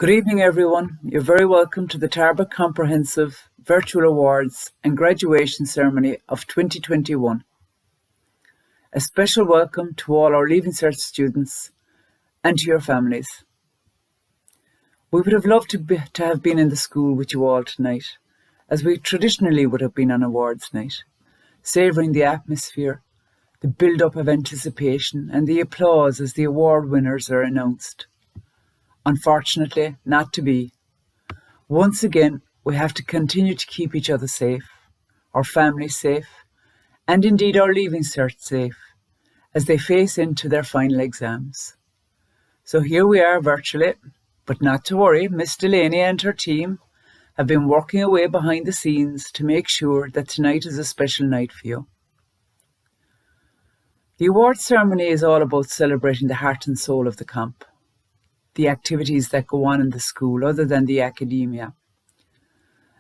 Good evening, everyone. You're very welcome to the Tarbert Comprehensive Virtual Awards and Graduation Ceremony of 2021. A special welcome to all our Leaving Cert students and to your families. We would have loved to have been in the school with you all tonight, as we traditionally would have been on awards night, savouring the atmosphere, the build-up of anticipation and the applause as the award winners are announced. Unfortunately, not to be. Once again, we have to continue to keep each other safe, our families safe, and indeed our Leaving Cert safe, as they face into their final exams. So here we are virtually, but not to worry, Miss Delaney and her team have been working away behind the scenes to make sure that tonight is a special night for you. The awards ceremony is all about celebrating the heart and soul of the camp, the activities that go on in the school other than the academia.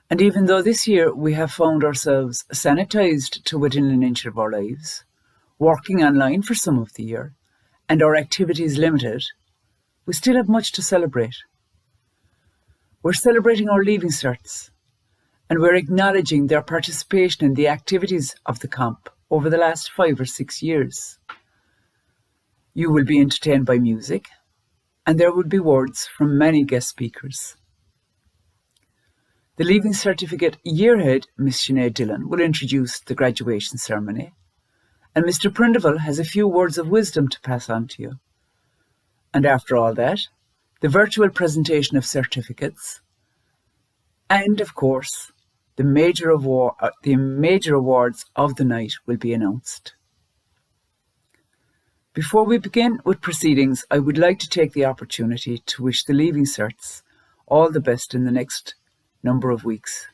And even though this year we have found ourselves sanitised to within an inch of our lives, working online for some of the year, and our activities limited, we still have much to celebrate. We're celebrating our Leaving Certs, and we're acknowledging their participation in the activities of the camp over the last 5 or 6 years. You will be entertained by music, and there will be words from many guest speakers. The Leaving Certificate Yearhead, Miss Sinead Dillon, will introduce the graduation ceremony, and Mr. Prindiville has a few words of wisdom to pass on to you. And after all that, the virtual presentation of certificates, and of course, the major awards of the night will be announced. Before we begin with proceedings, I would like to take the opportunity to wish the Leaving Certs all the best in the next number of weeks.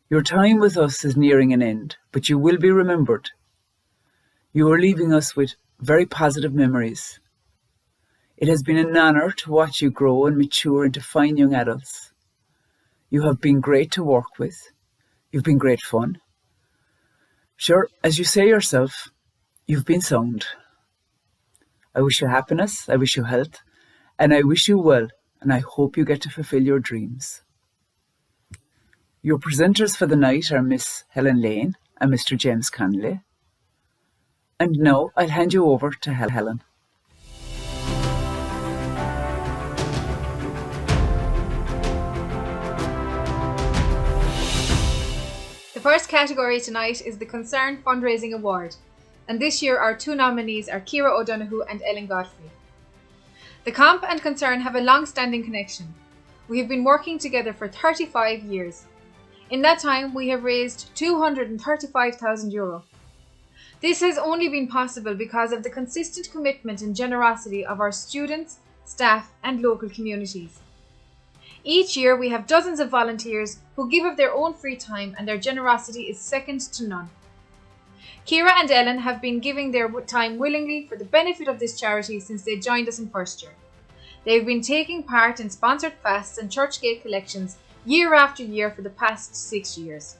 Your time with us is nearing an end, but you will be remembered. You are leaving us with very positive memories. It has been an honour to watch you grow and mature into fine young adults. You have been great to work with. You've been great fun. Sure, as you say yourself, you've been sound. I wish you happiness, I wish you health, and I wish you well, and I hope you get to fulfill your dreams. Your presenters for the night are Miss Helen Lane and Mr. James Connolly. And now I'll hand you over to Helen. The first category tonight is the Concern Fundraising Award. And this year our two nominees are Ciara O'Donoghue and Ellen Godfrey. The Camp and Concern have a long-standing connection. We have been working together for 35 years. In that time we have raised €235,000. This has only been possible because of the consistent commitment and generosity of our students, staff and local communities. Each year we have dozens of volunteers who give of their own free time, and their generosity is second to none. Ciara and Ellen have been giving their time willingly for the benefit of this charity since they joined us in first year. They have been taking part in sponsored fasts and church gate collections year after year for the past 6 years.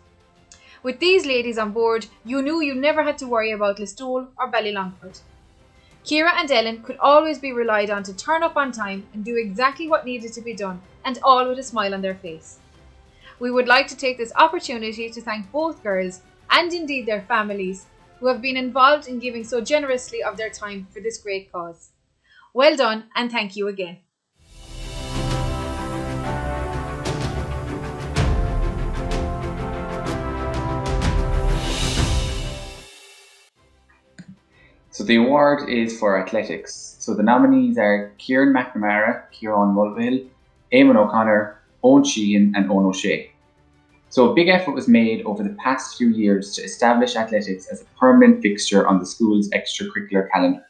With these ladies on board, you knew you never had to worry about Listowel or Ballylongford. Ciara and Ellen could always be relied on to turn up on time and do exactly what needed to be done, and all with a smile on their face. We would like to take this opportunity to thank both girls, and indeed their families, who have been involved in giving so generously of their time for this great cause. Well done, and thank you again. So the award is for athletics. So the nominees are Kieran McNamara, Kieran Mulvihill, Eamon O'Connor, Owen Sheehan and Owen O'Shea. So a big effort was made over the past few years to establish athletics as a permanent fixture on the school's extracurricular calendar.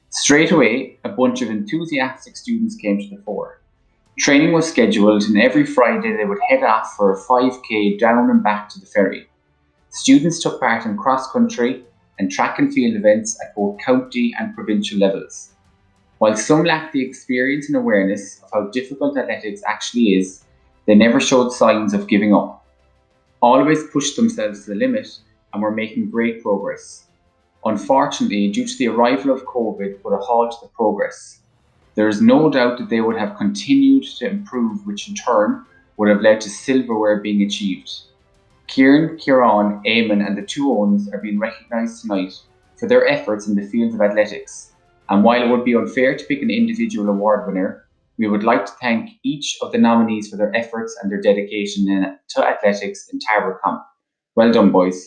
Straight away, a bunch of enthusiastic students came to the fore. Training was scheduled, and every Friday they would head off for a 5k down and back to the ferry. Students took part in cross-country and track and field events at both county and provincial levels. While some lacked the experience and awareness of how difficult athletics actually is, they never showed signs of giving up. Always pushed themselves to the limit and were making great progress. Unfortunately, due to the arrival of COVID, put a halt to the progress. There is no doubt that they would have continued to improve, which in turn would have led to silverware being achieved. Kieran, Kieran, Eamon and the two Owens are being recognised tonight for their efforts in the field of athletics. And while it would be unfair to pick an individual award winner, we would like to thank each of the nominees for their efforts and their dedication to athletics in Tarbert Camp. Well done, boys.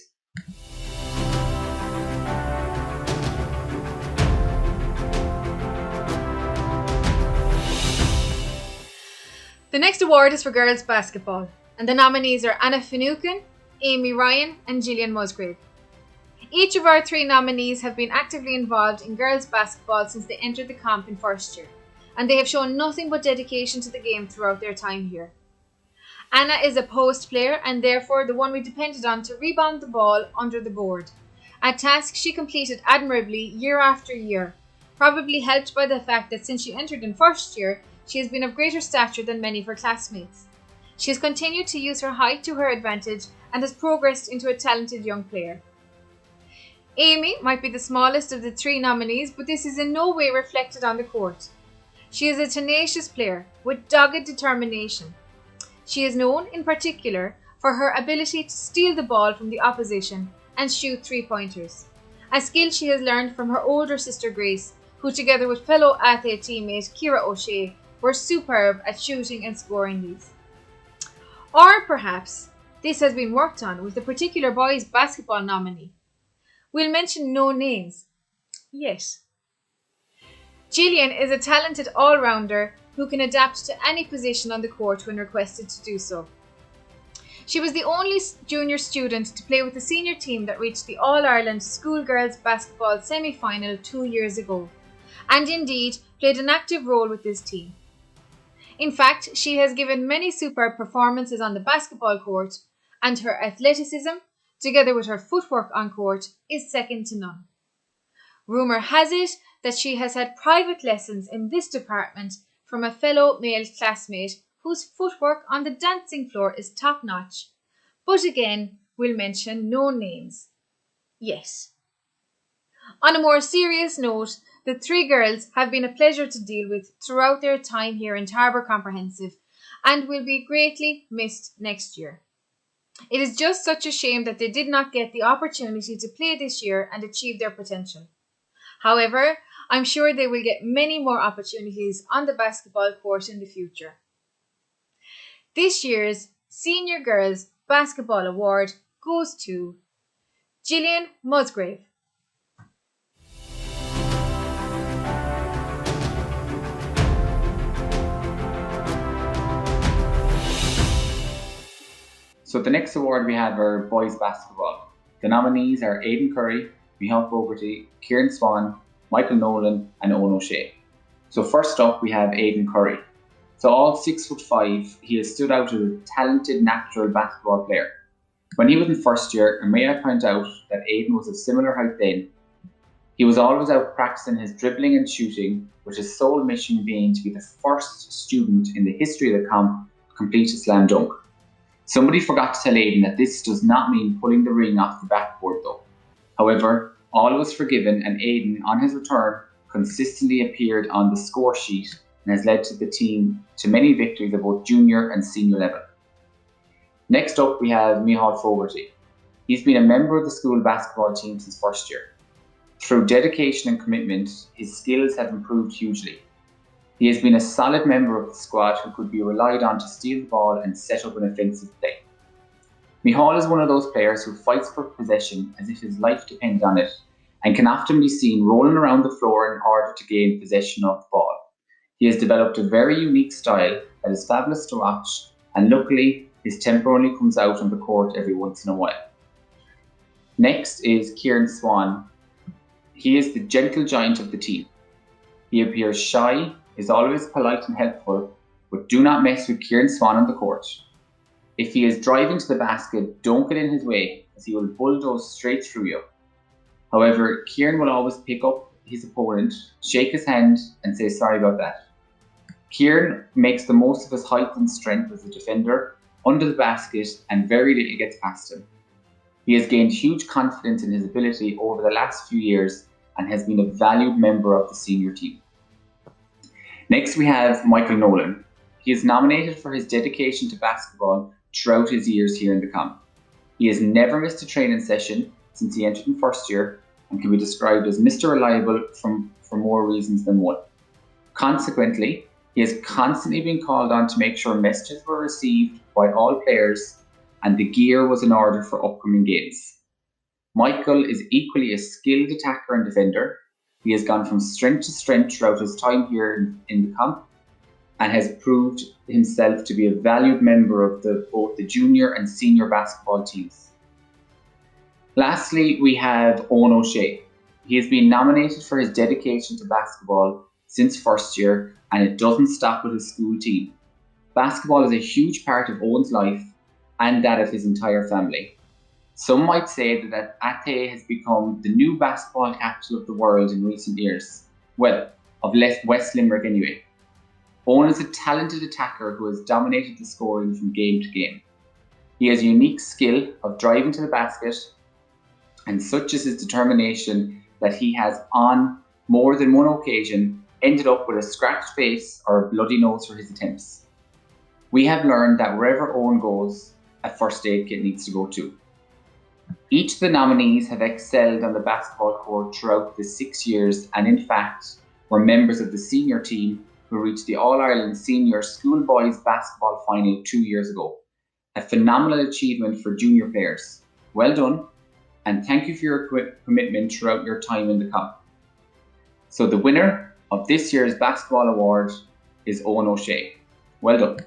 The next award is for girls basketball, and the nominees are Anna Finucane, Amy Ryan and Gillian Musgrave. Each of our 3 nominees have been actively involved in girls basketball since they entered the camp in first year, and they have shown nothing but dedication to the game throughout their time here. Anna is a post player and therefore the one we depended on to rebound the ball under the board, a task she completed admirably year after year, probably helped by the fact that since she entered in first year, she has been of greater stature than many of her classmates. She has continued to use her height to her advantage and has progressed into a talented young player. Amy might be the smallest of the 3 nominees, but this is in no way reflected on the court. She is a tenacious player with dogged determination. She is known in particular for her ability to steal the ball from the opposition and shoot 3-pointers, a skill she has learned from her older sister Grace, who together with fellow athlete teammate Ciara O'Shea were superb at shooting and scoring these. Or perhaps this has been worked on with a particular boys basketball nominee. We'll mention no names yet. Gillian is a talented all-rounder who can adapt to any position on the court when requested to do so. She was the only junior student to play with the senior team that reached the All-Ireland Schoolgirls Basketball semi-final 2 years ago, and indeed played an active role with this team. In fact, she has given many superb performances on the basketball court, and her athleticism, together with her footwork on court, is second to none. Rumour has it that she has had private lessons in this department from a fellow male classmate whose footwork on the dancing floor is top-notch. But again, we'll mention no names yet. On a more serious note, the 3 girls have been a pleasure to deal with throughout their time here in Tarbert Comprehensive and will be greatly missed next year. It is just such a shame that they did not get the opportunity to play this year and achieve their potential. However, I'm sure they will get many more opportunities on the basketball court in the future. This year's Senior Girls Basketball Award goes to Gillian Musgrave. So the next award we have are boys basketball. The nominees are Aidan Curry, Micheál Fogarty, Kieran Swan, Michael Nolan and Owen O'Shea. So first up we have Aidan Curry. So all 6'5", he has stood out as a talented natural basketball player. When he was in first year, and may I point out that Aidan was of similar height then, he was always out practicing his dribbling and shooting, with his sole mission being to be the first student in the history of the camp to complete a slam dunk. Somebody forgot to tell Aidan that this does not mean pulling the ring off the backboard though. However, all was forgiven and Aidan, on his return, consistently appeared on the score sheet and has led to the team to many victories at both junior and senior level. Next up we have Micheál Fogarty. He's been a member of the school basketball team since first year. Through dedication and commitment, his skills have improved hugely. He has been a solid member of the squad who could be relied on to steal the ball and set up an offensive play. Micheál is one of those players who fights for possession as if his life depends on it and can often be seen rolling around the floor in order to gain possession of the ball. He has developed a very unique style that is fabulous to watch, and luckily his temper only comes out on the court every once in a while. Next is Kieran Swan. He is the gentle giant of the team. He appears shy, is always polite and helpful, but do not mess with Kieran Swan on the court. If he is driving to the basket, don't get in his way, as he will bulldoze straight through you. However, Kieran will always pick up his opponent, shake his hand and say sorry about that. Kieran makes the most of his height and strength as a defender, under the basket, and very little gets past him. He has gained huge confidence in his ability over the last few years and has been a valued member of the senior team. Next, we have Michael Nolan. He is nominated for his dedication to basketball throughout his years here in the camp. He has never missed a training session since he entered in first year and can be described as Mr. Reliable for more reasons than one. Consequently, he has constantly been called on to make sure messages were received by all players and the gear was in order for upcoming games. Michael is equally a skilled attacker and defender. He has gone from strength to strength throughout his time here in the camp and has proved himself to be a valued member of both the junior and senior basketball teams. Lastly, we have Owen O'Shea. He has been nominated for his dedication to basketball since first year, and it doesn't stop with his school team. Basketball is a huge part of Owen's life and that of his entire family. Some might say that Ate has become the new basketball capital of the world in recent years. Well, of West Limerick anyway. Owen is a talented attacker who has dominated the scoring from game to game. He has a unique skill of driving to the basket, and such is his determination that he has on more than one occasion ended up with a scratched face or a bloody nose for his attempts. We have learned that wherever Owen goes, a first aid kit needs to go too. Each of the nominees have excelled on the basketball court throughout the 6 years and in fact were members of the senior team who reached the All-Ireland Senior Schoolboys Basketball Final 2 years ago. A phenomenal achievement for junior players. Well done, and thank you for your commitment throughout your time in the camp. So the winner of this year's basketball award is Owen O'Shea. Well done.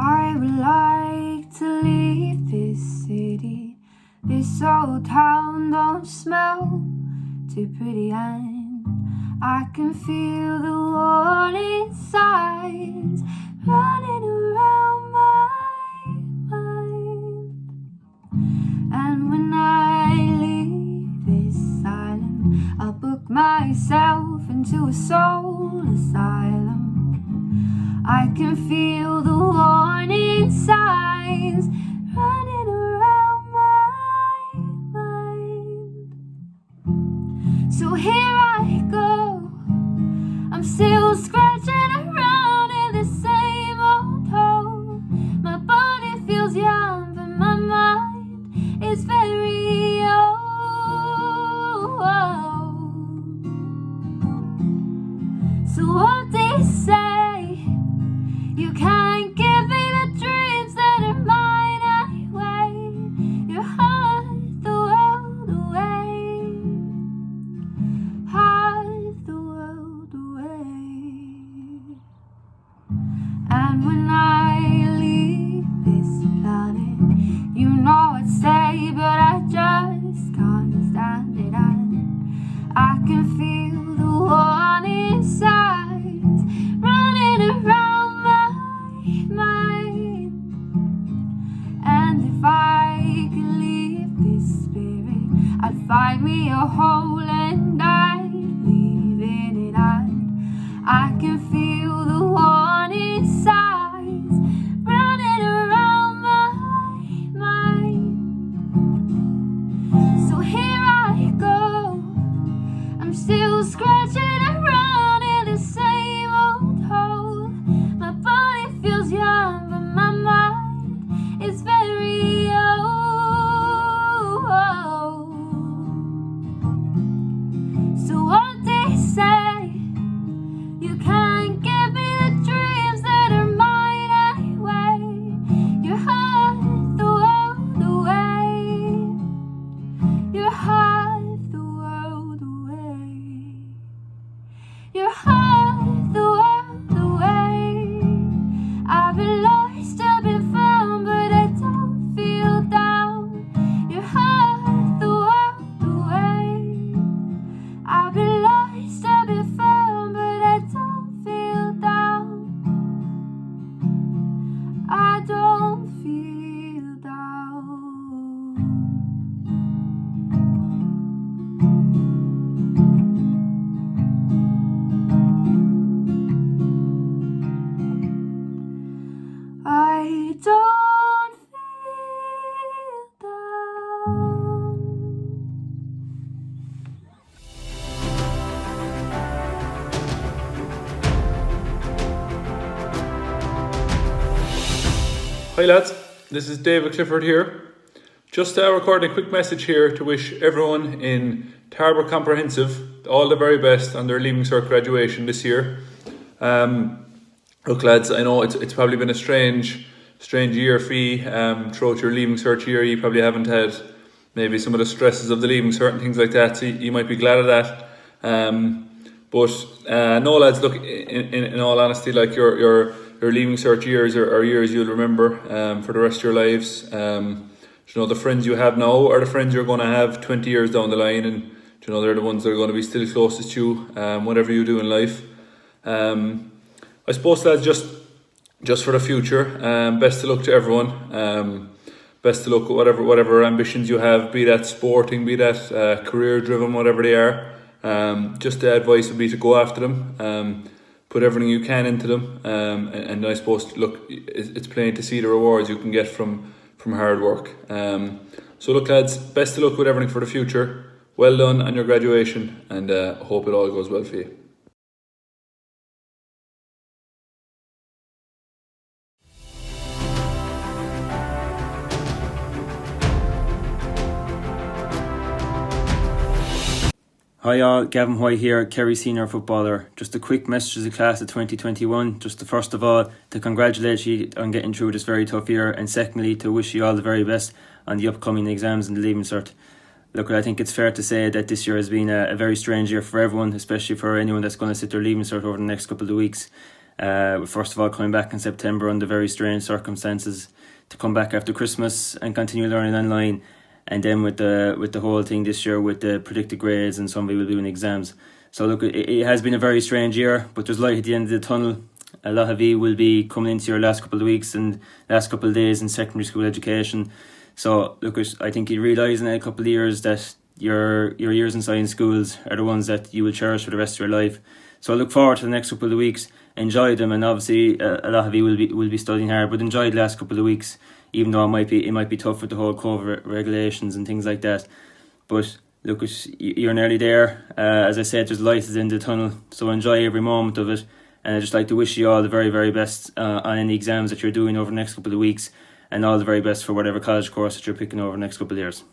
I would like to leave this city. This old town don't smell too pretty, and I can feel the warning signs running around my mind. And when I leave this island, I'll book myself into a soul asylum. I can feel the warning signs running around my mind. So here I go, I'm still scratching around in the same old hole. My body feels young, but my mind is very old. So what they say, you can't give me the dreams that are mine anyway. You hide the world away, hide the world away. And when I leave this planet, you know I'd stay, but I just can't stand it. And I can feel the warning signs running around mind. And if I could leave this spirit, I'd find me a hole and I'd leave in it. And I can feel the warning signs running around my mind. So here I go, I'm still scratching around in the same old hole. My body feels young, but my mind is very old. So Hi lads, this is David Clifford here. Just recording a quick message here to wish everyone in Tarbert Comprehensive all the very best on their Leaving Cert graduation this year. Look lads, I know it's probably been a strange year for you. Throughout your Leaving Cert year you probably haven't had maybe some of the stresses of the Leaving Cert and things like that, so you might be glad of that. But no lads, look, in all honesty, like your Leaving Cert years are years you'll remember for the rest of your lives. The friends you have now are the friends you're going to have 20 years down the line, and they're the ones that are going to be still closest to you, whatever you do in life. I suppose lads, just for the future, best of luck to everyone. Best of luck with whatever ambitions you have, be that sporting, be that career driven, whatever they are. Just the advice would be to go after them, put everything you can into them, and I suppose, look, it's plain to see the rewards you can get from hard work. So look lads, best of luck with everything for the future. Well done on your graduation, and hope it all goes well for you. Hi all, Gavin Hoy here, Kerry senior footballer. Just a quick message to the class of 2021. Just to first of all, to congratulate you on getting through this very tough year, and secondly, to wish you all the very best on the upcoming exams and the Leaving Cert. Look, I think it's fair to say that this year has been a very strange year for everyone, especially for anyone that's going to sit their Leaving Cert over the next couple of weeks. First of all, coming back in September under very strange circumstances, to come back after Christmas and continue learning online. And then with the whole thing this year with the predicted grades and somebody will be doing exams. So look, it has been a very strange year, but there's light at the end of the tunnel. A lot of you will be coming into your last couple of weeks and last couple of days in secondary school education. So look, I think you realise in a couple of years that your years in science schools are the ones that you will cherish for the rest of your life. So I look forward to the next couple of weeks. Enjoy them, and obviously a lot of you will be studying hard, but enjoy the last couple of weeks. Even though it might be tough with the whole COVID regulations and things like that. But look, you're nearly there. As I said, there's light at the end of the tunnel, so enjoy every moment of it. And I'd just like to wish you all the very, very best on any exams that you're doing over the next couple of weeks, and all the very best for whatever college course that you're picking over the next couple of years.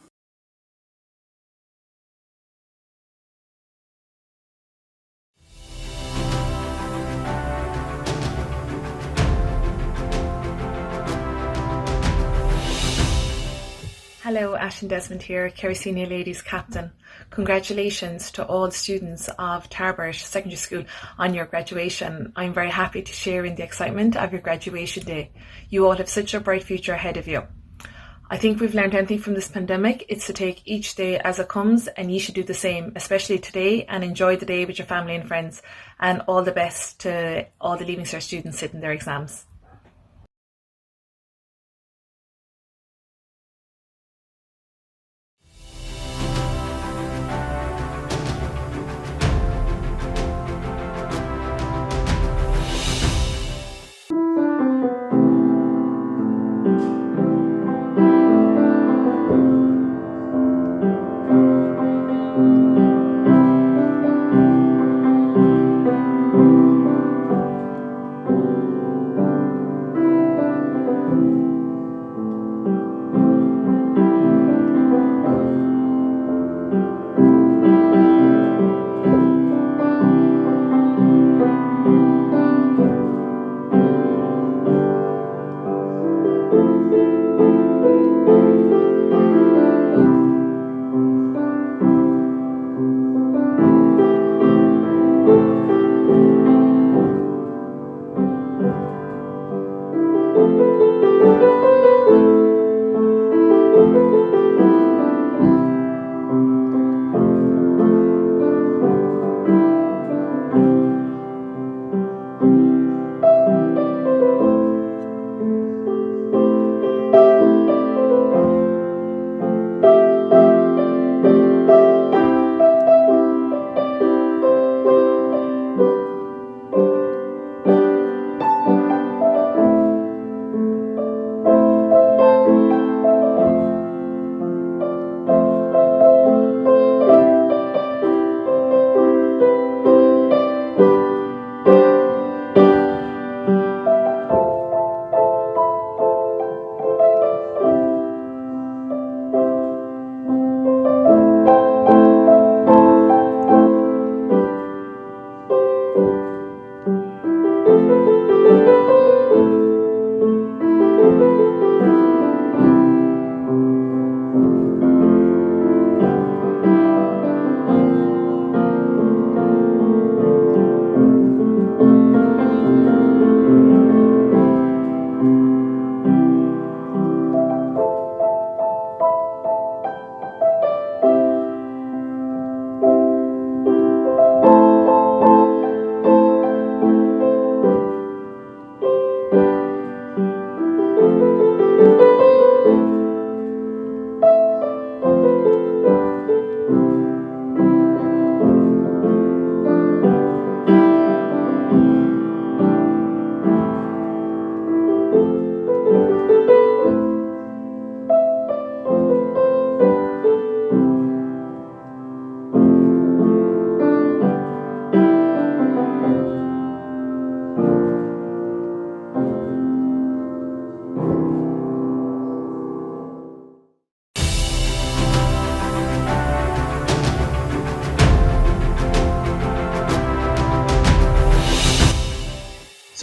Hello, Ashton Desmond here, Kerry Senior Ladies Captain. Congratulations to all students of Tarbert Secondary School on your graduation. I'm very happy to share in the excitement of your graduation day. You all have such a bright future ahead of you. I think we've learned anything from this pandemic, it's to take each day as it comes, and you should do the same, especially today, and enjoy the day with your family and friends. And all the best to all the Leaving Cert students sitting their exams.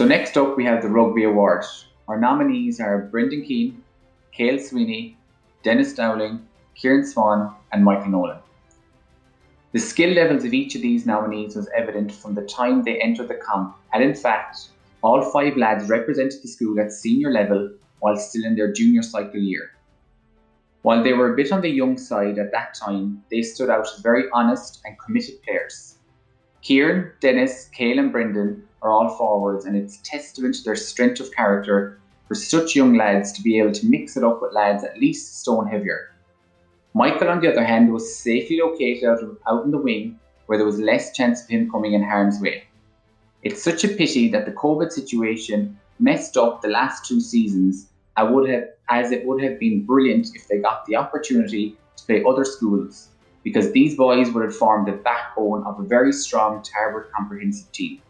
So next up we have the Rugby Award. Our nominees are Brendan Keane, Cale Sweeney, Dennis Dowling, Kieran Swan and Michael Nolan. The skill levels of each of these nominees was evident from the time they entered the comp, and in fact, all 5 lads represented the school at senior level while still in their junior cycle year. While they were a bit on the young side at that time, they stood out as very honest and committed players. Kieran, Dennis, Cale and Brendan are all forwards, and it's testament to their strength of character for such young lads to be able to mix it up with lads at least a stone heavier. Michael, on the other hand, was safely located out in the wing where there was less chance of him coming in harm's way. It's such a pity that the COVID situation messed up the last 2 seasons, as it would have been brilliant if they got the opportunity to play other schools, because these boys would have formed the backbone of a very strong Tarbert comprehensive team.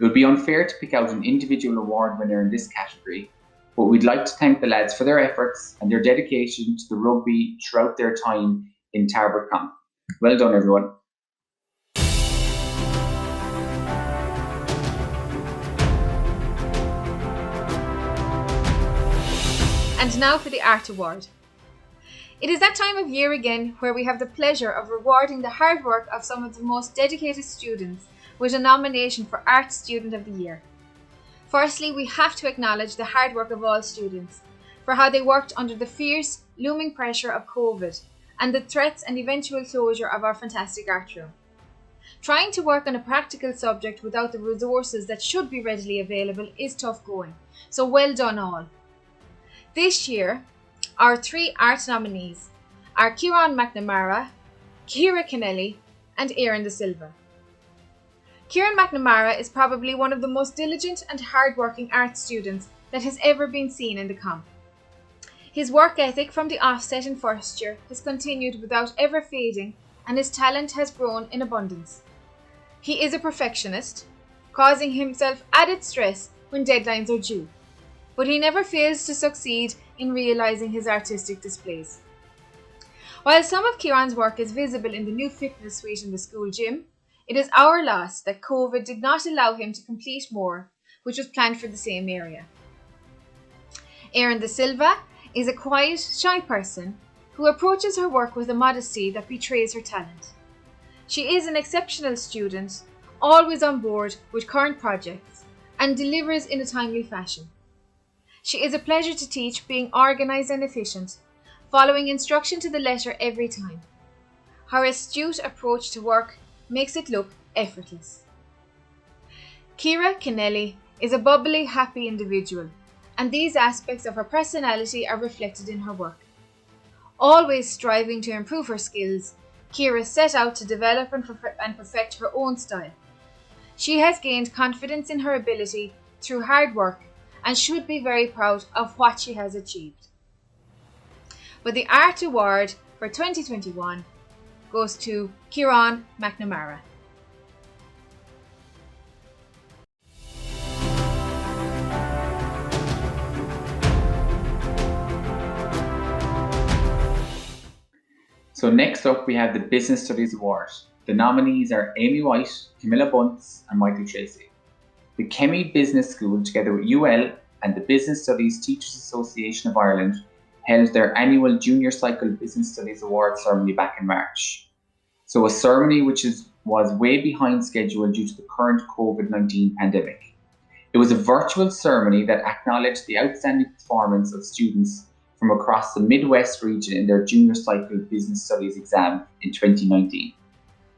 It would be unfair to pick out an individual award winner in this category, but we'd like to thank the lads for their efforts and their dedication to the rugby throughout their time in Tarbert Comp. Well done, everyone. And now for the Art Award. It is that time of year again where we have the pleasure of rewarding the hard work of some of the most dedicated students with a nomination for Art Student of the Year. Firstly, we have to acknowledge the hard work of all students for how they worked under the fierce, looming pressure of COVID and the threats and eventual closure of our fantastic art room. Trying to work on a practical subject without the resources that should be readily available is tough going, so well done all. This year, our 3 art nominees are Kieran McNamara, Ciara Kennelly and Aaron De Silva. Kieran McNamara is probably one of the most diligent and hard-working art students that has ever been seen in the comp. His work ethic from the offset in first year has continued without ever fading, and his talent has grown in abundance. He is a perfectionist, causing himself added stress when deadlines are due, but he never fails to succeed in realising his artistic displays. While some of Kieran's work is visible in the new fitness suite in the school gym, it is our loss that COVID did not allow him to complete more, which was planned for the same area. Aaron De Silva is a quiet, shy person who approaches her work with a modesty that betrays her talent. She is an exceptional student, always on board with current projects, and delivers in a timely fashion. She is a pleasure to teach, being organised and efficient, following instruction to the letter every time. Her astute approach to work makes it look effortless. Ciara Kennelly is a bubbly, happy individual, and these aspects of her personality are reflected in her work. Always striving to improve her skills, Ciara set out to develop and perfect her own style. She has gained confidence in her ability through hard work and should be very proud of what she has achieved. But the Art Award for 2021 goes to Kieran McNamara. So next up we have the Business Studies Award. The nominees are Amy White, Camilla Bunce and Michael Tracy. The Chemie Business School, together with UL and the Business Studies Teachers Association of Ireland, held their annual Junior Cycle Business Studies Award ceremony back in March. So a ceremony which was way behind schedule due to the current COVID-19 pandemic. It was a virtual ceremony that acknowledged the outstanding performance of students from across the Midwest region in their Junior Cycle Business Studies exam in 2019.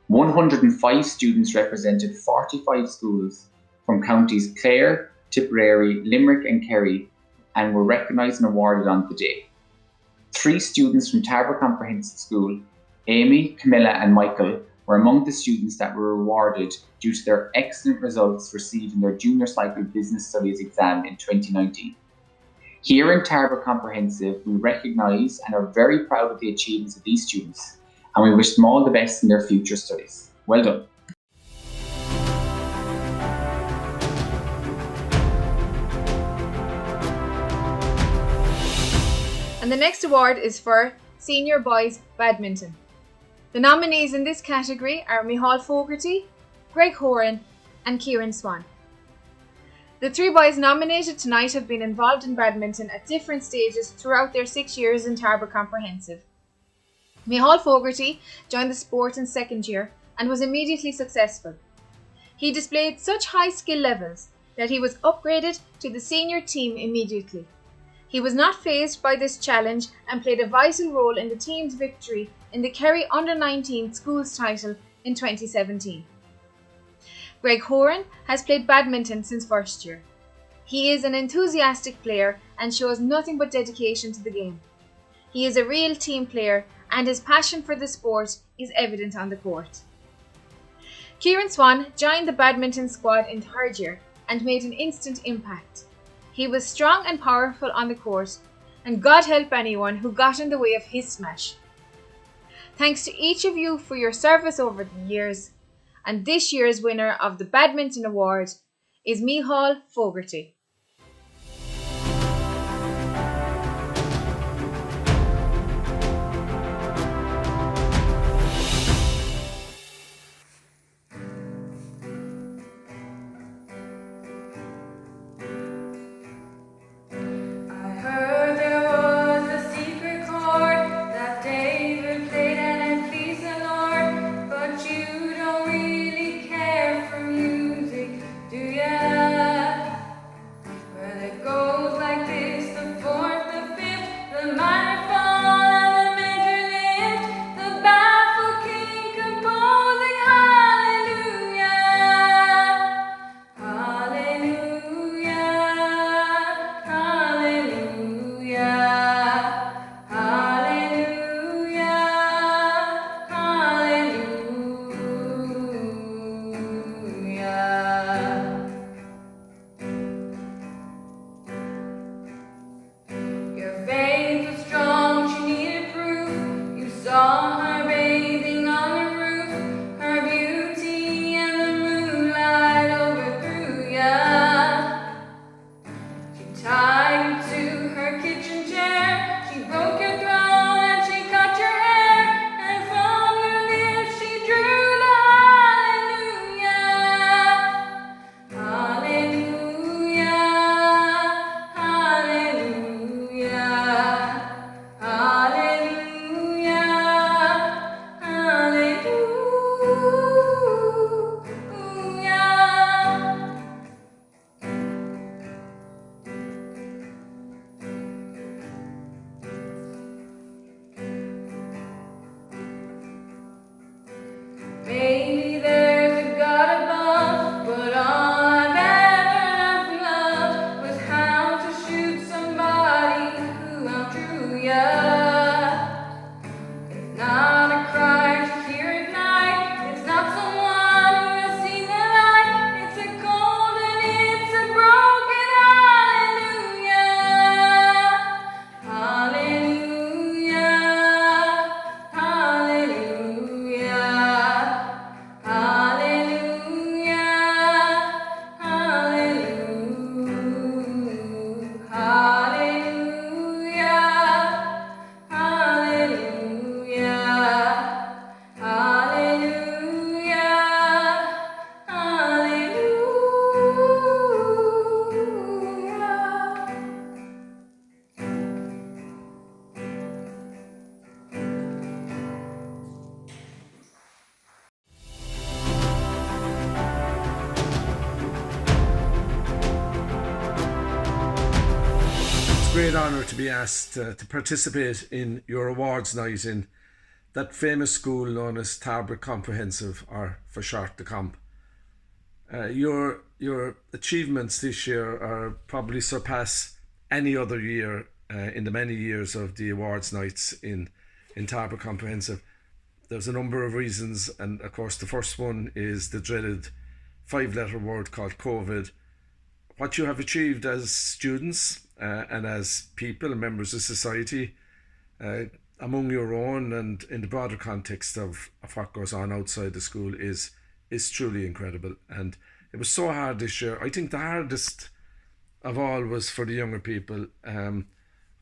105 students represented 45 schools from counties Clare, Tipperary, Limerick and Kerry, and were recognised and awarded on the day. 3 students from Tarbert Comprehensive School, Amy, Camilla and Michael, were among the students that were awarded due to their excellent results received in their Junior Cycle Business Studies exam in 2019. Here in Tarbert Comprehensive, we recognise and are very proud of the achievements of these students, and we wish them all the best in their future studies. Well done. And the next award is for Senior Boys Badminton. The nominees in this category are Micheál Fogarty, Greg Horan and Kieran Swan. The 3 boys nominated tonight have been involved in badminton at different stages throughout their 6 years in Tarbert Comprehensive. Micheál Fogarty joined the sport in 2nd year and was immediately successful. He displayed such high skill levels that he was upgraded to the senior team immediately. He was not fazed by this challenge and played a vital role in the team's victory in the Kerry Under-19 schools title in 2017. Greg Horan has played badminton since 1st year. He is an enthusiastic player and shows nothing but dedication to the game. He is a real team player and his passion for the sport is evident on the court. Kieran Swan joined the badminton squad in 3rd year and made an instant impact. He was strong and powerful on the court, and God help anyone who got in the way of his smash. Thanks to each of you for your service over the years, and this year's winner of the Badminton Award is Micheál Fogarty. Great honour to be asked to participate in your awards night in that famous school known as Tarbert Comprehensive, or for short, the Comp. Your achievements this year are probably surpass any other year in the many years of the awards nights in Tarbert Comprehensive. There's a number of reasons, and of course the first one is the dreaded 5-letter word called COVID. What you have achieved as students and as people and members of society among your own and in the broader context of what goes on outside the school is truly incredible. And it was so hard this year. I think the hardest of all was for the younger people.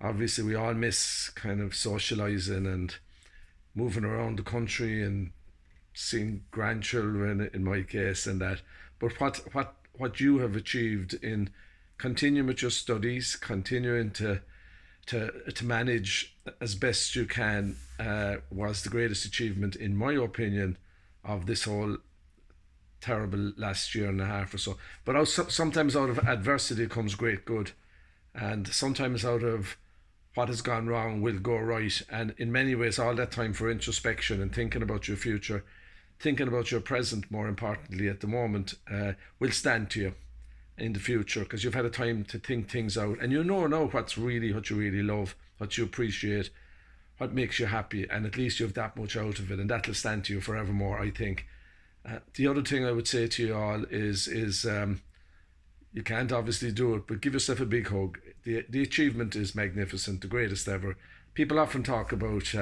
Obviously we all miss kind of socialising and moving around the country and seeing grandchildren in my case and that. But what you have achieved in continuing with your studies, continuing to manage as best you can, was the greatest achievement, in my opinion, of this whole terrible last year and a half or so. But sometimes out of adversity comes great good, and sometimes out of what has gone wrong will go right. And in many ways, all that time for introspection and thinking about your future, thinking about your present, more importantly at the moment, will stand to you in the future, because you've had a time to think things out, and you know now what you really love, what you appreciate, what makes you happy, and at least you have that much out of it, and that'll stand to you forevermore, I think. The other thing I would say to you all is you can't obviously do it, but give yourself a big hug. The achievement is magnificent, the greatest ever. People often talk about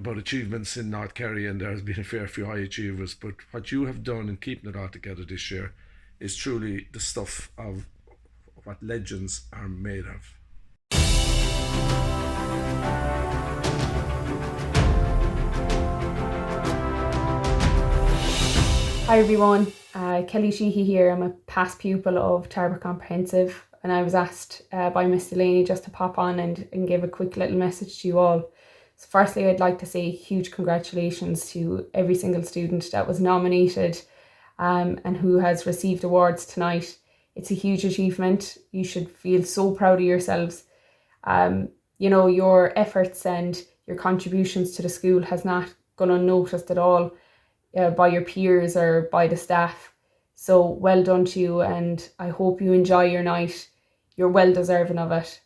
achievements in North Kerry, and there has been a fair few high achievers, but what you have done in keeping it all together this year is truly the stuff of what legends are made of. Hi everyone, Kelly Sheehy here. I'm a past pupil of Tarbert Comprehensive, and I was asked by Miss Delaney just to pop on and give a quick little message to you all. So firstly, I'd like to say huge congratulations to every single student that was nominated and who has received awards tonight. It's a huge achievement. You should feel so proud of yourselves. Your efforts and your contributions to the school has not gone unnoticed at all by your peers or by the staff. So well done to you, and I hope you enjoy your night. You're well deserving of it.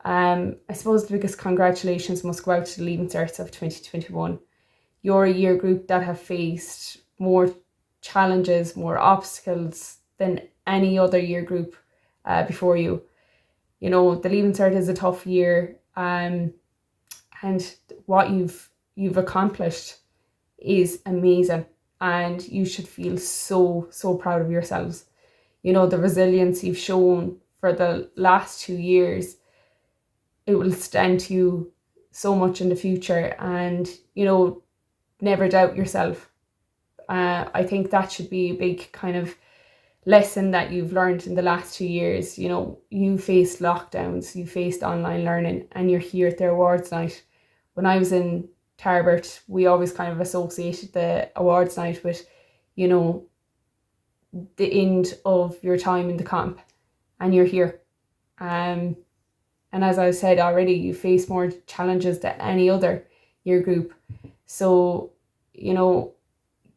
I suppose the biggest congratulations must go out to the Leaving Certs of 2021. You're a year group that have faced more challenges, more obstacles than any other year group before you. You know, the Leaving Cert is a tough year, and what you've accomplished is amazing, and you should feel so proud of yourselves. You know, the resilience you've shown for the last 2 years, it will stand to you so much in the future, and never doubt yourself. I think that should be a big kind of lesson that you've learned in the last 2 years. You faced lockdowns, you faced online learning, and you're here at the awards night. When I was in Tarbert, we always kind of associated the awards night with, the end of your time in the camp, and you're here. And as I said already, you face more challenges than any other year group. So,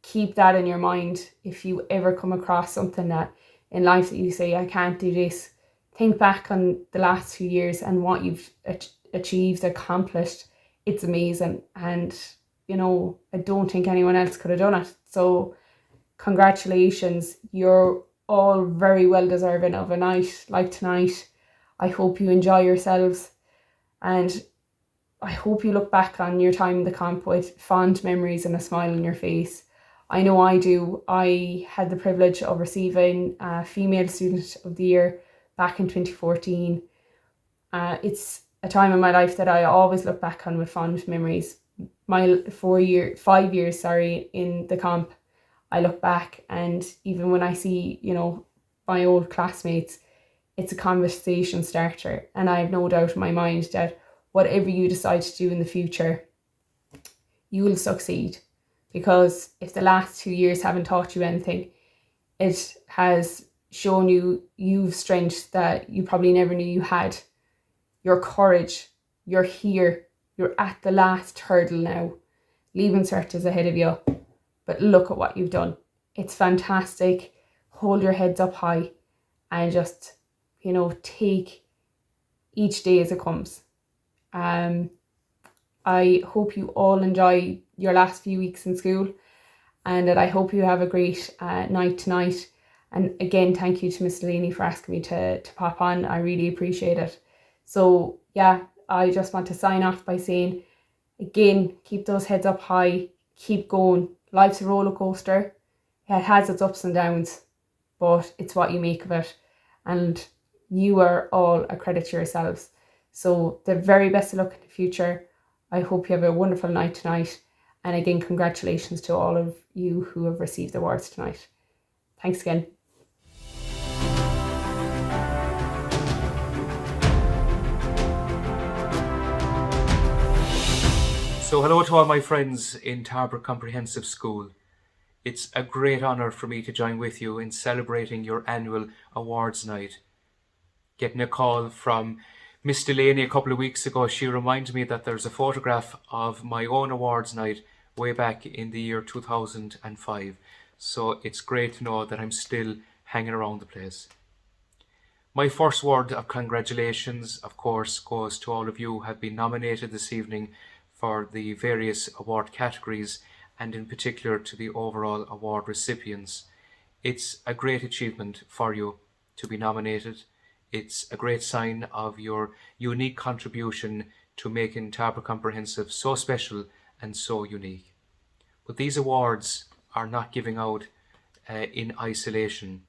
keep that in your mind. If you ever come across something that in life that you say, I can't do this, think back on the last 2 years and what you've achieved, accomplished. It's amazing, and I don't think anyone else could have done it. So congratulations, you're all very well deserving of a night like tonight. I hope you enjoy yourselves, and I hope you look back on your time in the camp with fond memories and a smile on your face. I know I do. I had the privilege of receiving a Female Student of the Year back in 2014. It's a time in my life that I always look back on with fond memories. My 5 years in the camp, I look back, and even when I see, my old classmates, it's a conversation starter. And I have no doubt in my mind that whatever you decide to do in the future, you will succeed. Because if the last 2 years haven't taught you anything, it has shown you've strength that you probably never knew you had. Your courage, you're here, you're at the last hurdle now. Leaving Cert is ahead of you, but look at what you've done. It's fantastic. Hold your heads up high and just, take each day as it comes. I hope you all enjoy your last few weeks in school, and that I hope you have a great night tonight. And again, thank you to Miss Delaney for asking me to pop on. I really appreciate it. So yeah, I just want to sign off by saying, again, keep those heads up high, keep going. Life's a roller coaster. It has its ups and downs, but it's what you make of it. And you are all a credit to yourselves. So the very best of luck in the future. I hope you have a wonderful night tonight. And again, congratulations to all of you who have received awards tonight. Thanks again. So hello to all my friends in Tarbert Comprehensive School. It's a great honour for me to join with you in celebrating your annual awards night. Getting a call from Miss Delaney a couple of weeks ago, she reminded me that there's a photograph of my own awards night way back in the year 2005. So it's great to know that I'm still hanging around the place. My first word of congratulations, of course, goes to all of you who have been nominated this evening for the various award categories, and in particular to the overall award recipients. It's a great achievement for you to be nominated. It's a great sign of your unique contribution to making Tarbert Comprehensive so special and so unique. But these awards are not giving out in isolation.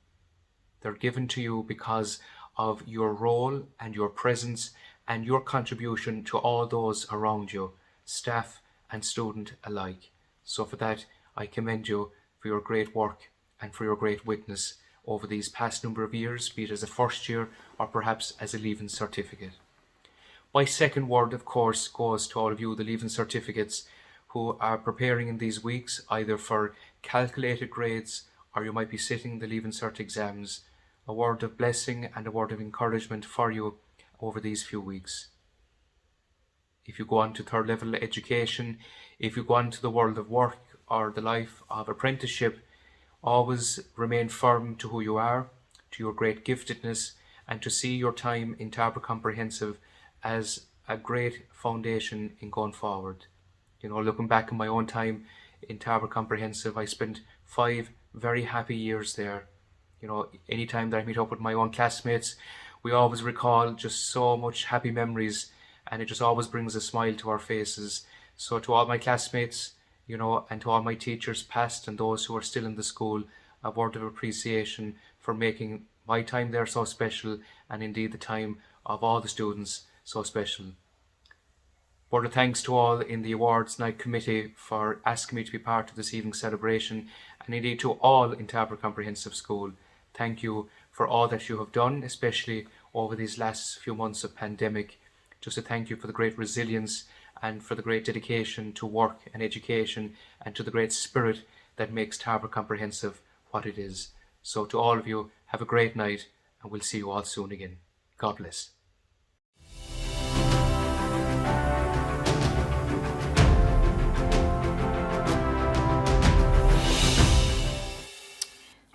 They're given to you because of your role and your presence and your contribution to all those around you, staff and student alike. So for that, I commend you for your great work and for your great witness over these past number of years, be it as a first year or perhaps as a leaving certificate. My second word, of course, goes to all of you, the leaving certificates, who are preparing in these weeks either for calculated grades or you might be sitting the leaving cert exams. A word of blessing and a word of encouragement for you over these few weeks. If you go on to third level education, if you go on to the world of work or the life of apprenticeship, always remain firm to who you are, to your great giftedness, and to see your time in Tarbert Comprehensive as a great foundation in going forward. You know, looking back on my own time in Tarbert Comprehensive, I spent 5 very happy years there. You know, anytime that I meet up with my own classmates, we always recall just so much happy memories, and it just always brings a smile to our faces. So to all my classmates, you know, and to all my teachers past and those who are still in the school, a word of appreciation for making my time there so special, and indeed the time of all the students so special. Word of thanks to all in the awards night committee for asking me to be part of this evening's celebration, and indeed to all in Tarbert Comprehensive School. Thank you for all that you have done, especially over these last few months of pandemic. Just to thank you for the great resilience and for the great dedication to work and education, and to the great spirit that makes Tarbert Comprehensive what it is. So to all of you, have a great night, and we'll see you all soon again. God bless.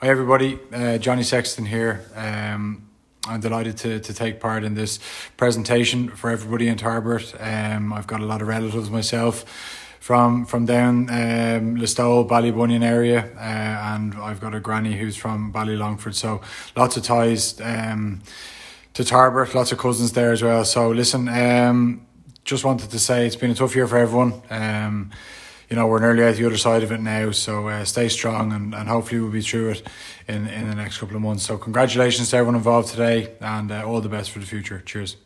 Hi everybody, Johnny Sexton here. I'm delighted to take part in this presentation for everybody in Tarbert. I've got a lot of relatives myself from down Listowel, Ballybunion area, and I've got a granny who's from Ballylongford, so lots of ties to Tarbert, lots of cousins there as well. So listen, just wanted to say it's been a tough year for everyone. You know, we're nearly out the other side of it now, so stay strong, and hopefully we'll be through it in the next couple of months. So congratulations to everyone involved today, and all the best for the future. Cheers.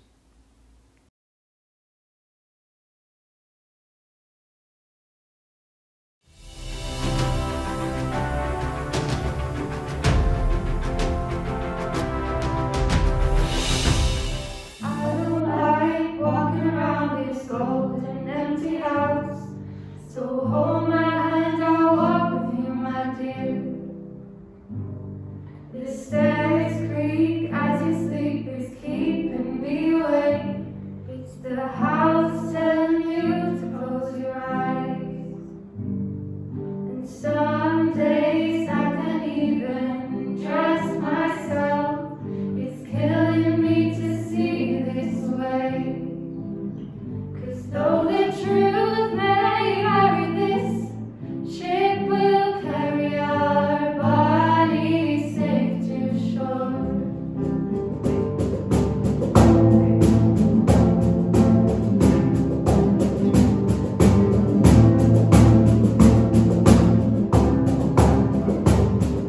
So hold my hand, I'll walk with you, my dear. The stairs creak as you sleep, is keeping me awake. It's the house telling you to close your eyes. And some days I can't even trust myself. It's killing me to see this way. 'Cause though the truth may vary, this ship will carry our bodies safe to shore.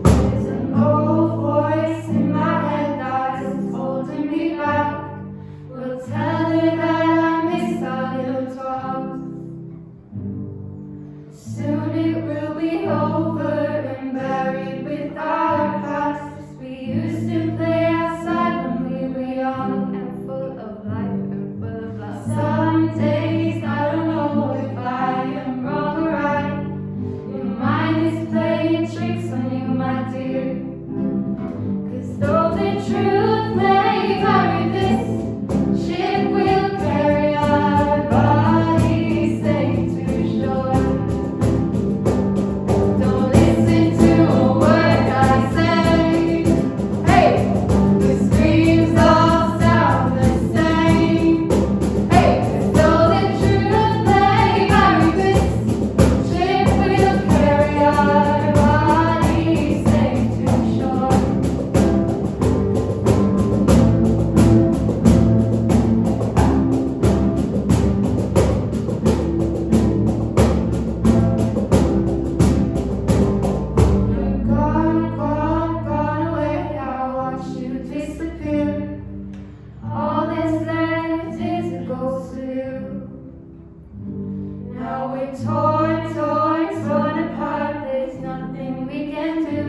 There's an old voice in my head that's holding me back. Will tell her that I missed our little talk. Soon it will be over and buried with our past. We used to play outside when we were young and full of life and full of love. Some days I don't know if I play tricks on you, my dear. 'Cause though the truth may vary, this ship will carry our bodies safe to shore. Don't listen to a word I say. Hey, the screams all sound the same. Hey, 'cause though the truth may vary, this ship will carry our bodies safe to shore. You're gone away. I watched you disappear. All that's left is a ghost of you. Now we're torn apart. There's nothing we can do.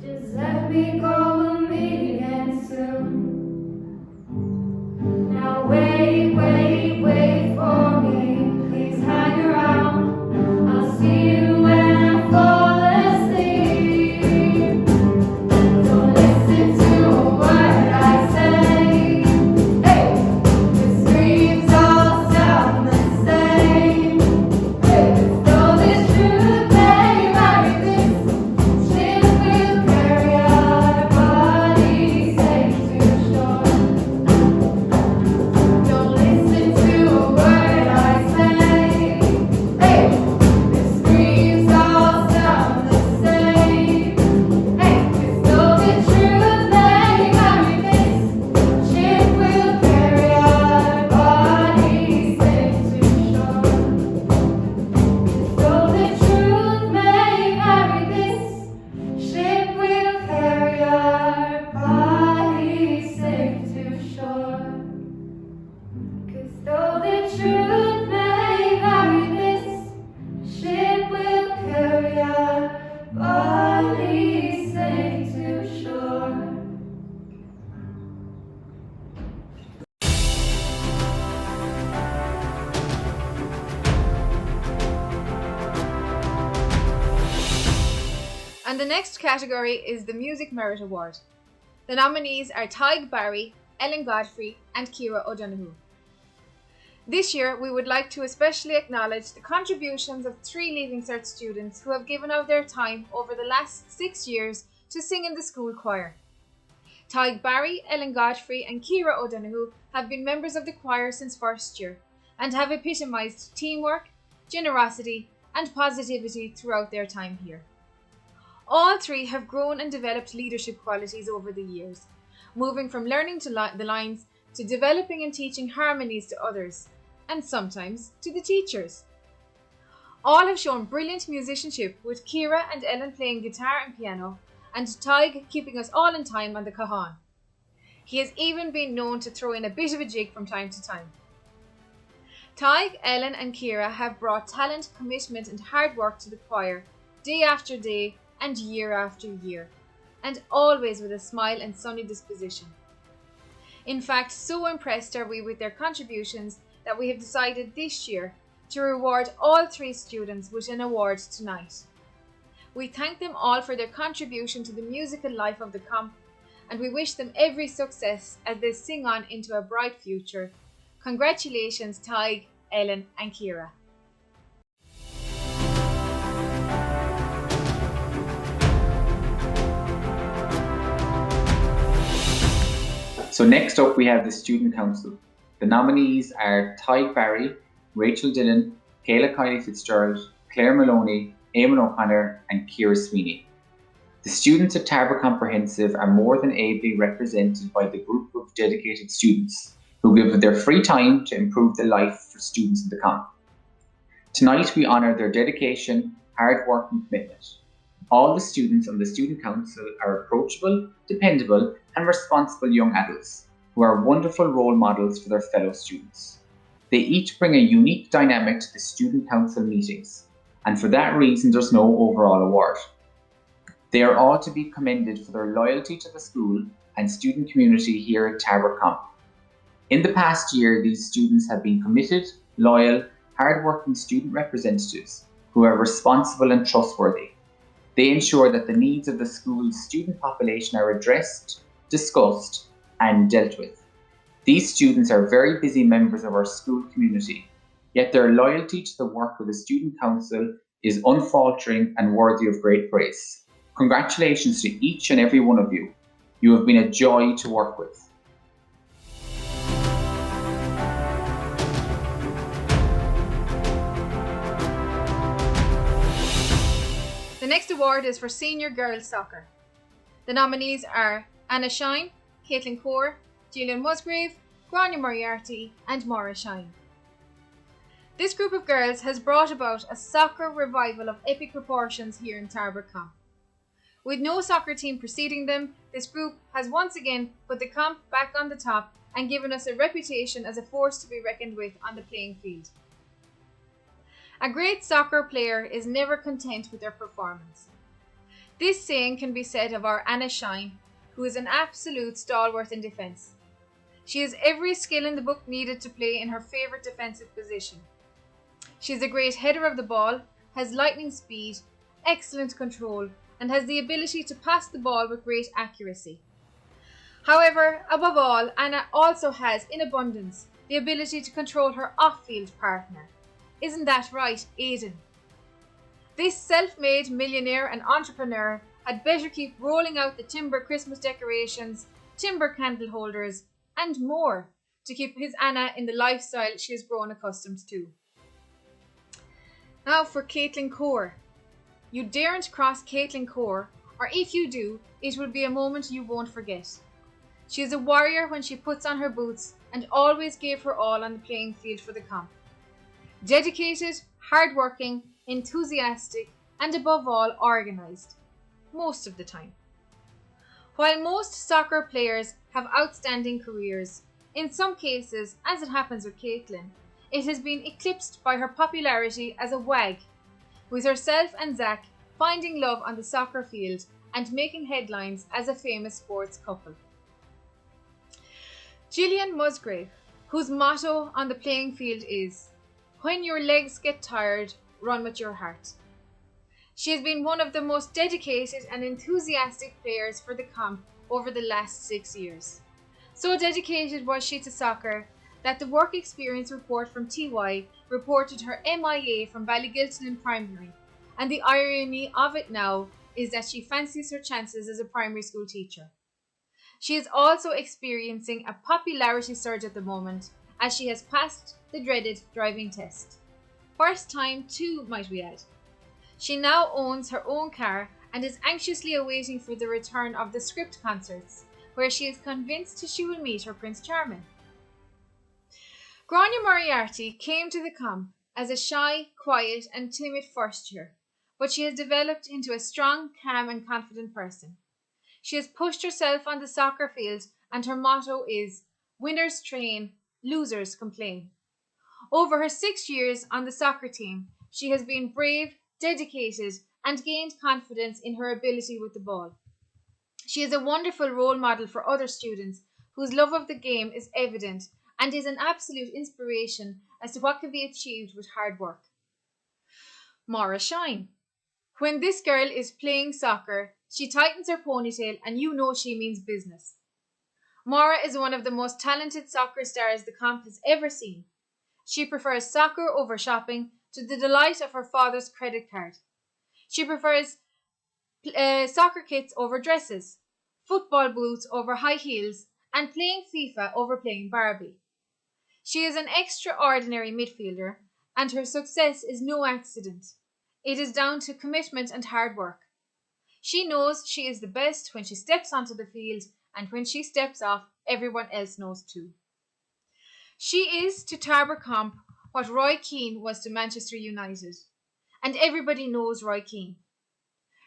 Just let me go, we'll meet again soon. Now wait for me. Please hang around. I'll see you when I fall asleep. Don't listen to a word I say. Hey, the screams all sound the same. Hey, though the truth may vary, this ship will carry our bodies safe to shore. Don't listen to a word I say. Hey, the screams all sound the same. Hey, 'cause though the truth may vary, this ship will carry our bodies safe to shore. Though the truth may vary, this ship will carry our bodies safe to shore. 'Cause though the truth may vary, this ship will carry our bodies safe to shore. And the next category is the Music Merit Award. The nominees are Tig Barry, Ellen Godfrey and Ciara O'Donoghue. This year we would like to especially acknowledge the contributions of 3 Leaving Cert students who have given of their time over the last 6 years to sing in the school choir. Tig Barry, Ellen Godfrey and Ciara O'Donoghue have been members of the choir since first year and have epitomised teamwork, generosity and positivity throughout their time here. All 3 have grown and developed leadership qualities over the years, moving from learning to the lines to developing and teaching harmonies to others, and sometimes to the teachers. All have shown brilliant musicianship, with Ciara and Ellen playing guitar and piano, and Tig keeping us all in time on the cajon. He has even been known to throw in a bit of a jig from time to time. Tig, Ellen and Ciara have brought talent, commitment and hard work to the choir, day after day and year after year, and always with a smile and sunny disposition. In fact, so impressed are we with their contributions that we have decided this year to reward all 3 students with an award tonight. We thank them all for their contribution to the musical life of the comp, and we wish them every success as they sing on into a bright future. Congratulations, Tig, Ellen and Ciara. So next up we have the Student Council. The nominees are Tig Barry, Rachel Dillon, Kayla Kiley Fitzgerald, Claire Maloney, Eamon O'Connor and Ciara Sweeney. The students at Tarbert Comprehensive are more than ably represented by the group of dedicated students who give their free time to improve the life for students in the comp. Tonight we honour their dedication, hard work and commitment. All the students on the Student Council are approachable, dependable and responsible young adults who are wonderful role models for their fellow students. They each bring a unique dynamic to the Student Council meetings, and for that reason there's no overall award. They are all to be commended for their loyalty to the school and student community here at Tarbert Comp. In the past year, these students have been committed, loyal, hard-working student representatives who are responsible and trustworthy. They ensure that the needs of the school's student population are addressed, discussed, and dealt with. These students are very busy members of our school community, yet their loyalty to the work of the Student Council is unfaltering and worthy of great praise. Congratulations to each and every one of you. You have been a joy to work with. The next award is for Senior Girls Soccer. The nominees are Anna Shine, Caitlin Core, Gillian Musgrave, Grania Moriarty and Maura Shine. This group of girls has brought about a soccer revival of epic proportions here in Tarbert Comp. With no soccer team preceding them, this group has once again put the comp back on the top and given us a reputation as a force to be reckoned with on the playing field. A great soccer player is never content with their performance. This saying can be said of our Anna Shine, who is an absolute stalwart in defence. She has every skill in the book needed to play in her favourite defensive position. She is a great header of the ball, has lightning speed, excellent control, and has the ability to pass the ball with great accuracy. However, above all, Anna also has, in abundance, the ability to control her off-field partner. Isn't that right, Aidan? This self-made millionaire and entrepreneur had better keep rolling out the timber Christmas decorations, timber candle holders, and more to keep his Anna in the lifestyle she has grown accustomed to. Now for Caitlin Core. You daren't cross Caitlin Core, or if you do, it will be a moment you won't forget. She is a warrior when she puts on her boots and always gave her all on the playing field for the comp. Dedicated, hard-working, enthusiastic, and above all, organised. Most of the time. While most soccer players have outstanding careers, in some cases, as it happens with Caitlin, it has been eclipsed by her popularity as a wag, with herself and Zach finding love on the soccer field and making headlines as a famous sports couple. Gillian Musgrave, whose motto on the playing field is, "When your legs get tired, run with your heart." She has been one of the most dedicated and enthusiastic players for the comp over the last 6 years. So dedicated was she to soccer that the work experience report from TY reported her MIA from Ballygilton Primary, and the irony of it now is that she fancies her chances as a primary school teacher. She is also experiencing a popularity surge at the moment as she has passed the dreaded driving test. First time too, might we add. She now owns her own car and is anxiously awaiting for the return of the Script concerts, where she is convinced she will meet her Prince Charming. Grania Moriarty came to the comp as a shy, quiet and timid first year, but she has developed into a strong, calm and confident person. She has pushed herself on the soccer field and her motto is, "Winners train, losers complain." Over her 6 years on the soccer team, she has been brave, dedicated, and gained confidence in her ability with the ball. She is a wonderful role model for other students whose love of the game is evident and is an absolute inspiration as to what can be achieved with hard work. Maura Shine. When this girl is playing soccer, she tightens her ponytail and you know she means business. Maura is one of the most talented soccer stars the comp has ever seen. She prefers soccer over shopping, to the delight of her father's credit card. She prefers soccer kits over dresses, football boots over high heels, and playing FIFA over playing Barbie. She is an extraordinary midfielder, and her success is no accident. It is down to commitment and hard work. She knows she is the best when she steps onto the field, and when she steps off, everyone else knows too. She is to Tarbert Comp what Roy Keane was to Manchester United, and everybody knows Roy Keane.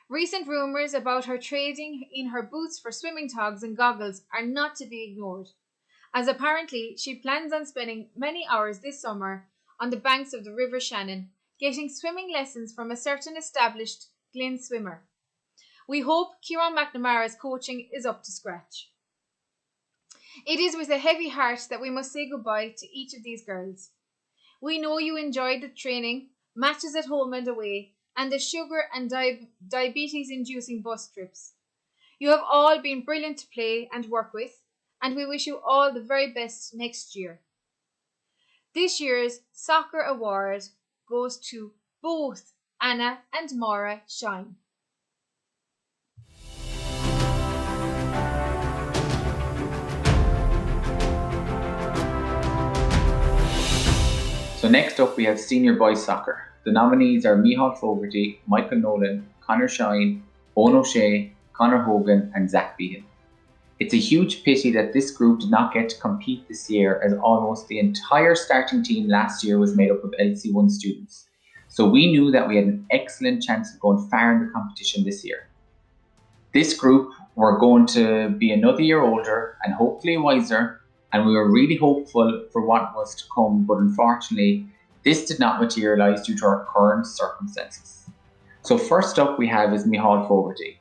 Recent rumours about her trading in her boots for swimming togs and goggles are not to be ignored, as apparently she plans on spending many hours this summer on the banks of the River Shannon, getting swimming lessons from a certain established Glyn swimmer. We hope Ciarán McNamara's coaching is up to scratch. It is with a heavy heart that we must say goodbye to each of these girls. We know you enjoyed the training, matches at home and away, and the sugar and diabetes-inducing bus trips. You have all been brilliant to play and work with, and we wish you all the very best next year. This year's soccer award goes to both Anna and Maura Shine. So next up we have senior boys soccer. The nominees are Micheál Fogarty, Michael Nolan, Conor Shine, Owen O'Shea, Conor Hogan and Zach Behan. It's a huge pity that this group did not get to compete this year, as almost the entire starting team last year was made up of LC1 students. So we knew that we had an excellent chance of going far in the competition this year. This group were going to be another year older and hopefully wiser, and we were really hopeful for what was to come, but unfortunately this did not materialise due to our current circumstances. So first up we have is Micheál Fogarty.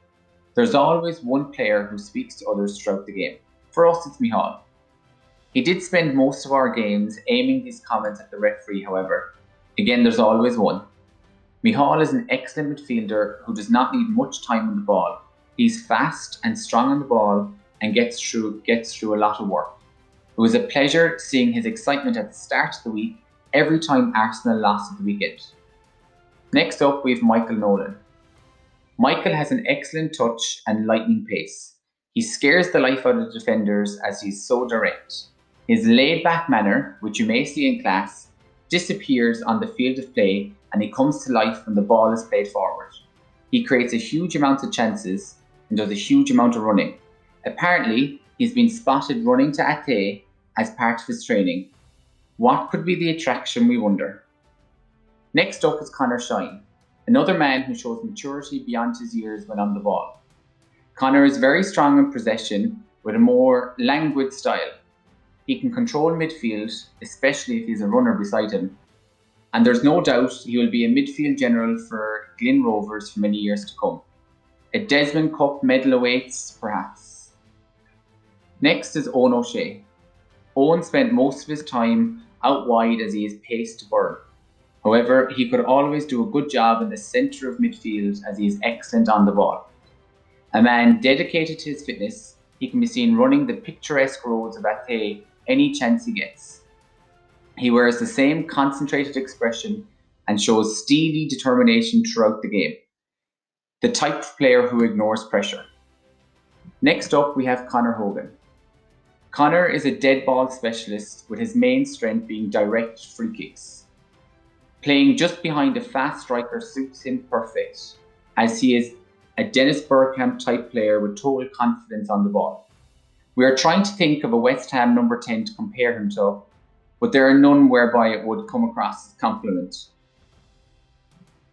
There's always one player who speaks to others throughout the game. For us, it's Micheál. He did spend most of our games aiming these comments at the referee, however. Again, there's always one. Micheál is an excellent midfielder who does not need much time on the ball. He's fast and strong on the ball and gets through a lot of work. It was a pleasure seeing his excitement at the start of the week every time Arsenal lost at the weekend. Next up, we have Michael Nolan. Michael has an excellent touch and lightning pace. He scares the life out of the defenders as he's so direct. His laid-back manner, which you may see in class, disappears on the field of play and he comes to life when the ball is played forward. He creates a huge amount of chances and does a huge amount of running. Apparently, he's been spotted running to Athé as part of his training. What could be the attraction, we wonder? Next up is Conor Shine, another man who shows maturity beyond his years when on the ball. Conor is very strong in possession with a more languid style. He can control midfield, especially if he's a runner beside him. And there's no doubt he will be a midfield general for Glyn Rovers for many years to come. A Desmond Cup medal awaits, perhaps. Next is Owen O'Shea. Owen spent most of his time out wide as he is paced to burn. However, he could always do a good job in the centre of midfield as he is excellent on the ball. A man dedicated to his fitness, he can be seen running the picturesque roads of Athé any chance he gets. He wears the same concentrated expression and shows steely determination throughout the game. The type of player who ignores pressure. Next up, we have Conor Hogan. Conor is a dead ball specialist with his main strength being direct free kicks. Playing just behind a fast striker suits him perfect, as he is a Dennis Bergkamp type player with total confidence on the ball. We are trying to think of a West Ham number 10 to compare him to, but there are none whereby it would come across as a compliment.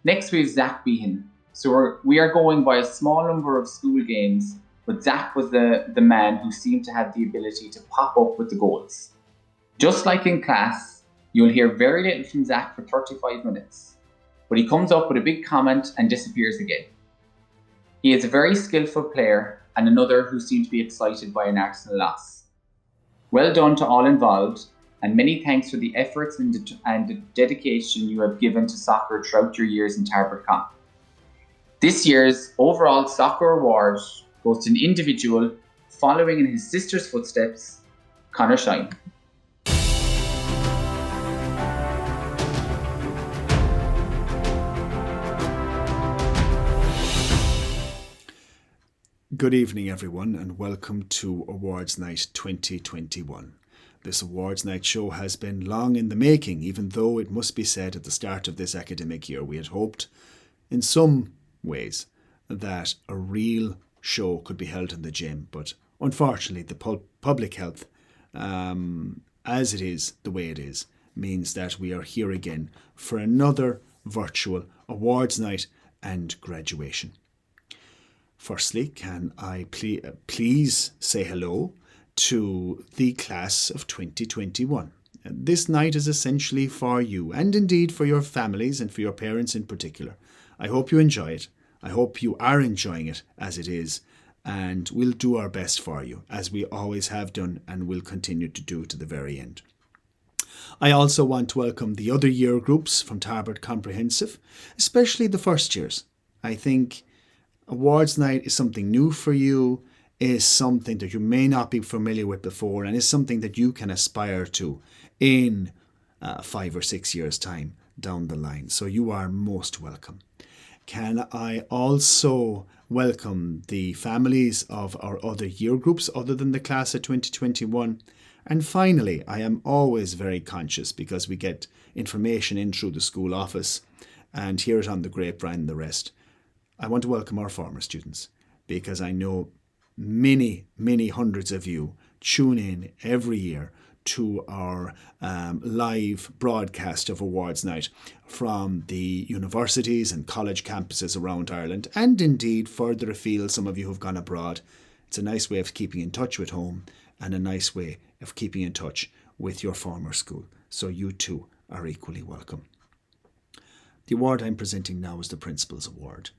Next we have Zach Behan. So we are going by a small number of school games, but Zach was the man who seemed to have the ability to pop up with the goals. Just like in class, you'll hear very little from Zach for 35 minutes, but he comes up with a big comment and disappears again. He is a very skillful player and another who seemed to be excited by an Arsenal loss. Well done to all involved, and many thanks for the efforts and the dedication you have given to soccer throughout your years in Tarbert Comp. This year's overall soccer award goes to an individual following in his sister's footsteps, Conor Shine. Good evening, everyone, and welcome to Awards Night 2021. This Awards Night show has been long in the making, even though it must be said at the start of this academic year we had hoped, in some ways, that a real show could be held in the gym. But unfortunately, the public health, as it is, the way it is, means that we are here again for another virtual Awards Night and graduation. Firstly, can I please say hello to the class of 2021. This night is essentially for you, and indeed for your families and for your parents in particular. I hope you enjoy it. I hope you are enjoying it as it is, and we'll do our best for you, as we always have done and will continue to do to the very end. I also want to welcome the other year groups from Tarbert Comprehensive, especially the first years. I think Awards Night is something new for you, is something that you may not be familiar with before, and is something that you can aspire to in 5 or 6 years' time down the line. So you are most welcome. Can I also welcome the families of our other year groups other than the class of 2021? And finally, I am always very conscious, because we get information in through the school office and hear it on the grapevine and the rest. I want to welcome our former students, because I know many, many hundreds of you tune in every year to our live broadcast of Awards Night from the universities and college campuses around Ireland, and indeed further afield. Some of you have gone abroad. It's a nice way of keeping in touch with home, and a nice way of keeping in touch with your former school. So you too are equally welcome. The award I'm presenting now is the Principal's Award.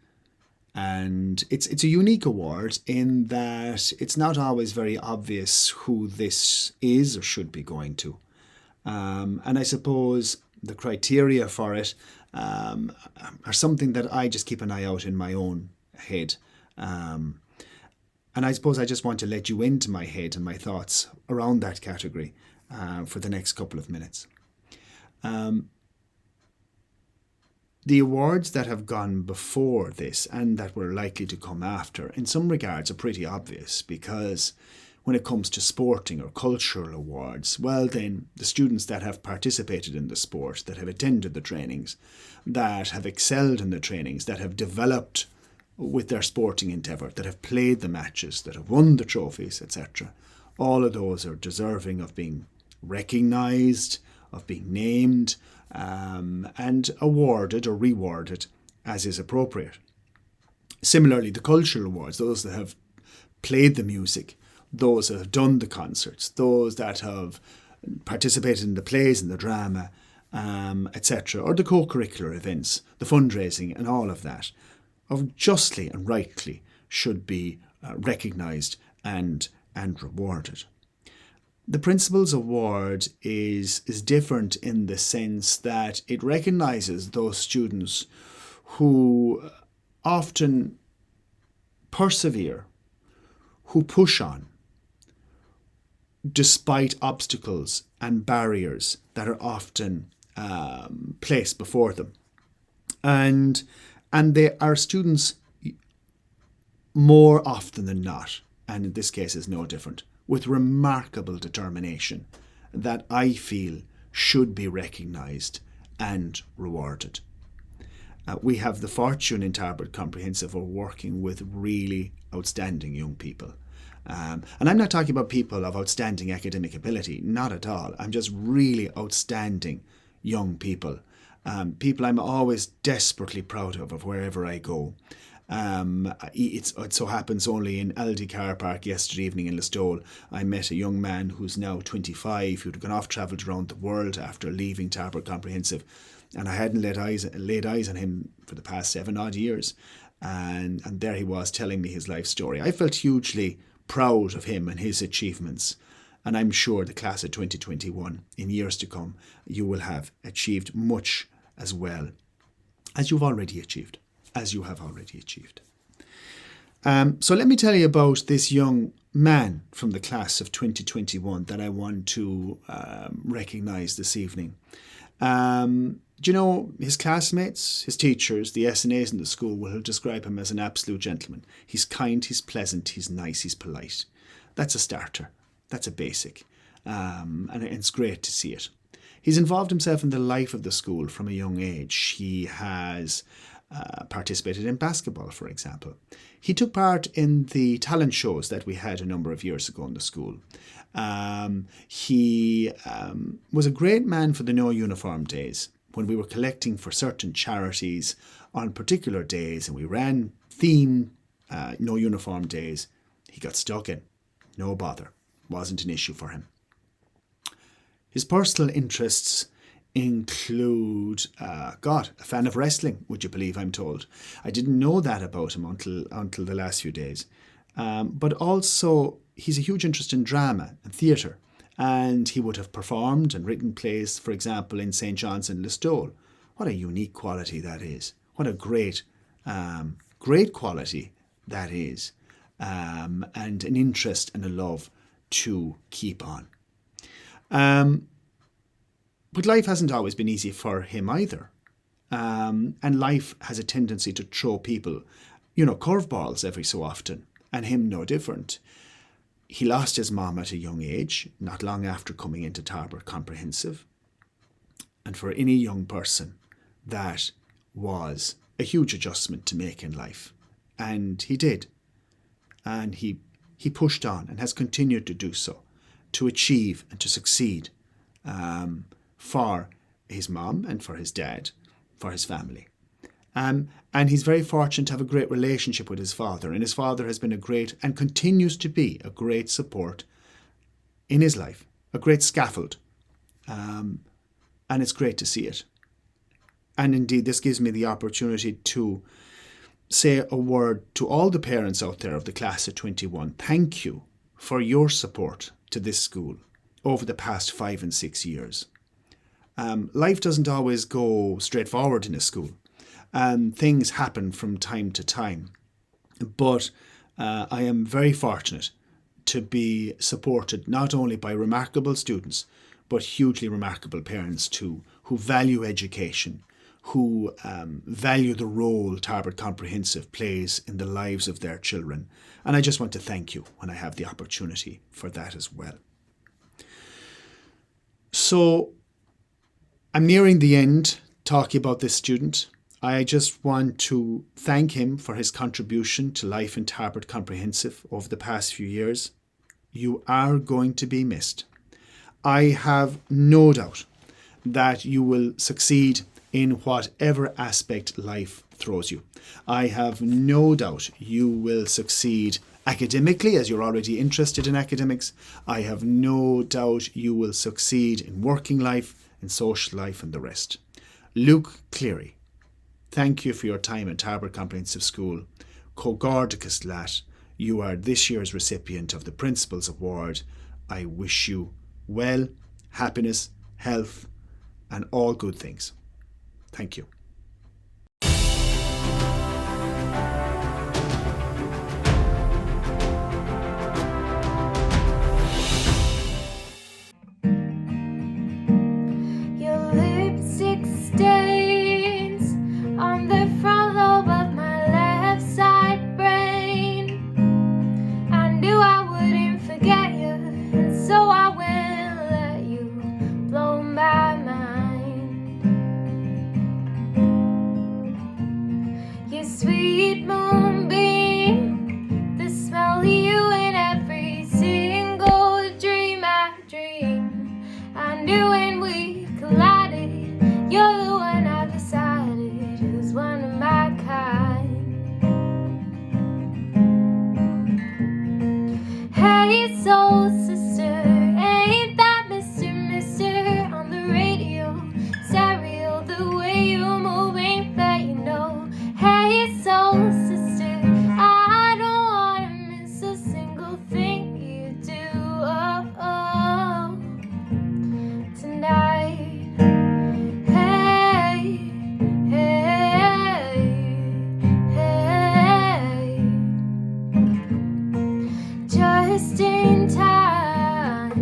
And it's a unique award in that it's not always very obvious who this is or should be going to. And I suppose the criteria for it are something that I just keep an eye out in my own head. And I suppose I just want to let you into my head and my thoughts around that category for the next couple of minutes. The awards that have gone before this and that were likely to come after, in some regards, are pretty obvious, because when it comes to sporting or cultural awards, well then, the students that have participated in the sport, that have attended the trainings, that have excelled in the trainings, that have developed with their sporting endeavour, that have played the matches, that have won the trophies, etc. All of those are deserving of being recognised, of being named, and awarded or rewarded as is appropriate. Similarly, the cultural awards, those that have played the music, those that have done the concerts, those that have participated in the plays and the drama, etc., or the co-curricular events, the fundraising and all of that, justly and rightly should be recognised and rewarded. The Principal's Award is different in the sense that it recognises those students who often persevere, who push on, despite obstacles and barriers that are often placed before them. And they are students more often than not, and in this case is no different, with remarkable determination that I feel should be recognised and rewarded. We have the fortune in Tarbert Comprehensive of working with really outstanding young people. And I'm not talking about people of outstanding academic ability, not at all. I'm just really outstanding young people. People I'm always desperately proud of wherever I go. It so happens only in Aldi car park yesterday evening in Listowel, I met a young man who's now 25, who'd gone off travelled around the world after leaving Tarbert Comprehensive, and I hadn't laid eyes on him for the past 7 odd years, and there he was telling me his life story. I felt hugely proud of him and his achievements, and I'm sure the class of 2021 in years to come you will have achieved much as well as you have already achieved. So let me tell you about this young man from the class of 2021 that I want to recognise this evening. Do you know, his classmates, his teachers, the S&As in the school will describe him as an absolute gentleman. He's kind, he's pleasant, he's nice, he's polite. That's a starter. That's a basic. And it's great to see it. He's involved himself in the life of the school from a young age. He has participated in basketball, for example. He took part in the talent shows that we had a number of years ago in the school. He was a great man for the No Uniform Days, when we were collecting for certain charities on particular days, and we ran theme No Uniform Days. He got stuck in. No bother. Wasn't an issue for him. His personal interests include, a fan of wrestling, would you believe, I'm told. I didn't know that about him until the last few days. But also, he's a huge interest in drama and theatre, and he would have performed and written plays, for example, in St. John's in Listowel. What a unique quality that is. What a great quality that is. And an interest and a love to keep on. But life hasn't always been easy for him either. And life has a tendency to throw people, curveballs every so often, and him no different. He lost his mom at a young age, not long after coming into Tarbert Comprehensive. And for any young person, that was a huge adjustment to make in life. And he did. And he pushed on and has continued to do so, to achieve and to succeed for his mom and for his dad, for his family. And he's very fortunate to have a great relationship with his father. And his father has been a great, and continues to be, a great support in his life, a great scaffold. And it's great to see it. And indeed, this gives me the opportunity to say a word to all the parents out there of the class of 21. Thank you for your support to this school over the past 5 and 6 years. Life doesn't always go straightforward in a school. Things happen from time to time. But I am very fortunate to be supported not only by remarkable students, but hugely remarkable parents too, who value education, who value the role Tarbert Comprehensive plays in the lives of their children. And I just want to thank you when I have the opportunity for that as well. So I'm nearing the end talking about this student. I just want to thank him for his contribution to life in Tarbert Comprehensive over the past few years. You are going to be missed. I have no doubt that you will succeed in whatever aspect life throws you. I have no doubt you will succeed academically, as you're already interested in academics. I have no doubt you will succeed in working life, in social life, and the rest. Luke Cleary, thank you for your time at Tarbert Comprehensive School. Cogardicus Lat, you are this year's recipient of the Principal's Award. I wish you well, happiness, health, and all good things. Thank you. Your lipstick stains on the front lobe of my left side brain. I knew I wouldn't forget you, and so I will let you blow my mind. Your sweet moonbeam, the smell of you in every single dream I dream. I knew when we collided, you're the one I decided who's one of my kind. Hey soul sister, ain't that Mr. on the radio? Stereo, the way you move ain't fair, you know. Hey soul sister, I don't wanna miss a single thing you do. Tonight. Hey, hey, hey. Just in time.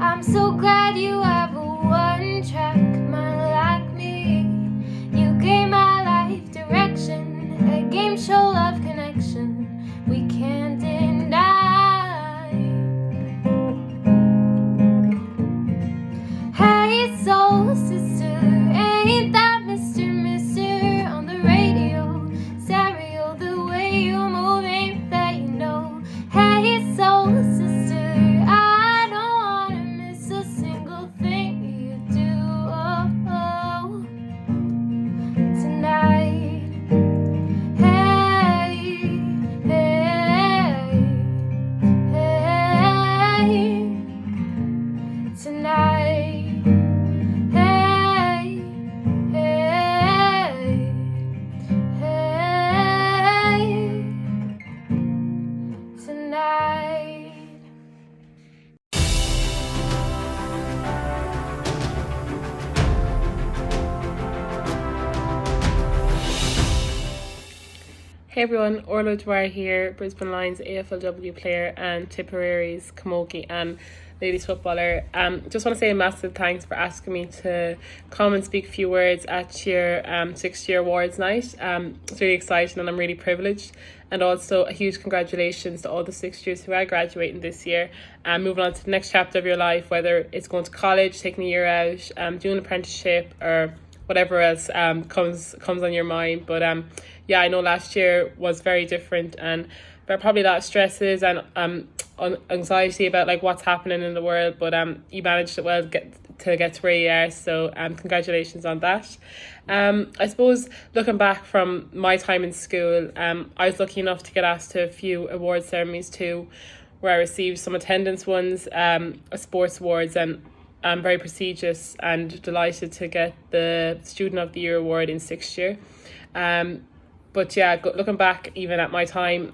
I'm so glad you have a one-track mind like me. You gave my life direction, a game show love connection we can't deny. Hey soul sister, ain't that Mr. on the radio? Stereo, the way you move ain't fair, you know. Hey soul sister, Hey everyone, Orla Dwyer here, Brisbane Lions AFLW player and Tipperary's camogie and ladies footballer. Just want to say a massive thanks for asking me to come and speak a few words at your 6th year awards night. It's really exciting and I'm really privileged. And also a huge congratulations to all the 6th years who are graduating this year and moving on to the next chapter of your life, whether it's going to college, taking a year out, doing an apprenticeship or whatever else comes on your mind. But yeah, I know last year was very different and there are probably a lot of stresses and anxiety about like what's happening in the world, but you managed it well to get to where you are, so congratulations on that. I suppose looking back from my time in school, I was lucky enough to get asked to a few award ceremonies too, where I received some attendance ones, sports awards, and I'm very prestigious and delighted to get the Student of the Year award in 6th year. But yeah, looking back even at my time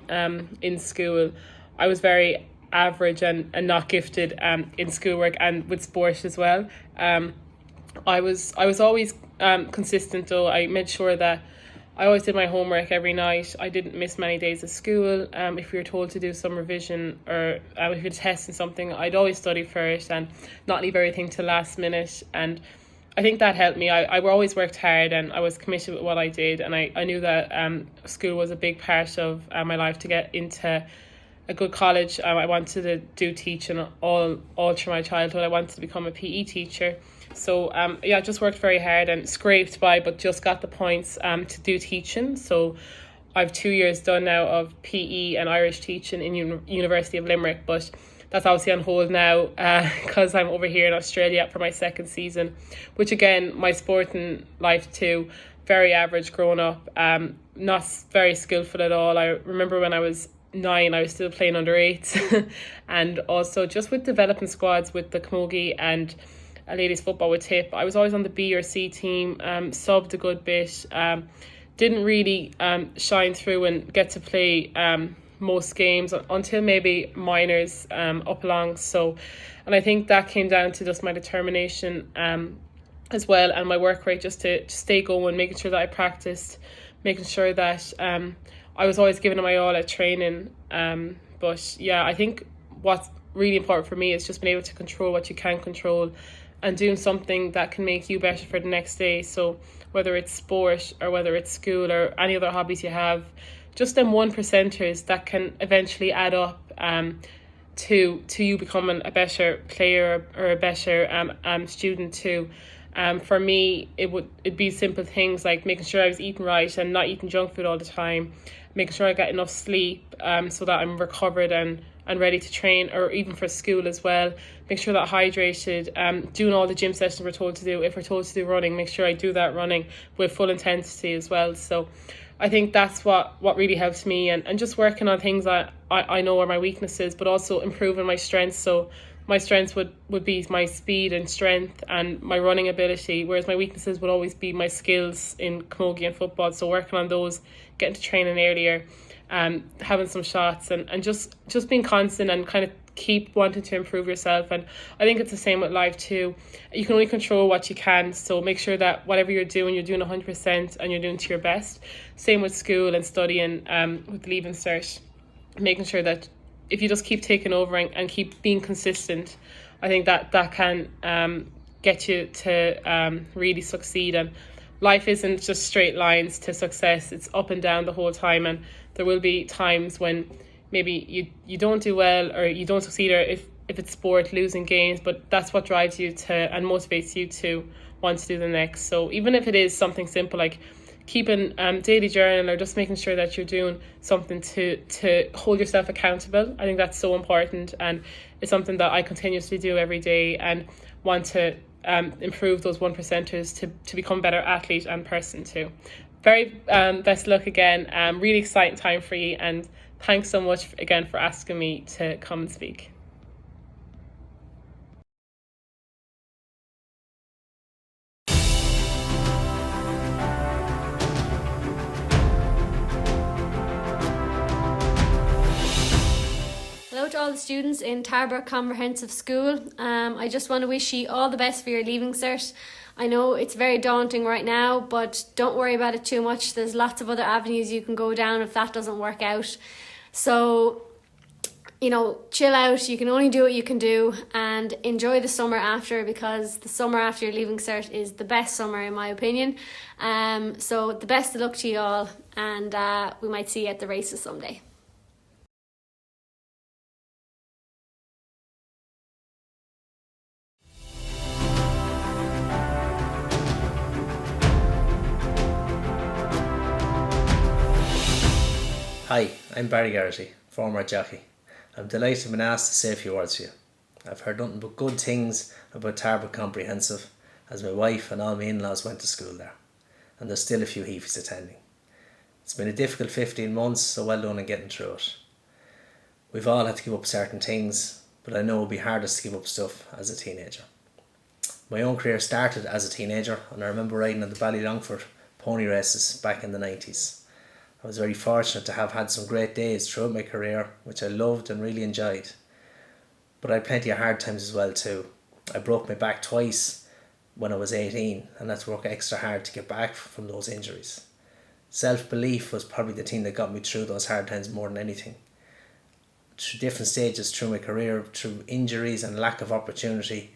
in school, I was very average and not gifted in schoolwork and with sport as well. I was always consistent though. I made sure that I always did my homework every night. I didn't miss many days of school. If we were told to do some revision or if we were testing something, I'd always study first and not leave everything to last minute. And I think that helped me. I always worked hard and I was committed with what I did. And I knew that school was a big part of my life to get into a good college. I wanted to do teaching all through my childhood. I wanted to become a PE teacher. So yeah, I just worked very hard and scraped by, but just got the points to do teaching. So I've 2 years done now of PE and Irish teaching in University of Limerick, but that's obviously on hold now because I'm over here in Australia for my 2nd season, which again, my sporting life too, very average growing up, not very skillful at all. I remember when I was 9, I was still playing under 8s and also just with developing squads with the camogie and ladies football with Tip, I was always on the B or C team, subbed a good bit, didn't really shine through and get to play most games until maybe minors up along. So, and I think that came down to just my determination as well and my work rate, just to stay going, making sure that I practiced, making sure that I was always giving it my all at training. But yeah, I think what's really important for me is just being able to control what you can control and doing something that can make you better for the next day. So whether it's sport or whether it's school or any other hobbies you have, just them 1%ers that can eventually add up to you becoming a better player or a better student too. For me, it'd be simple things like making sure I was eating right and not eating junk food all the time, making sure I get enough sleep so that I'm recovered and ready to train, or even for school as well. Make sure that I'm hydrated, doing all the gym sessions we're told to do. If we're told to do running, make sure I do that running with full intensity as well. So I think that's what really helps me, and just working on things that I know are my weaknesses, but also improving my strengths. So my strengths would be my speed and strength and my running ability, whereas my weaknesses would always be my skills in camogie and football. So working on those, getting to training earlier, having some shots and just being constant and kind of keep wanting to improve yourself. And I think it's the same with life too. You can only control what you can, so make sure that whatever you're doing 100% and you're doing to your best. Same with school and studying, with Leaving Cert, making sure that if you just keep taking over and keep being consistent, I think that can get you to really succeed. And life isn't just straight lines to success, it's up and down the whole time, and there will be times when maybe you don't do well or you don't succeed, or if it's sport, losing games, but that's what drives you to and motivates you to want to do the next. So even if it is something simple like keeping daily journal or just making sure that you're doing something to hold yourself accountable, I think that's so important, and it's something that I continuously do every day and want to improve those 1%ers to become a better athlete and person too. Very best luck again. Really exciting time for you, and thanks so much again for asking me to come and speak. Hello Hello to all the students in Tarbert Comprehensive School. I just want to wish you all the best for your leaving cert. I know it's very daunting right now, but don't worry about it too much. There's lots of other avenues you can go down if that doesn't work out. So, chill out. You can only do what you can do and enjoy the summer after, because the summer after your leaving cert is the best summer in my opinion. So the best of luck to you all, and we might see you at the races someday. Hi, I'm Barry Garrity, former jockey. I'm delighted to have been asked to say a few words to you. I've heard nothing but good things about Tarbert Comprehensive, as my wife and all my in-laws went to school there, and there's still a few heafies attending. It's been a difficult 15 months, so well done in getting through it. We've all had to give up certain things, but I know it will be hardest to give up stuff as a teenager. My own career started as a teenager, and I remember riding on the Ballylongford pony races back in the 90s. I was very fortunate to have had some great days throughout my career, which I loved and really enjoyed. But I had plenty of hard times as well too. I broke my back twice when I was 18 and had to work extra hard to get back from those injuries. Self-belief was probably the thing that got me through those hard times more than anything. Through different stages through my career, through injuries and lack of opportunity,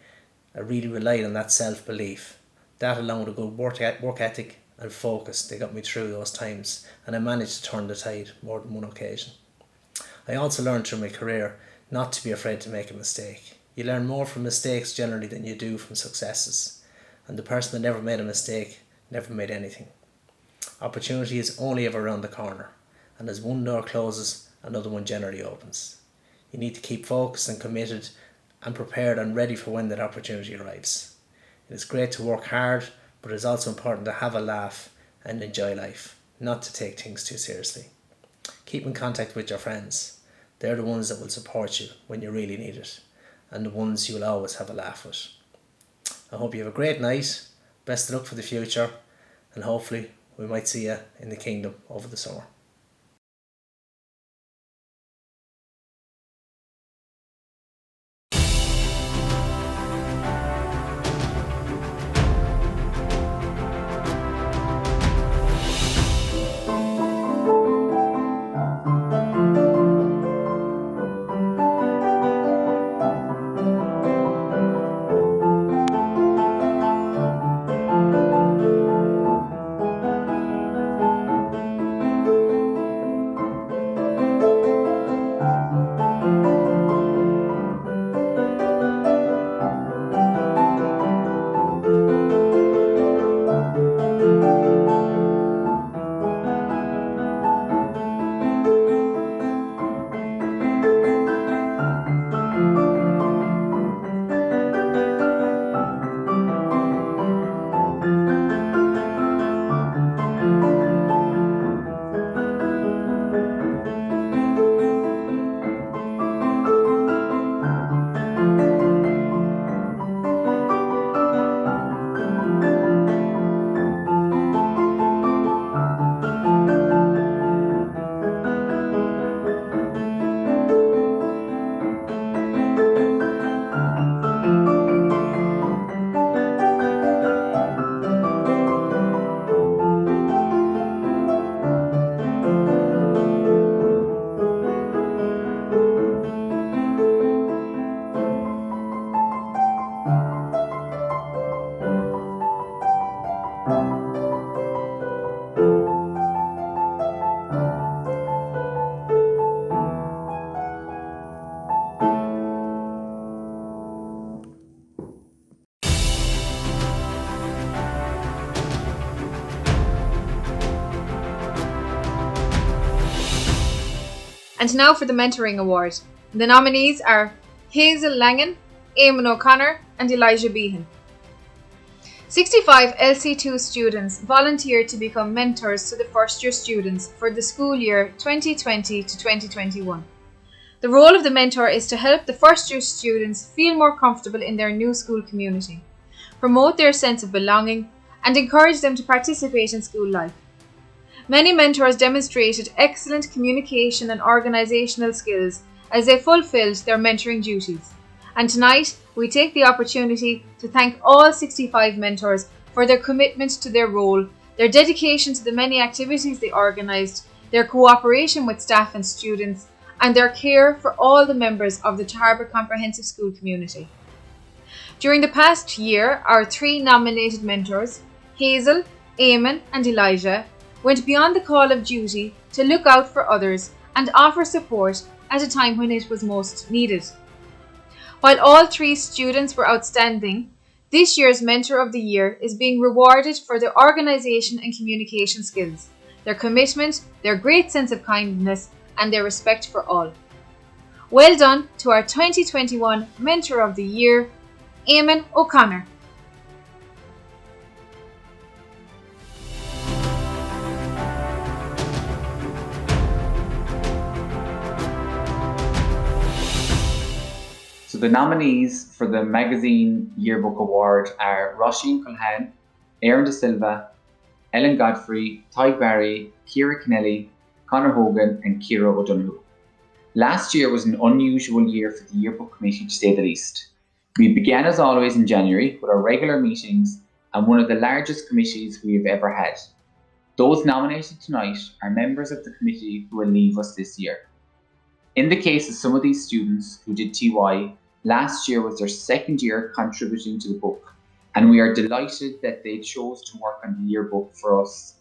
I really relied on that self-belief. That, along with a good work ethic and focus, they got me through those times, and I managed to turn the tide more than one occasion. I also learned through my career not to be afraid to make a mistake. You learn more from mistakes generally than you do from successes, and the person that never made a mistake never made anything. Opportunity is only ever around the corner, and as one door closes, another one generally opens. You need to keep focused and committed and prepared and ready for when that opportunity arrives. It is great to work hard, but it's also important to have a laugh and enjoy life, not to take things too seriously. Keep in contact with your friends. They're the ones that will support you when you really need it, and the ones you will always have a laugh with. I hope you have a great night, best of luck for the future, and hopefully we might see you in the kingdom over the summer. And now for the Mentoring Award. The nominees are Hazel Langan, Eamon O'Connor and Elijah Behan. 65 LC2 students volunteered to become mentors to the first year students for the school year 2020 to 2021. The role of the mentor is to help the first year students feel more comfortable in their new school community, promote their sense of belonging and encourage them to participate in school life. Many mentors demonstrated excellent communication and organisational skills as they fulfilled their mentoring duties. And tonight, we take the opportunity to thank all 65 mentors for their commitment to their role, their dedication to the many activities they organised, their cooperation with staff and students, and their care for all the members of the Tarbert Comprehensive School community. During the past year, our 3 nominated mentors, Hazel, Eamon and Elijah, went beyond the call of duty to look out for others and offer support at a time when it was most needed. While all 3 students were outstanding, this year's Mentor of the Year is being rewarded for their organisation and communication skills, their commitment, their great sense of kindness, and their respect for all. Well done to our 2021 Mentor of the Year, Eamon O'Connor. So the nominees for the Magazine Yearbook Award are Roisin Culhane, Aaron De Silva, Ellen Godfrey, Tyg Barry, Ciara Kennelly, Conor Hogan and Ciara O'Donoghue. Last year was an unusual year for the Yearbook Committee, to say the least. We began as always in January with our regular meetings and one of the largest committees we have ever had. Those nominated tonight are members of the committee who will leave us this year. In the case of some of these students who did TY, last year was their second year contributing to the book, and we are delighted that they chose to work on the yearbook for us,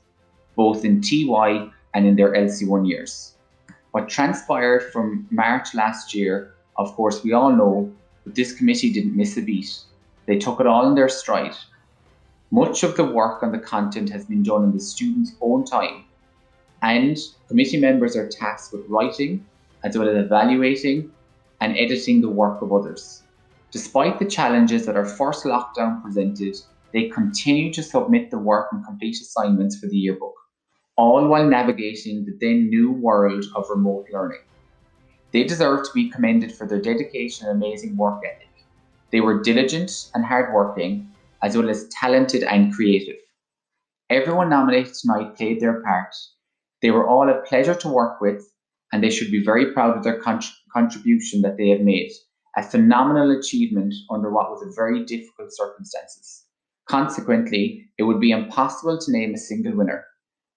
both in TY and in their LC1 years. What transpired from March last year, of course we all know, but this committee didn't miss a beat. They took it all in their stride. Much of the work on the content has been done in the students' own time, and committee members are tasked with writing, as well as evaluating and editing the work of others. Despite the challenges that our first lockdown presented, they continue to submit the work and complete assignments for the yearbook, all while navigating the then new world of remote learning. They deserve to be commended for their dedication and amazing work ethic. They were diligent and hardworking, as well as talented and creative. Everyone nominated tonight played their part. They were all a pleasure to work with, and they should be very proud of their contribution that they have made, a phenomenal achievement under what was a very difficult circumstances. Consequently, it would be impossible to name a single winner.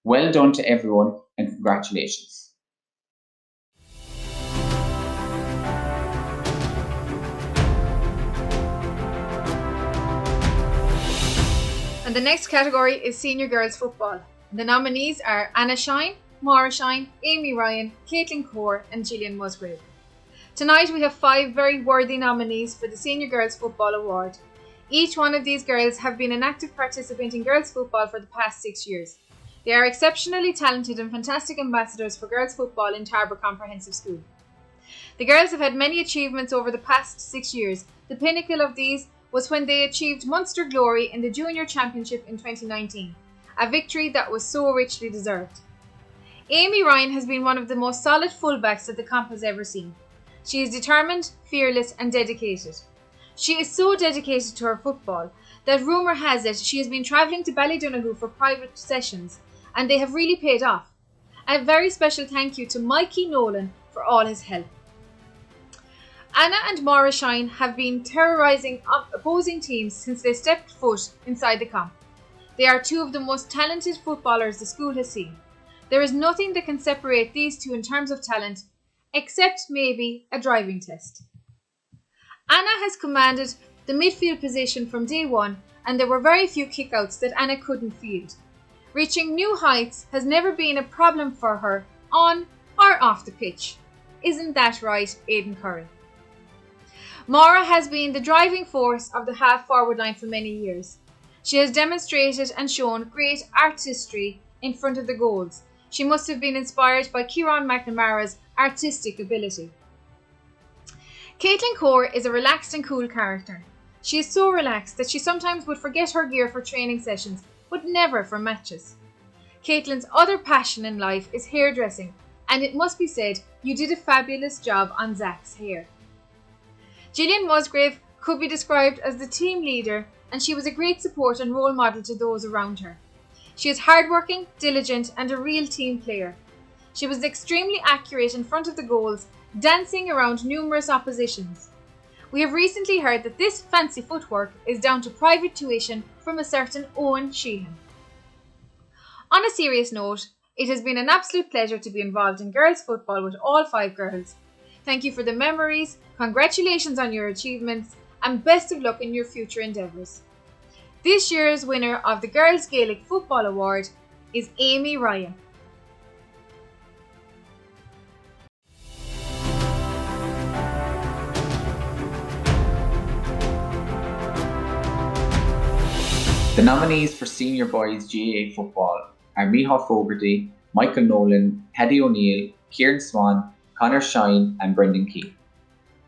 Well done to everyone and congratulations. And the next category is Senior Girls Football. The nominees are Anna Shine, Maura Shine, Amy Ryan, Caitlin Core and Gillian Musgrave. Tonight we have 5 very worthy nominees for the Senior Girls Football Award. Each one of these girls have been an active participant in girls football for the past 6 years. They are exceptionally talented and fantastic ambassadors for girls football in Tarbert Comprehensive School. The girls have had many achievements over the past 6 years. The pinnacle of these was when they achieved Munster glory in the Junior Championship in 2019, a victory that was so richly deserved. Amy Ryan has been one of the most solid fullbacks that the comp has ever seen. She is determined, fearless and dedicated. She is so dedicated to her football that rumour has it she has been travelling to Ballydonoghue for private sessions, and they have really paid off. A very special thank you to Mikey Nolan for all his help. Anna and Maura Shine have been terrorising opposing teams since they stepped foot inside the comp. They are 2 of the most talented footballers the school has seen. There is nothing that can separate these 2 in terms of talent, except maybe a driving test. Anna has commanded the midfield position from day one, and there were very few kickouts that Anna couldn't field. Reaching new heights has never been a problem for her, on or off the pitch. Isn't that right, Aidan Curry? Maura has been the driving force of the half-forward line for many years. She has demonstrated and shown great artistry in front of the goals. She must have been inspired by Kieran McNamara's artistic ability. Caitlin Core is a relaxed and cool character. She is so relaxed that she sometimes would forget her gear for training sessions, but never for matches. Caitlin's other passion in life is hairdressing, and it must be said, you did a fabulous job on Zach's hair. Gillian Musgrave could be described as the team leader, and she was a great support and role model to those around her. She is hardworking, diligent and a real team player. She was extremely accurate in front of the goals, dancing around numerous oppositions. We have recently heard that this fancy footwork is down to private tuition from a certain Owen Sheehan. On a serious note, it has been an absolute pleasure to be involved in girls' football with all 5 girls. Thank you for the memories, congratulations on your achievements, and best of luck in your future endeavours. This year's winner of the Girls Gaelic Football Award is Amy Ryan. The nominees for Senior Boys GAA Football are Micheál Fogarty, Michael Nolan, Paddy O'Neill, Kieran Swan, Conor Shine and Brendan Keane.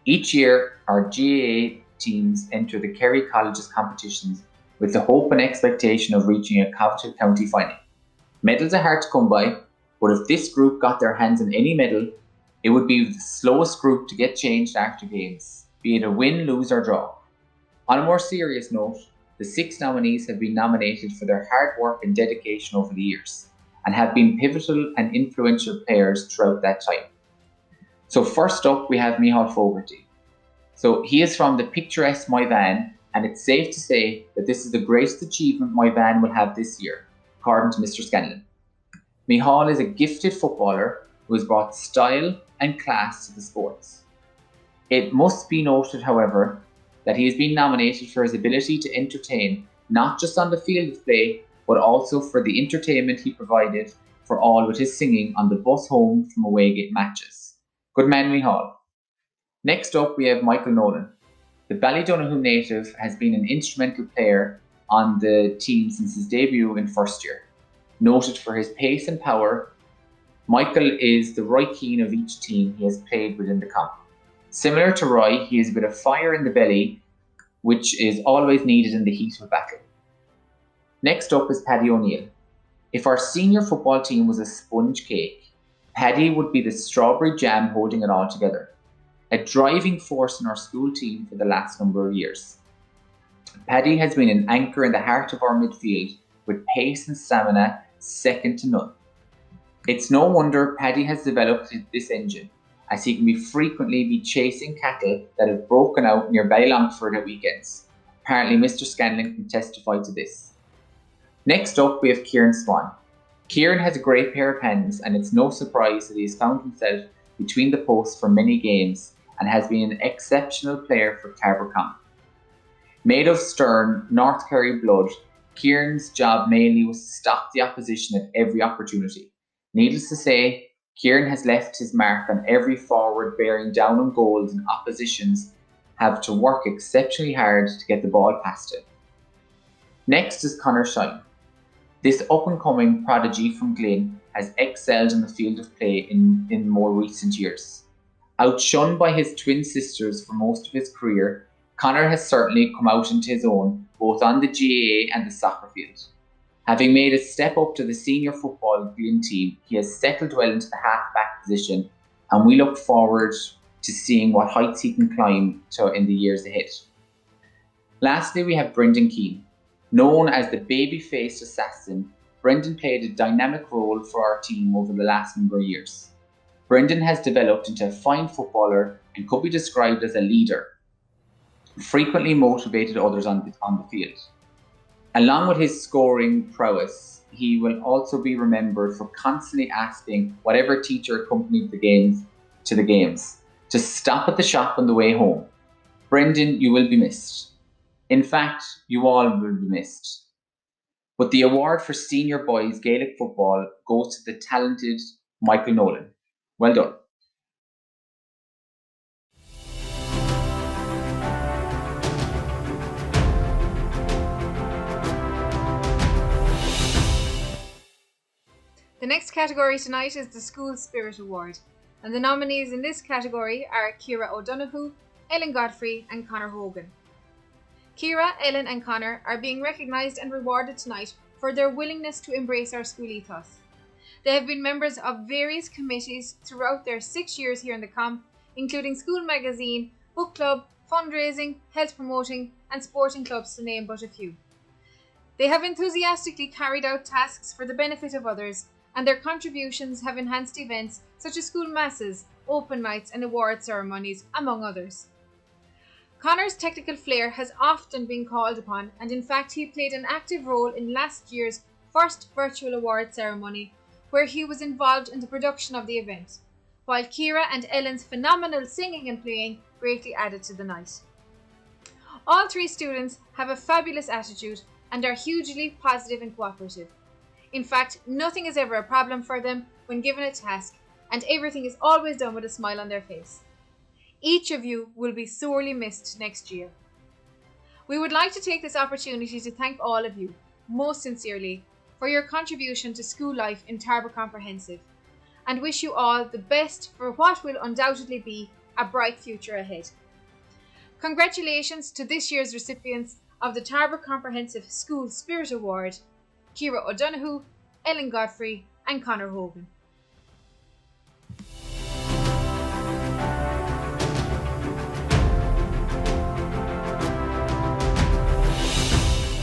Each year, our GAA teams enter the Kerry College's competitions with the hope and expectation of reaching a coveted county final. Medals are hard to come by, but if this group got their hands on any medal, it would be the slowest group to get changed after games, be it a win, lose or draw. On a more serious note, the 6 nominees have been nominated for their hard work and dedication over the years, and have been pivotal and influential players throughout that time. So first up, we have Micheál Fogarty. So he is from the picturesque Moyvan, and it's safe to say that this is the greatest achievement Moyvan will have this year, according to Mr. Scanlon. Micheál is a gifted footballer who has brought style and class to the sports. It must be noted, however, that he has been nominated for his ability to entertain, not just on the field of play, but also for the entertainment he provided for all with his singing on the bus home from away game matches. Good man, Micheál. Next up, we have Michael Nolan. The Ballydonoghue native has been an instrumental player on the team since his debut in first year. Noted for his pace and power, Michael is the Roy Keane of each team he has played within the comp. Similar to Roy, he has a bit of fire in the belly, which is always needed in the heat of battle. Next up is Paddy O'Neill. If our senior football team was a sponge cake, Paddy would be the strawberry jam holding it all together. A driving force in our school team for the last number of years. Paddy has been an anchor in the heart of our midfield with pace and stamina second to none. It's no wonder Paddy has developed this engine, as he can frequently be chasing cattle that have broken out near Ballylongford at weekends. Apparently Mr. Scanlon can testify to this. Next up, we have Kieran Swan. Kieran has a great pair of hands, and it's no surprise that he has found himself between the posts for many games and has been an exceptional player for Tarbert Comp. Made of stern North Kerry blood, Kieran's job mainly was to stop the opposition at every opportunity. Needless to say, Kieran has left his mark on every forward bearing down on goals, and oppositions have to work exceptionally hard to get the ball past him. Next is Conor Shine. This up-and-coming prodigy from Glyn has excelled in the field of play in more recent years. Outshunned by his twin sisters for most of his career, Conor has certainly come out into his own, both on the GAA and the soccer field. Having made a step up to the senior football Glyn team, he has settled well into the half-back position, and we look forward to seeing what heights he can climb to in the years ahead. Lastly, we have Brendan Keane. Known as the baby-faced assassin, Brendan played a dynamic role for our team over the last number of years. Brendan has developed into a fine footballer and could be described as a leader, frequently motivated others on the field. Along with his scoring prowess, he will also be remembered for constantly asking whatever teacher accompanied the games to stop at the shop on the way home. Brendan, you will be missed. In fact, you all will be missed. But the award for Senior Boys Gaelic Football goes to the talented Michael Nolan. Well done. The next category tonight is the School Spirit Award, and the nominees in this category are Ciara O'Donoghue, Ellen Godfrey and Conor Hogan. Ciara, Ellen and Conor are being recognised and rewarded tonight for their willingness to embrace our school ethos. They have been members of various committees throughout their 6 years here in the comp, including school magazine, book club, fundraising, health promoting and sporting clubs, to name but a few. They have enthusiastically carried out tasks for the benefit of others, and their contributions have enhanced events such as school masses, open nights and award ceremonies, among others. Connor's technical flair has often been called upon, and in fact he played an active role in last year's first virtual award ceremony, where he was involved in the production of the event, while Ciara and Ellen's phenomenal singing and playing greatly added to the night. All three students have a fabulous attitude and are hugely positive and cooperative. In fact, nothing is ever a problem for them when given a task, and everything is always done with a smile on their face. Each of you will be sorely missed next year. We would like to take this opportunity to thank all of you, most sincerely, for your contribution to school life in Tarbert Comprehensive, and wish you all the best for what will undoubtedly be a bright future ahead. Congratulations to this year's recipients of the Tarbert Comprehensive School Spirit Award, Ciara O'Donoghue, Ellen Godfrey and Conor Hogan.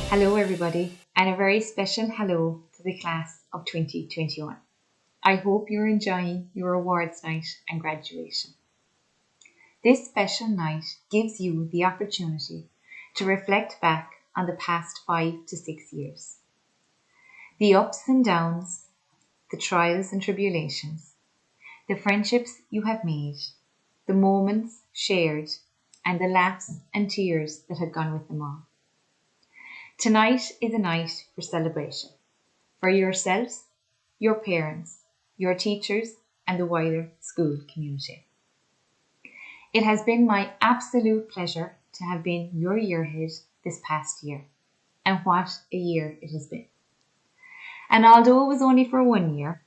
Hello everybody, and a very special hello to the class of 2021. I hope you're enjoying your awards night and graduation. This special night gives you the opportunity to reflect back on the past 5 to 6 years. The ups and downs, the trials and tribulations, the friendships you have made, the moments shared, and the laughs and tears that have gone with them all. Tonight is a night for celebration, for yourselves, your parents, your teachers, and the wider school community. It has been my absolute pleasure to have been your yearhead this past year, and what a year it has been. And although it was only for 1 year,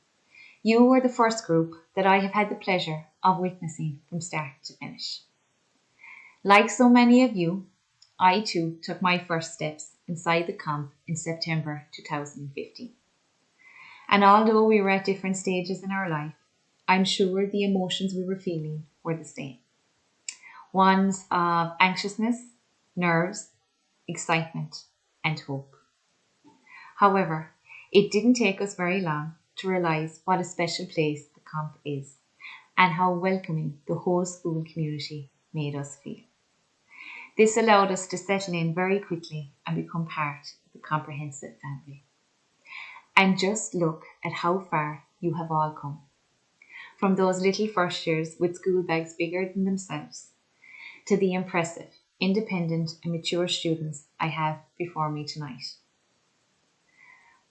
you were the first group that I have had the pleasure of witnessing from start to finish. Like so many of you, I too took my first steps inside the comp in September 2015. And although we were at different stages in our life, I'm sure the emotions we were feeling were the same. Ones of anxiousness, nerves, excitement, and hope. However, it didn't take us very long to realise what a special place the comp is and how welcoming the whole school community made us feel. This allowed us to settle in very quickly and become part of the comprehensive family. And just look at how far you have all come. From those little first years with school bags bigger than themselves, to the impressive, independent and mature students I have before me tonight.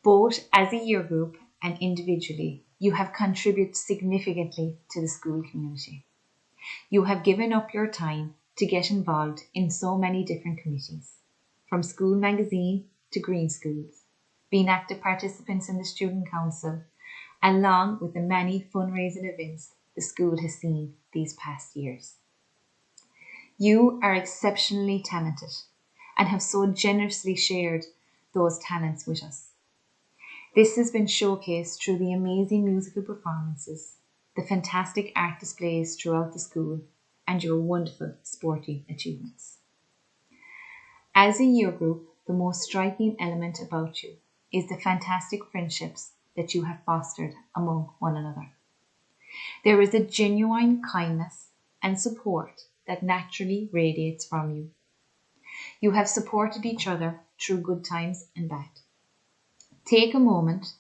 Both as a year group and individually, you have contributed significantly to the school community. You have given up your time to get involved in so many different committees, from school magazine to green schools, being active participants in the student council, along with the many fundraising events the school has seen these past years. You are exceptionally talented and have so generously shared those talents with us. This has been showcased through the amazing musical performances, the fantastic art displays throughout the school, and your wonderful sporting achievements. As a year group, the most striking element about you is the fantastic friendships that you have fostered among one another. There is a genuine kindness and support that naturally radiates from you. You have supported each other through good times and bad. Take a moment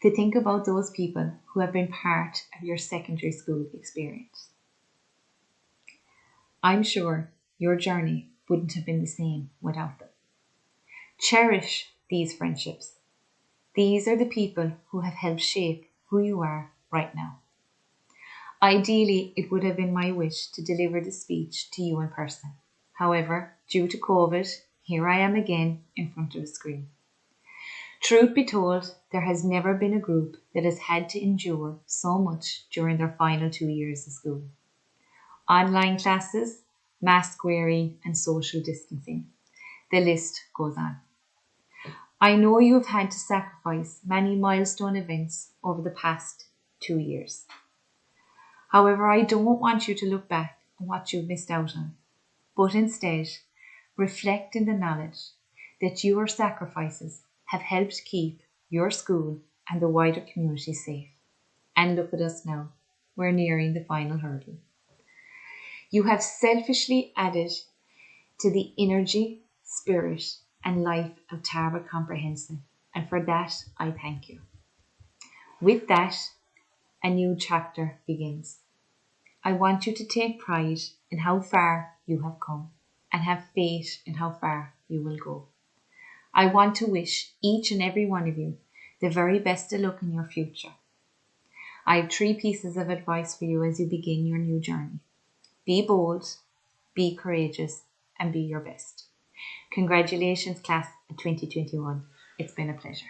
to think about those people who have been part of your secondary school experience. I'm sure your journey wouldn't have been the same without them. Cherish these friendships. These are the people who have helped shape who you are right now. Ideally, it would have been my wish to deliver the speech to you in person. However, due to COVID, here I am again in front of a screen. Truth be told, there has never been a group that has had to endure so much during their final 2 years of school. Online classes, mask wearing and social distancing. The list goes on. I know you have had to sacrifice many milestone events over the past 2 years. However, I don't want you to look back on what you've missed out on, but instead reflect in the knowledge that your sacrifices have helped keep your school and the wider community safe. And look at us now. we're nearing the final hurdle. You have selfishly added to the energy, spirit, and life of Tarbert Comprehensive, and for that I thank you. With that, a new chapter begins. I want you to take pride in how far you have come and have faith in how far you will go. I want to wish each and every one of you the very best of luck in your future. I have 3 pieces of advice for you as you begin your new journey. Be bold, be courageous, and be your best. Congratulations, class of 2021. It's been a pleasure.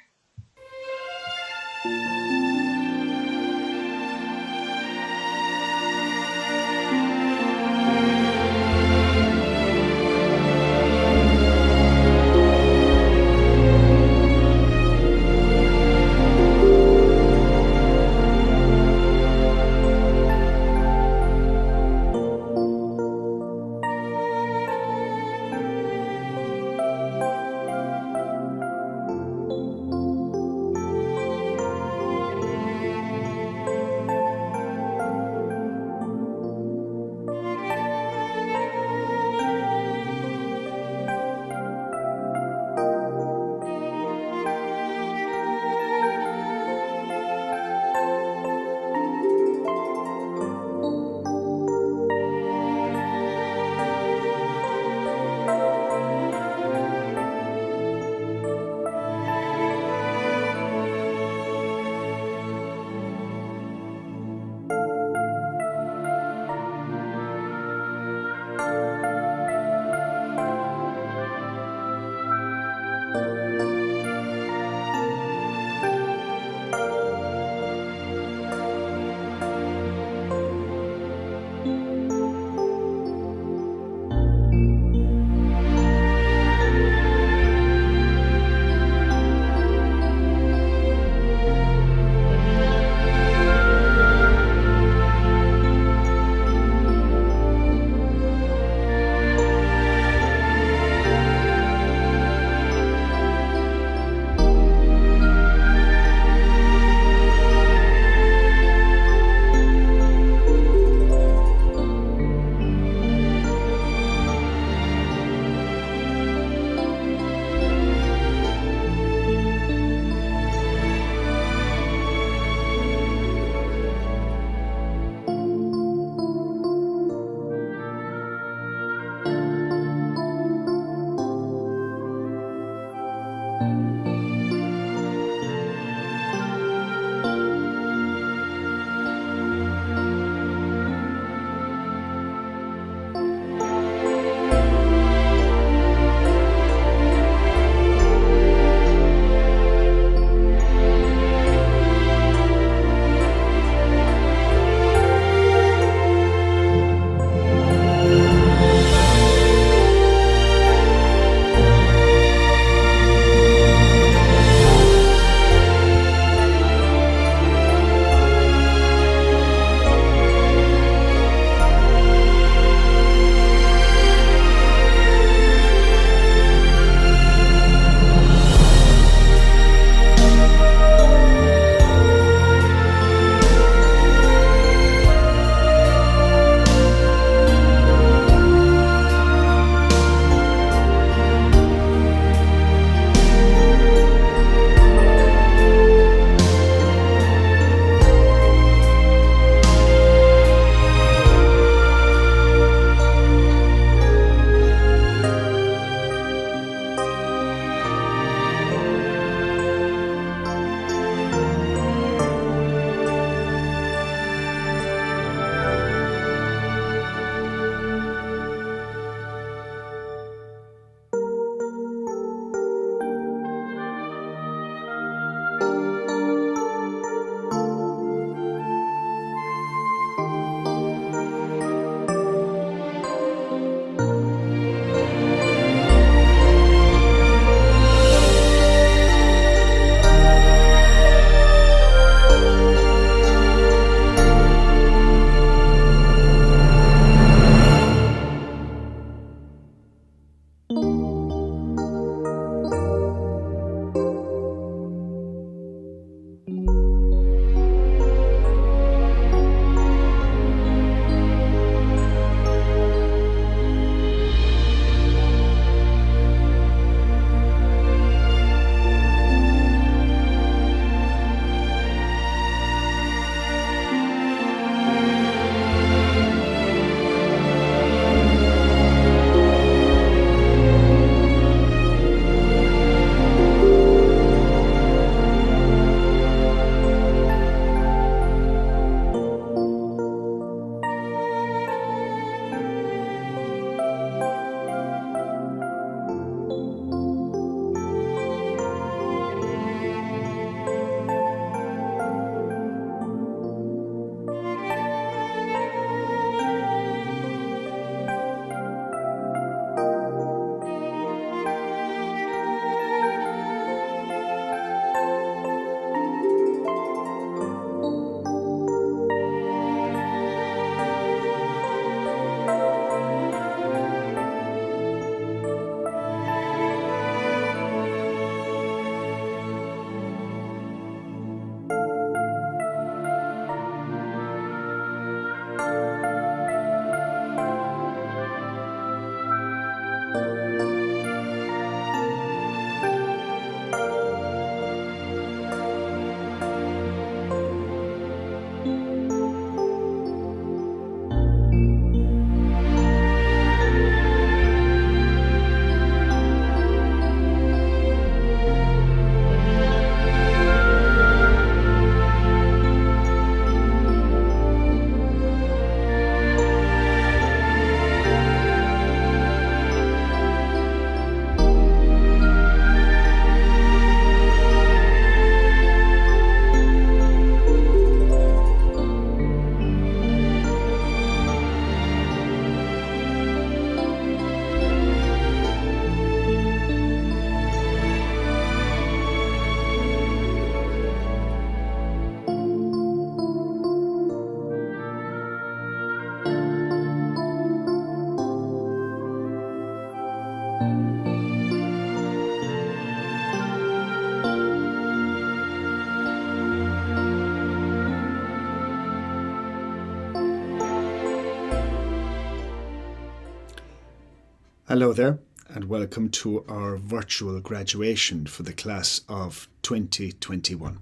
Hello there, and welcome to our virtual graduation for the class of 2021.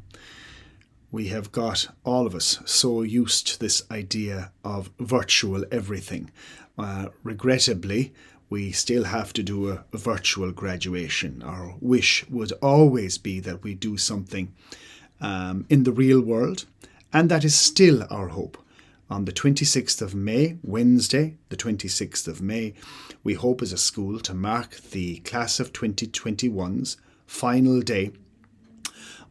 We have got, all of us, so used to this idea of virtual everything. Regrettably, we still have to do a virtual graduation. Our wish would always be that we do something in the real world, and that is still our hope. On the 26th of May, Wednesday, the 26th of May, we hope as a school to mark the class of 2021's final day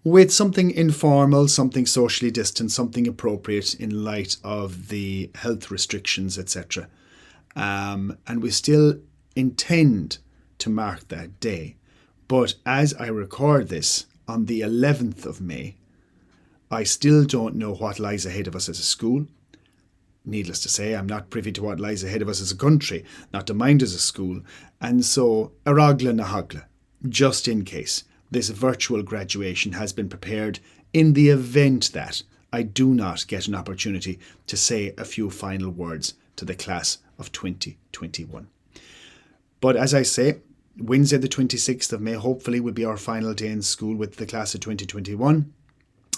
with something informal, something socially distant, something appropriate in light of the health restrictions, etc. And we still intend to mark that day. But as I record this on the 11th of May, I still don't know what lies ahead of us as a school. Needless to say, I'm not privy to what lies ahead of us as a country, not to mind as a school, and so aragla na hagla, just in case, this virtual graduation has been prepared in the event that I do not get an opportunity to say a few final words to the class of 2021. But as I say, Wednesday the 26th of May hopefully will be our final day in school with the class of 2021,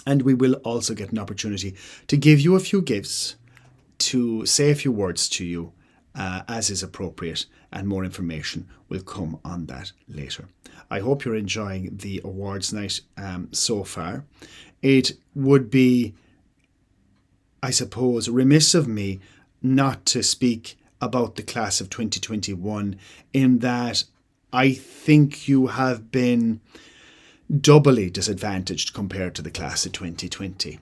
and we will also get an opportunity to give you a few gifts, to say a few words to you as is appropriate, and more information will come on that later. I hope you're enjoying the awards night so far. It would be, I suppose, remiss of me not to speak about the class of 2021 in that I think you have been doubly disadvantaged compared to the class of 2020.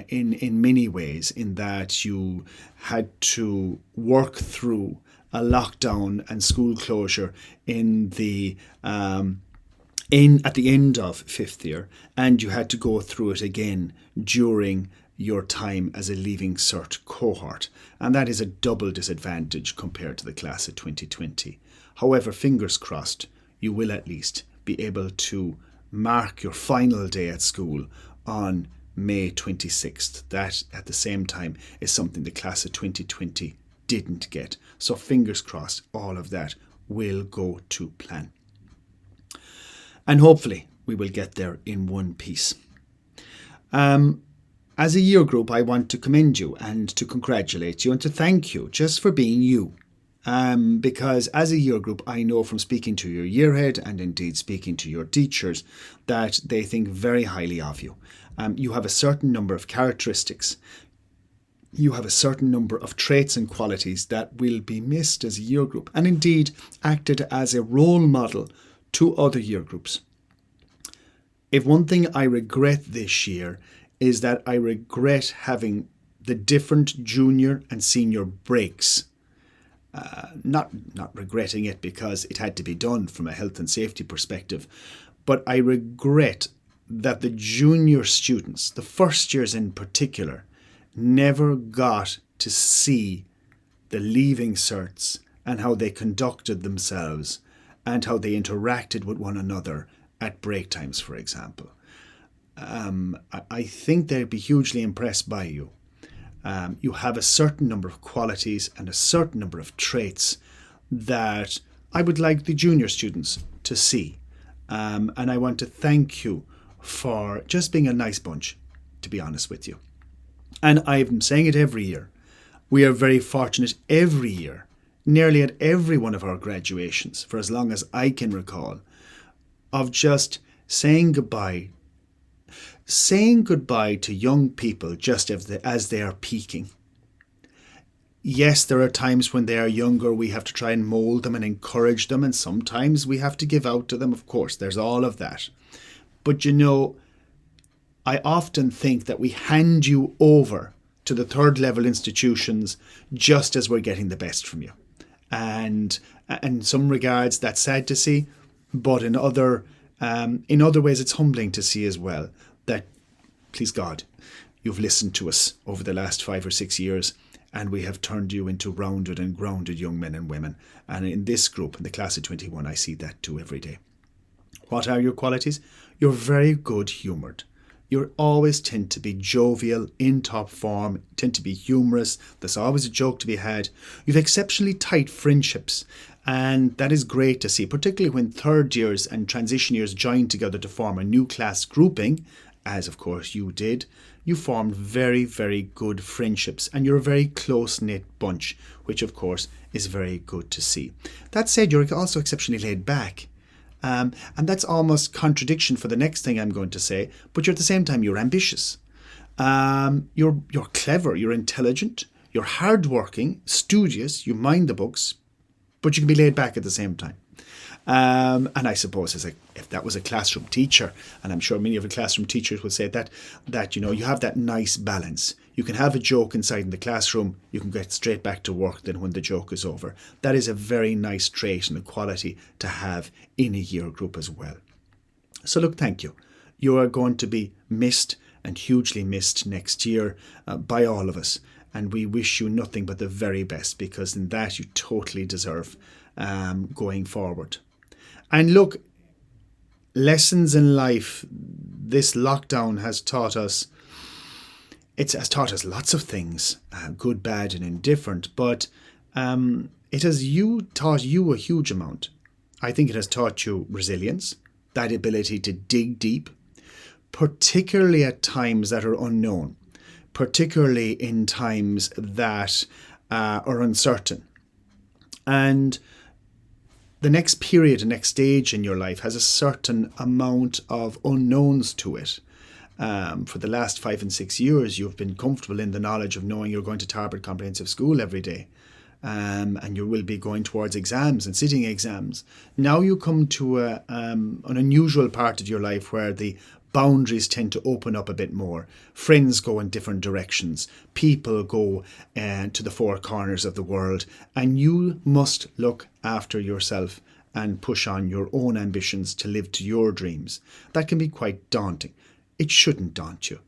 In many ways, in that you had to work through a lockdown and school closure at the end of fifth year, and you had to go through it again during your time as a Leaving Cert cohort, and that is a double disadvantage compared to the class of 2020. However, fingers crossed, you will at least be able to mark your final day at school on May 26th. That, at the same time, is something the class of 2020 didn't get. So fingers crossed, all of that will go to plan. And hopefully we will get there in one piece. As a year group, I want to commend you and to congratulate you and to thank you just for being you. Because as a year group, I know from speaking to your year head and indeed speaking to your teachers that they think very highly of you. You have a certain number of characteristics. You have a certain number of traits and qualities that will be missed as a year group, and indeed acted as a role model to other year groups. If one thing I regret this year is that I regret having the different junior and senior breaks. Not regretting it because it had to be done from a health and safety perspective, but I regret that the junior students, the first years in particular, never got to see the Leaving Certs and how they conducted themselves and how they interacted with one another at break times, for example. I think they'd be hugely impressed by you. You have a certain number of qualities and a certain number of traits that I would like the junior students to see. And I want to thank you for just being a nice bunch, to be honest with you. And I'm saying it every year. We are very fortunate every year, nearly at every one of our graduations, for as long as I can recall, of just saying goodbye to young people just as they are peaking. Yes, there are times when they are younger, we have to try and mould them and encourage them, and sometimes we have to give out to them, of course, there's all of that. But you know, I often think that we hand you over to the third level institutions just as we're getting the best from you. And in some regards, that's sad to see, but in other ways, it's humbling to see as well that, please God, you've listened to us over the last 5 or 6 years and we have turned you into rounded and grounded young men and women. And in this group, in the class of 21, I see that too every day. What are your qualities? You're very good-humoured. You always tend to be jovial, in top form, tend to be humorous. There's always a joke to be had. You've exceptionally tight friendships, and that is great to see, particularly when third years and transition years join together to form a new class grouping, as of course you did. You formed very, very good friendships, and you're a very close-knit bunch, which of course is very good to see. That said, you're also exceptionally laid back. And that's almost contradiction for the next thing I'm going to say, but you're at the same time, you're ambitious. You're clever, you're intelligent, you're hardworking, studious, you mind the books, but you can be laid back at the same time. And I suppose if that was a classroom teacher, and I'm sure many of the classroom teachers would say that you have that nice balance. You can have a joke inside in the classroom, you can get straight back to work then when the joke is over. That is a very nice trait and a quality to have in a year group as well. So look, thank you. You are going to be missed and hugely missed next year by all of us. And we wish you nothing but the very best, because in that you totally deserve going forward. And look, lessons in life, this lockdown has taught us. It has taught us lots of things, good, bad and indifferent, but it has taught you a huge amount. I think it has taught you resilience, that ability to dig deep, particularly at times that are unknown, particularly in times that are uncertain. And the next period, the next stage in your life has a certain amount of unknowns to it. For the last 5 and 6 years, you've been comfortable in the knowledge of knowing you're going to Tarbert Comprehensive School every day. And you will be going towards exams and sitting exams. Now you come to an unusual part of your life where the boundaries tend to open up a bit more. Friends go in different directions. People go to the four corners of the world. And you must look after yourself and push on your own ambitions to live to your dreams. That can be quite daunting. It shouldn't daunt you,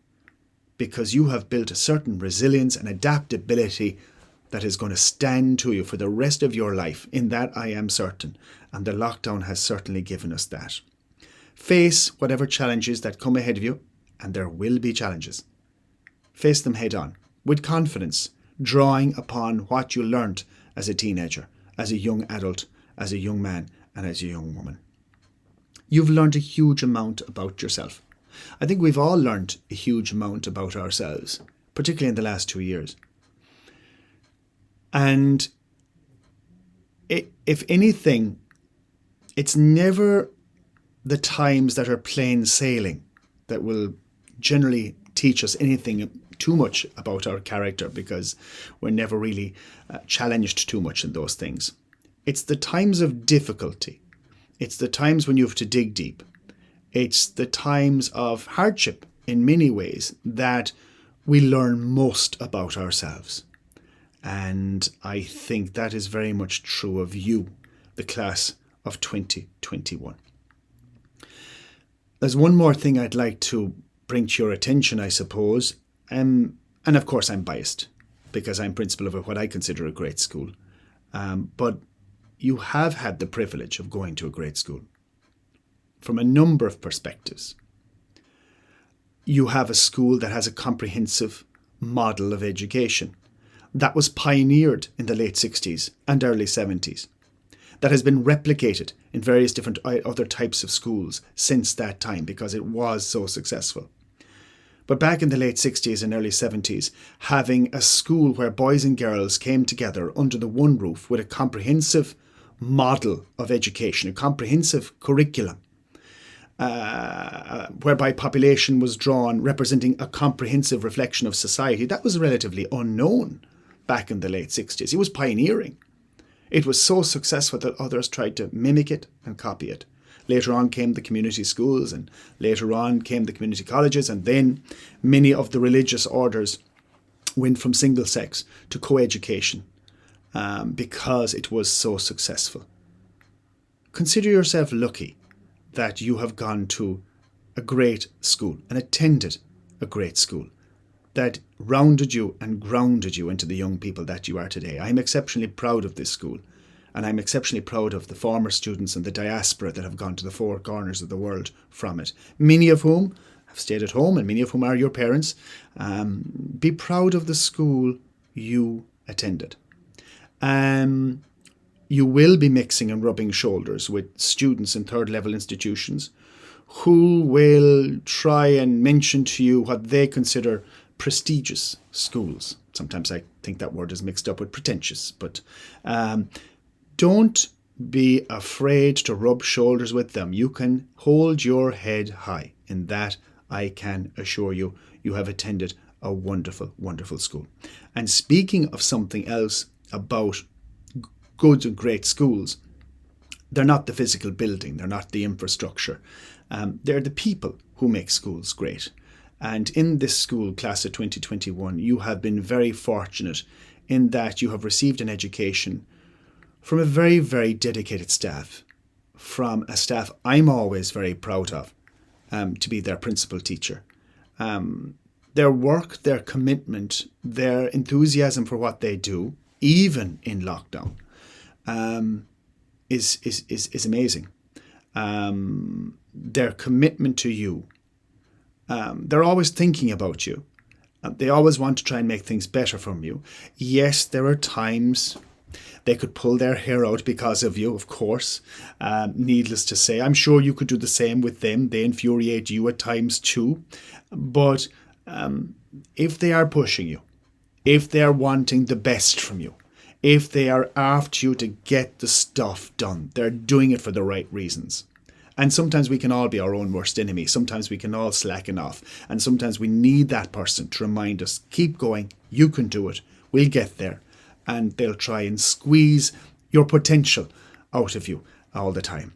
because you have built a certain resilience and adaptability that is going to stand to you for the rest of your life. In that I am certain, and the lockdown has certainly given us that. Face whatever challenges that come ahead of you, and there will be challenges. Face them head on, with confidence, drawing upon what you learnt as a teenager, as a young adult, as a young man, and as a young woman. You've learned a huge amount about yourself. I think we've all learnt a huge amount about ourselves, particularly in the last 2 years. And if anything, it's never the times that are plain sailing that will generally teach us anything too much about our character, because we're never really challenged too much in those things. It's the times of difficulty. It's the times when you have to dig deep. It's the times of hardship in many ways that we learn most about ourselves. And I think that is very much true of you, the class of 2021. There's one more thing I'd like to bring to your attention, I suppose. And of course I'm biased, because I'm principal of what I consider a great school. But you have had the privilege of going to a great school from a number of perspectives. You have a school that has a comprehensive model of education that was pioneered in the late 60s and early 70s, that has been replicated in various different other types of schools since that time, because it was so successful. But back in the late 60s and early 70s, having a school where boys and girls came together under the one roof with a comprehensive model of education, a comprehensive curriculum, whereby population was drawn representing a comprehensive reflection of society, that was relatively unknown back in the late 60s. It was pioneering. It was so successful that others tried to mimic it and copy it. Later on came the community schools, and later on came the community colleges, and then many of the religious orders went from single sex to co-education because it was so successful. Consider yourself lucky that you have gone to a great school and attended a great school. that rounded you and grounded you into the young people that you are today. I'm exceptionally proud of this school, and I'm exceptionally proud of the former students and the diaspora that have gone to the four corners of the world from it, many of whom have stayed at home and many of whom are your parents. Be proud of the school you attended. You will be mixing and rubbing shoulders with students in third level institutions who will try and mention to you what they consider prestigious schools. Sometimes I think that word is mixed up with pretentious, but don't be afraid to rub shoulders with them. You can hold your head high. In that, I can assure you, you have attended a wonderful, wonderful school. And speaking of something else about good and great schools, they're not the physical building, they're not the infrastructure. They're the people who make schools great. And in this school, class of 2021, you have been very fortunate in that you have received an education from a very, very dedicated staff, from a staff I'm always very proud of, to be their principal teacher. Their work, their commitment, their enthusiasm for what they do, even in lockdown, is amazing. Their commitment to you. They're always thinking about you. They always want to try and make things better from you. Yes, there are times they could pull their hair out because of you, of course. Needless to say, I'm sure you could do the same with them. They infuriate you at times too. But if they are pushing you, if they are wanting the best from you, if they are after you to get the stuff done, they're doing it for the right reasons. And sometimes we can all be our own worst enemy. Sometimes we can all slacken off. And sometimes we need that person to remind us, keep going, you can do it, we'll get there. And they'll try and squeeze your potential out of you all the time.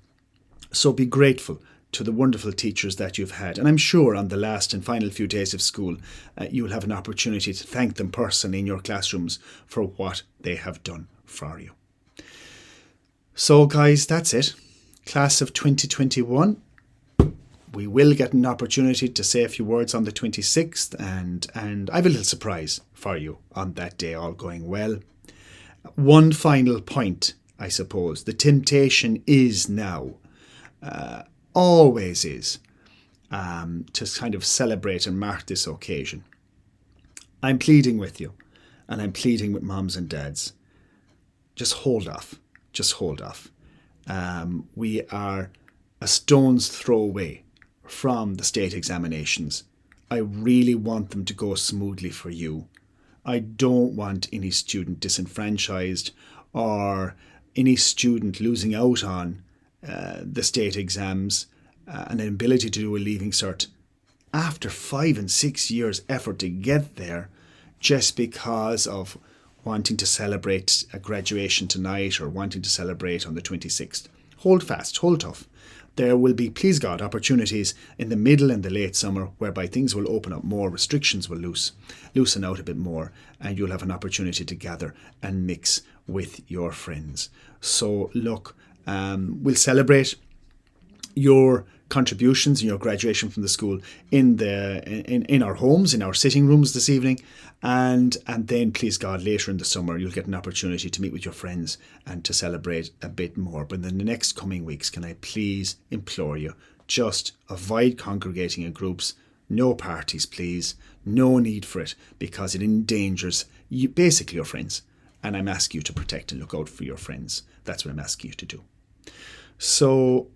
So be grateful to the wonderful teachers that you've had. And I'm sure on the last and final few days of school, you will have an opportunity to thank them personally in your classrooms for what they have done for you. So guys, that's it. Class of 2021. We will get an opportunity to say a few words on the 26th, and I have a little surprise for you on that day, all going well. One final point, I suppose. The temptation is now, always is, to kind of celebrate and mark this occasion. I'm pleading with you, and I'm pleading with moms and dads. Just hold off. Just hold off. We are a stone's throw away from the state examinations. I really want them to go smoothly for you. I don't want any student disenfranchised or any student losing out on the state exams and an ability to do a leaving cert after 5 and 6 years effort to get there, just because of wanting to celebrate a graduation tonight or wanting to celebrate on the 26th. Hold fast, hold tough. There will be, please God, opportunities in the middle and the late summer whereby things will open up more, restrictions will loosen out a bit more, and you'll have an opportunity to gather and mix with your friends. So look, we'll celebrate your contributions and your graduation from the school in our homes, in our sitting rooms this evening, and then please God, later in the summer you'll get an opportunity to meet with your friends and to celebrate a bit more. But in the next coming weeks, can I please implore you, just avoid congregating in groups, no parties please, no need for it, because it endangers you, basically your friends, and I'm asking you to protect and look out for your friends. That's what I'm asking you to do. So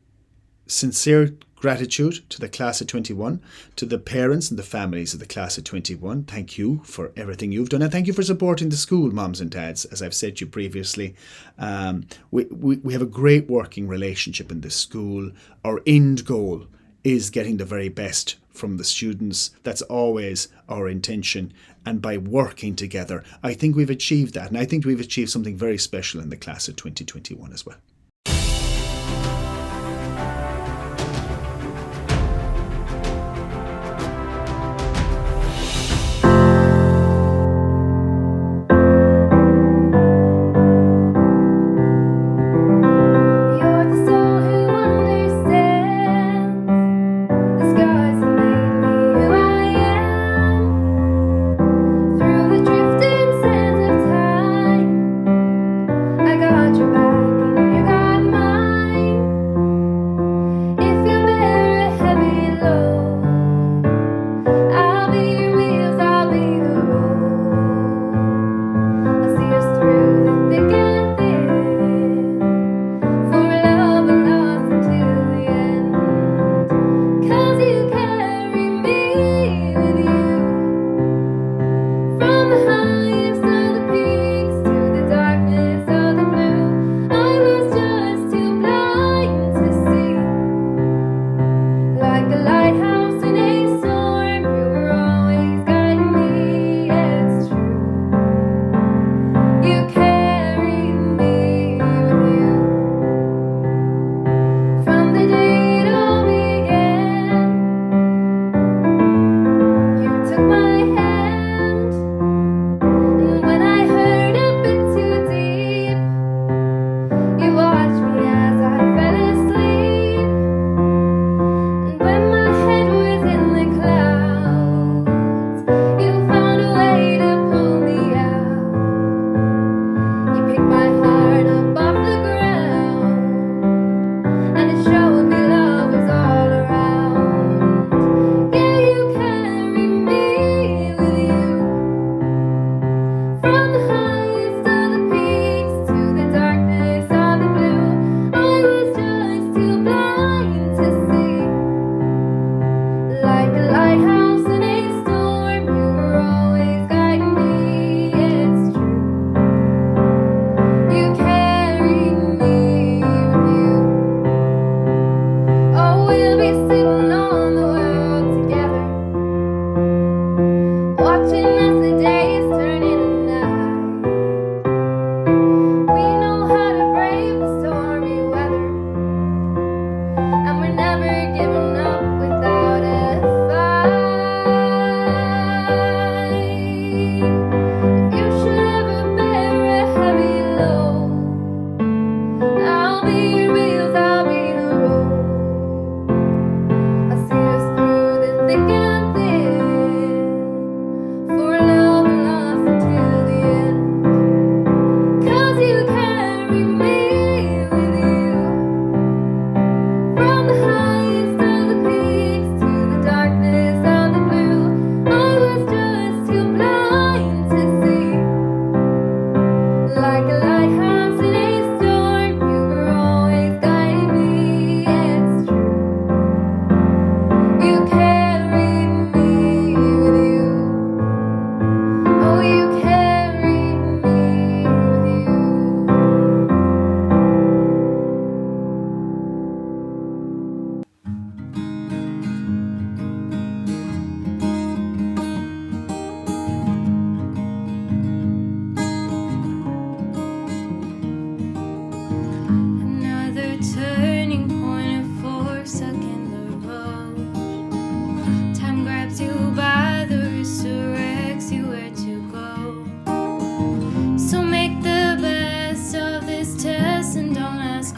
sincere gratitude to the class of 21, to the parents and the families of the class of 21. Thank you for everything you've done, and thank you for supporting the school, moms and dads. As I've said to you previously, we have a great working relationship in this school. Our end goal is getting the very best from the students. That's always our intention, and by working together, I think we've achieved that, and I think we've achieved something very special in the class of 2021 as well.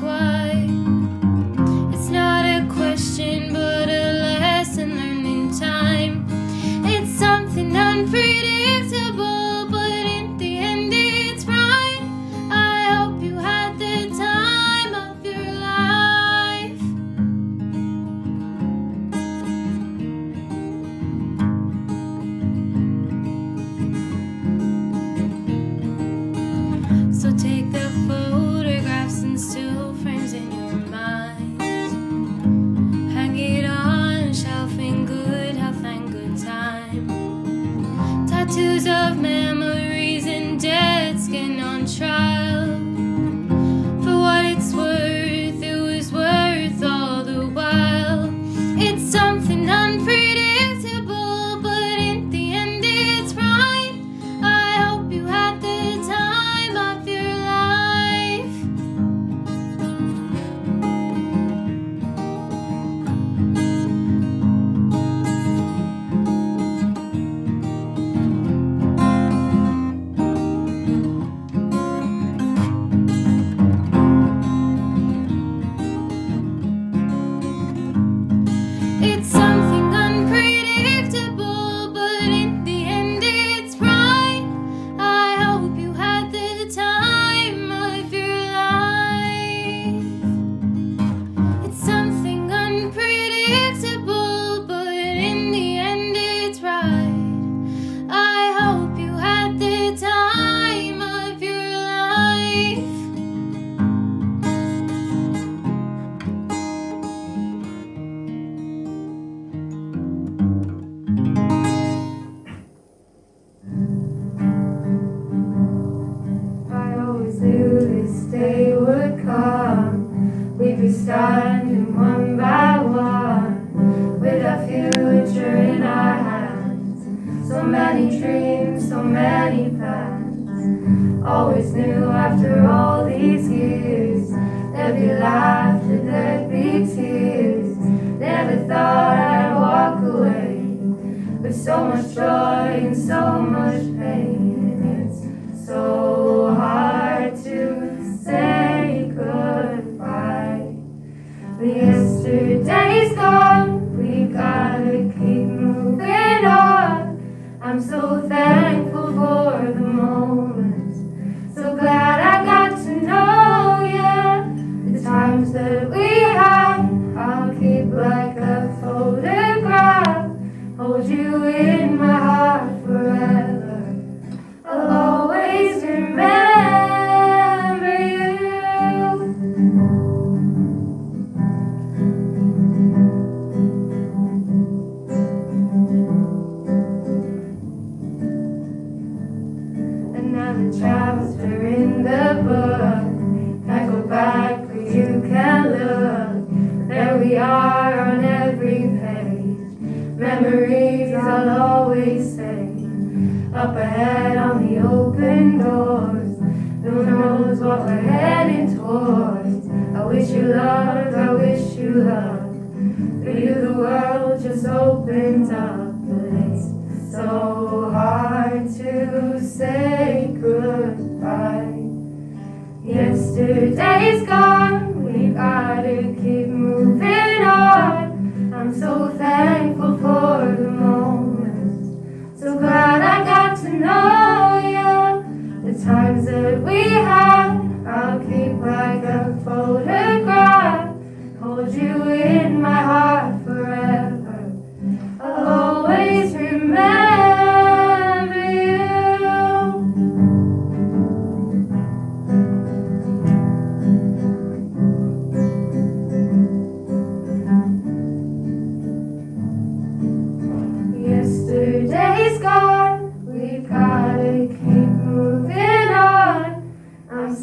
why. It's not a question but a lesson learned in time. It's something unpredictable, but in the end it's right. I hope you had the time of your life. So take the photographs and still frames in your mind. Hang it on a shelf in good health and good time. Tattoos of memories and dead skin on trial. For what it's worth, it was worth all the while. It's something unpredictable, but in the end it's right. I hope you had the time of your life. It's something unpredictable, but in the end it's right. I hope you had the time of your life. It's something unpredictable, but in the end it's right. I hope you had the time of your life. I always knew this day would come. We'd be standing one by one, with our future in our hands. So many dreams, so many plans. Always knew after all these years, there'd be laughter, there'd be tears. Never thought I'd walk away with so much joy and so much pain. And it's so hard to say goodbye. But yesterday's gone, we gotta keep moving on. I'm so thankful for the moments, so glad I got to know ya. The times that we had, I'll keep like a photograph. Hold you in my heart forever. I'll always remember you. Another chapter in the book. Can't go back, but you can look. There we are on every page. Memories I'll always say. Up ahead on the open doors. Who knows what we're heading towards? I wish you luck, I wish you luck. For you the world just opens up. But it's so hard to say goodbye. Yesterday's gone, we gotta keep moving on. I'm so thankful for the moments, so glad I got to know ya. The times that we had, I'll keep like a photograph. Hold you in my heart forever. I'll always remember you. Yesterday's gone, we gotta keep moving on. I'm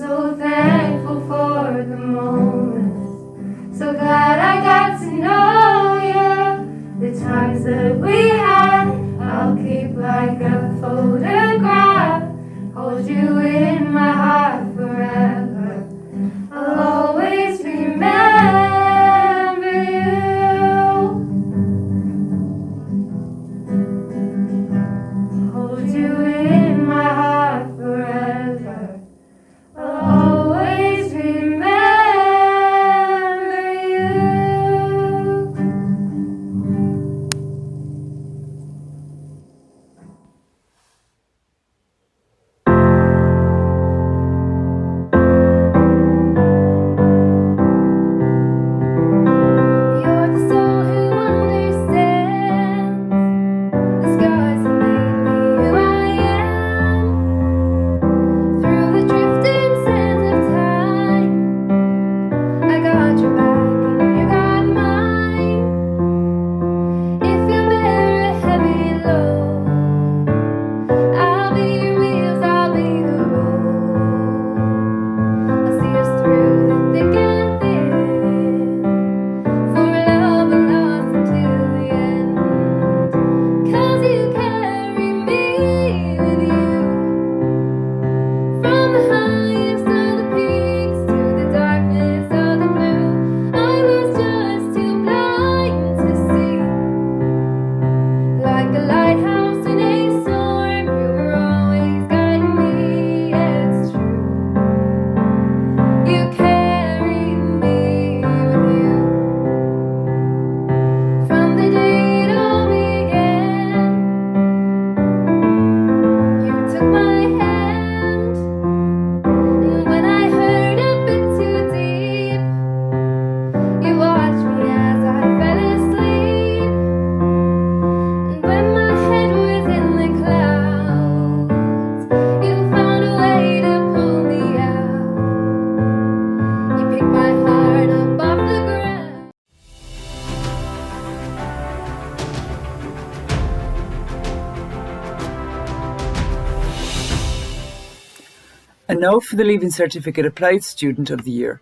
And now for the Leaving Certificate Applied Student of the Year.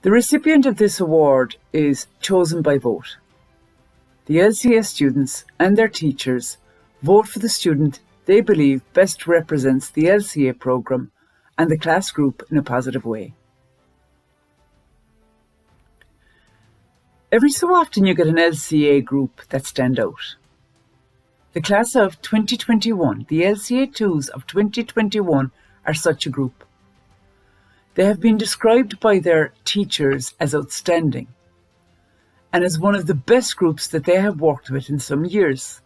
The recipient of this award is chosen by vote. The LCA students and their teachers vote for the student they believe best represents the LCA programme and the class group in a positive way. Every so often you get an LCA group that stand out. The class of 2021, the LCA 2s of 2021 are such a group. They have been described by their teachers as outstanding and as one of the best groups that they have worked with in some years.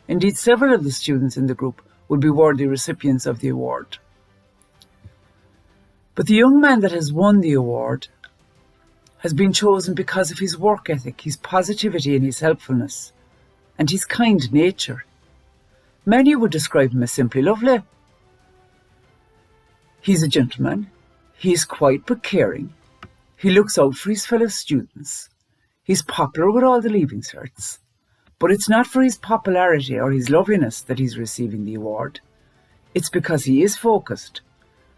Indeed, several of the students in the group would be worthy recipients of the award. But the young man that has won the award has been chosen because of his work ethic, his positivity and his helpfulness, and his kind nature. Many would describe him as simply lovely. He's a gentleman. He's quiet but caring. He looks out for his fellow students. He's popular with all the Leaving Certs. But it's not for his popularity or his loveliness that he's receiving the award. It's because he is focused,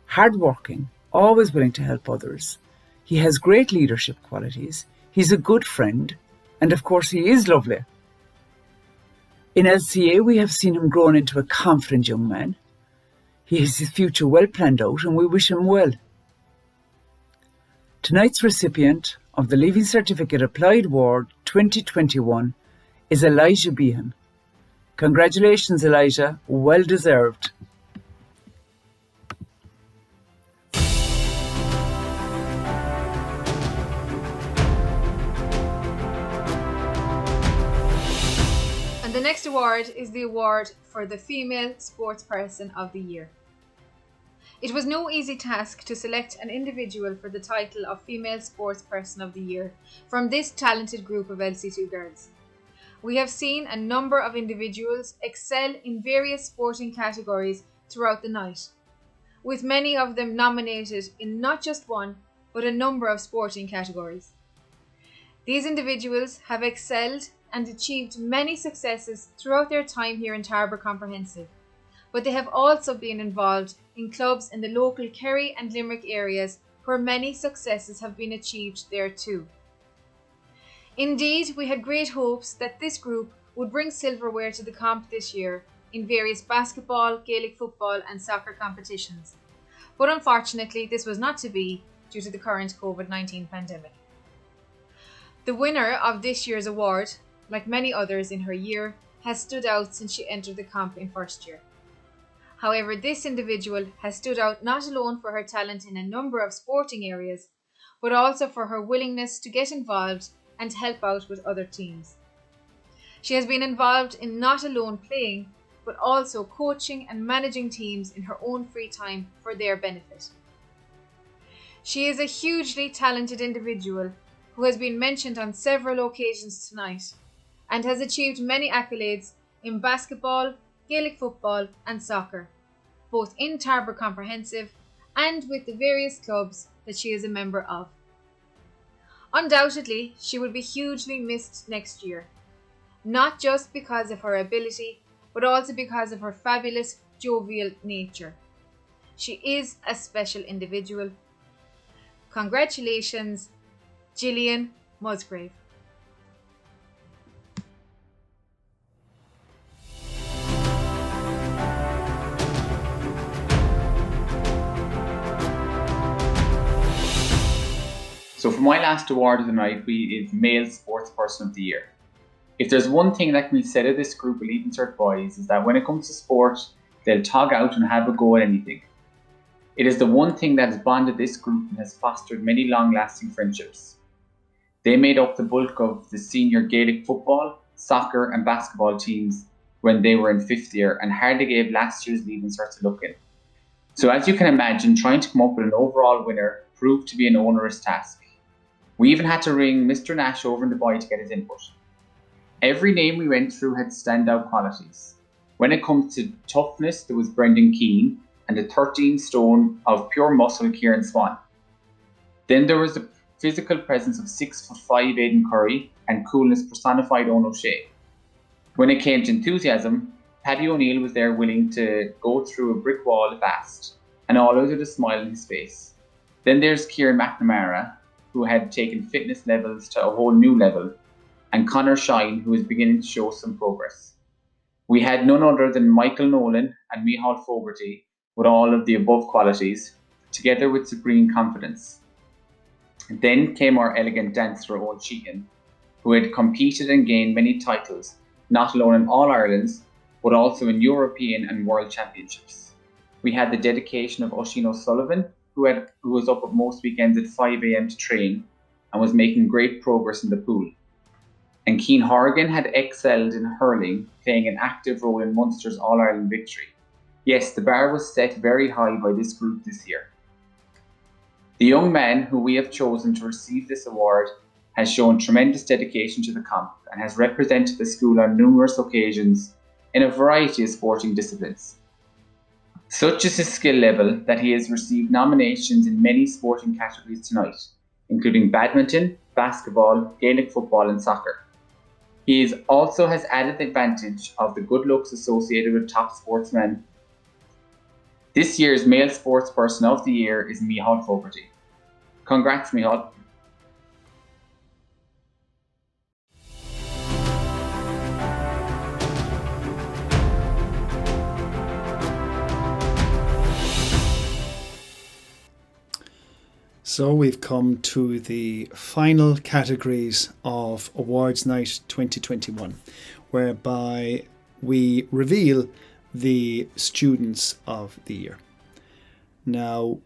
hardworking, always willing to help others. He has great leadership qualities. He's a good friend. And of course, he is lovely. In LCA, we have seen him grown into a confident young man. He has his future well planned out and we wish him well. Tonight's recipient of the Leaving Certificate Applied Award 2021 is Elijah Behan. Congratulations, Elijah. Well deserved. And the next award is the award for the Female Sportsperson of the Year. It was no easy task to select an individual for the title of Female Sportsperson of the Year from this talented group of LC2 girls. We have seen a number of individuals excel in various sporting categories throughout the night, with many of them nominated in not just one, but a number of sporting categories. These individuals have excelled and achieved many successes throughout their time here in Tarbert Comprehensive, but they have also been involved in clubs in the local Kerry and Limerick areas where many successes have been achieved there too. Indeed, we had great hopes that this group would bring silverware to the comp this year in various basketball, Gaelic football and soccer competitions, but unfortunately this was not to be due to the current COVID-19 pandemic. The winner of this year's award, like many others in her year, has stood out since she entered the comp in first year. However, this individual has stood out not alone for her talent in a number of sporting areas, but also for her willingness to get involved and help out with other teams. She has been involved in not alone playing, but also coaching and managing teams in her own free time for their benefit. She is a hugely talented individual who has been mentioned on several occasions tonight and has achieved many accolades in basketball, Gaelic football and soccer, both in Tarbert Comprehensive and with the various clubs that she is a member of. Undoubtedly, she will be hugely missed next year, not just because of her ability, but also because of her fabulous, jovial nature. She is a special individual. Congratulations, Gillian Musgrave. So for my last award of the night, is Male Sportsperson of the Year. If there's one thing that can be said of this group of Leaving Cert boys is that when it comes to sport, they'll tug out and have a go at anything. It is the one thing that has bonded this group and has fostered many long-lasting friendships. They made up the bulk of the senior Gaelic football, soccer and basketball teams when they were in 5th year and hardly gave last year's Leaving Cert a look in. So as you can imagine, trying to come up with an overall winner proved to be an onerous task. We even had to ring Mr. Nash over in Dubai to get his input. Every name we went through had standout qualities. When it comes to toughness, there was Brendan Keane and the 13 stone of pure muscle Kieran Swan. Then there was the physical presence of 6'5" Aidan Curry and coolness personified Owen O'Shea. When it came to enthusiasm, Paddy O'Neill was there willing to go through a brick wall fast, and always with a smile on his face. Then there's Kieran McNamara, who had taken fitness levels to a whole new level, and Connor Shine, who was beginning to show some progress. We had none other than Michael Nolan and Micheál Fogarty with all of the above qualities, together with supreme confidence. And then came our elegant dancer Owen Sheehan, who had competed and gained many titles, not alone in All-Irelands, but also in European and World Championships. We had the dedication of Oisin O'Sullivan, who was up at most weekends at 5 a.m. to train and was making great progress in the pool. And Cian Horgan had excelled in hurling, playing an active role in Munster's All-Ireland victory. Yes, the bar was set very high by this group this year. The young man who we have chosen to receive this award has shown tremendous dedication to the comp and has represented the school on numerous occasions in a variety of sporting disciplines. Such is his skill level that he has received nominations in many sporting categories tonight, including badminton, basketball, Gaelic football and soccer. He also has added the advantage of the good looks associated with top sportsmen. This year's Male Sportsperson of the Year is Micheál Fogarty. Congrats, Micheál. So we've come to the final categories of Awards Night 2021, whereby we reveal the Students of the Year. Now,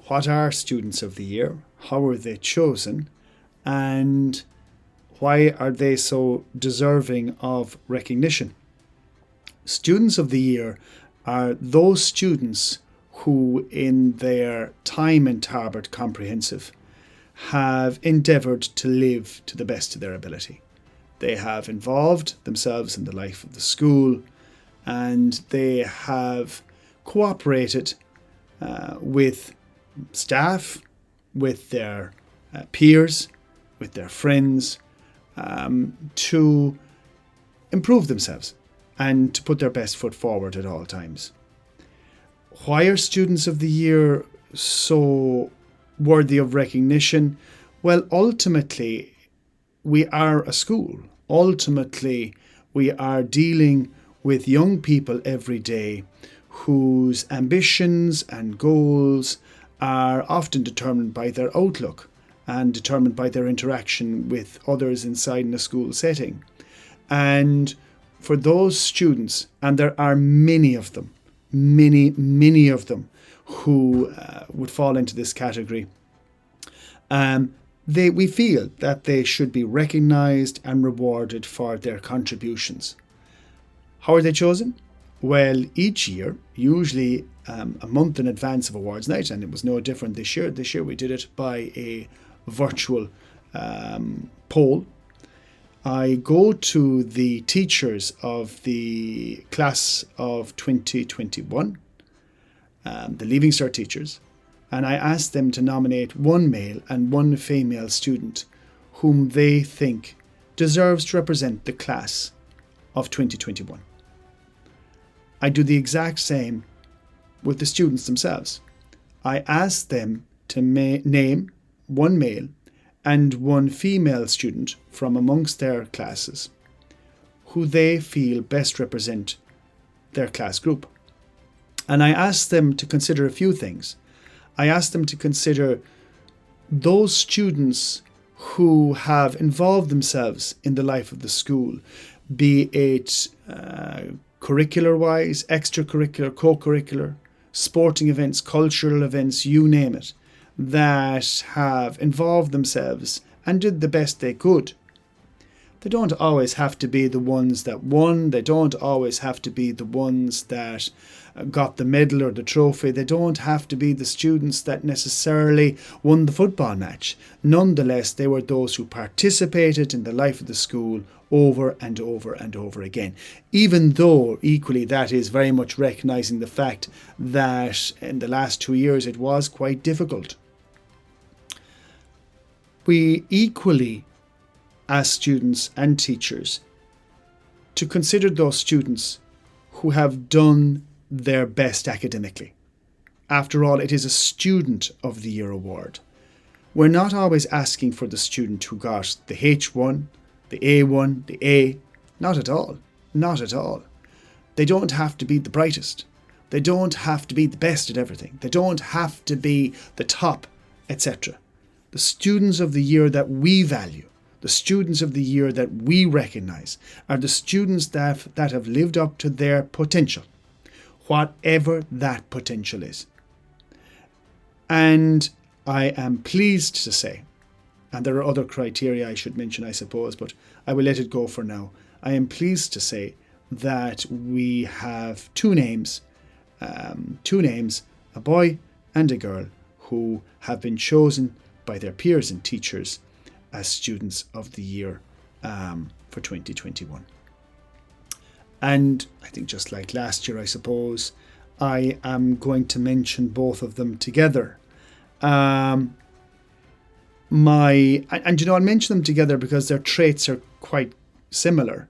what are Students of the Year? How are they chosen? And why are they so deserving of recognition? Students of the Year are those students who in their time in Tarbert Comprehensive have endeavoured to live to the best of their ability. They have involved themselves in the life of the school and they have cooperated with staff, with their peers, with their friends to improve themselves and to put their best foot forward at all times. Why are Students of the Year so worthy of recognition? Well, ultimately, we are a school. Ultimately, we are dealing with young people every day whose ambitions and goals are often determined by their outlook and determined by their interaction with others inside in a school setting. And for those students, and there are many of them, many of them who would fall into this category, we feel that they should be recognised and rewarded for their contributions. How are they chosen? Well, each year, usually a month in advance of Awards Night, and it was no different this year. This year we did it by a virtual poll. I go to the teachers of the class of 2021, the Leaving Cert teachers, and I ask them to nominate one male and one female student whom they think deserves to represent the class of 2021. I do the exact same with the students themselves. I ask them to name one male and one female student from amongst their classes who they feel best represent their class group. And I ask them to consider a few things. I ask them to consider those students who have involved themselves in the life of the school, be it curricular-wise, extracurricular, co-curricular, sporting events, cultural events, you name it, that have involved themselves and did the best they could. They don't always have to be the ones that won. They don't always have to be the ones that got the medal or the trophy. They don't have to be the students that necessarily won the football match. Nonetheless, they were those who participated in the life of the school over and over and over again. Even though equally that is very much recognising the fact that in the last 2 years it was quite difficult. We equally ask students and teachers to consider those students who have done their best academically. After all, it is a Student of the Year award. We're not always asking for the student who got the H1, the A1, the A. Not at all. Not at all. They don't have to be the brightest. They don't have to be the best at everything. They don't have to be the top, etc. The students of the year that we value, the students of the year that we recognise, are the students that have lived up to their potential, whatever that potential is. And I am pleased to say, and there are other criteria I should mention, I suppose, but I will let it go for now. I am pleased to say that we have two names, a boy and a girl, who have been chosen by their peers and teachers as Students of the Year for 2021. And I think just like last year, I suppose, I am going to mention both of them together. I'll mention them together because their traits are quite similar.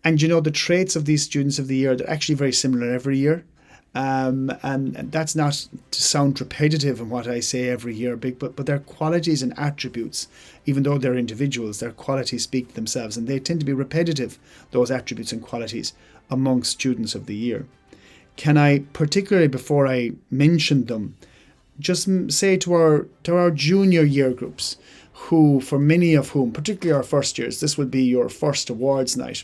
And the traits of these Students of the Year, they're actually very similar every year. And that's not to sound repetitive in what I say every year, but their qualities and attributes, even though they're individuals, their qualities speak for themselves, and they tend to be repetitive, those attributes and qualities, among Students of the Year. Can I, particularly before I mention them, just say to our junior year groups, who, for many of whom, particularly our first years, this will be your first awards night.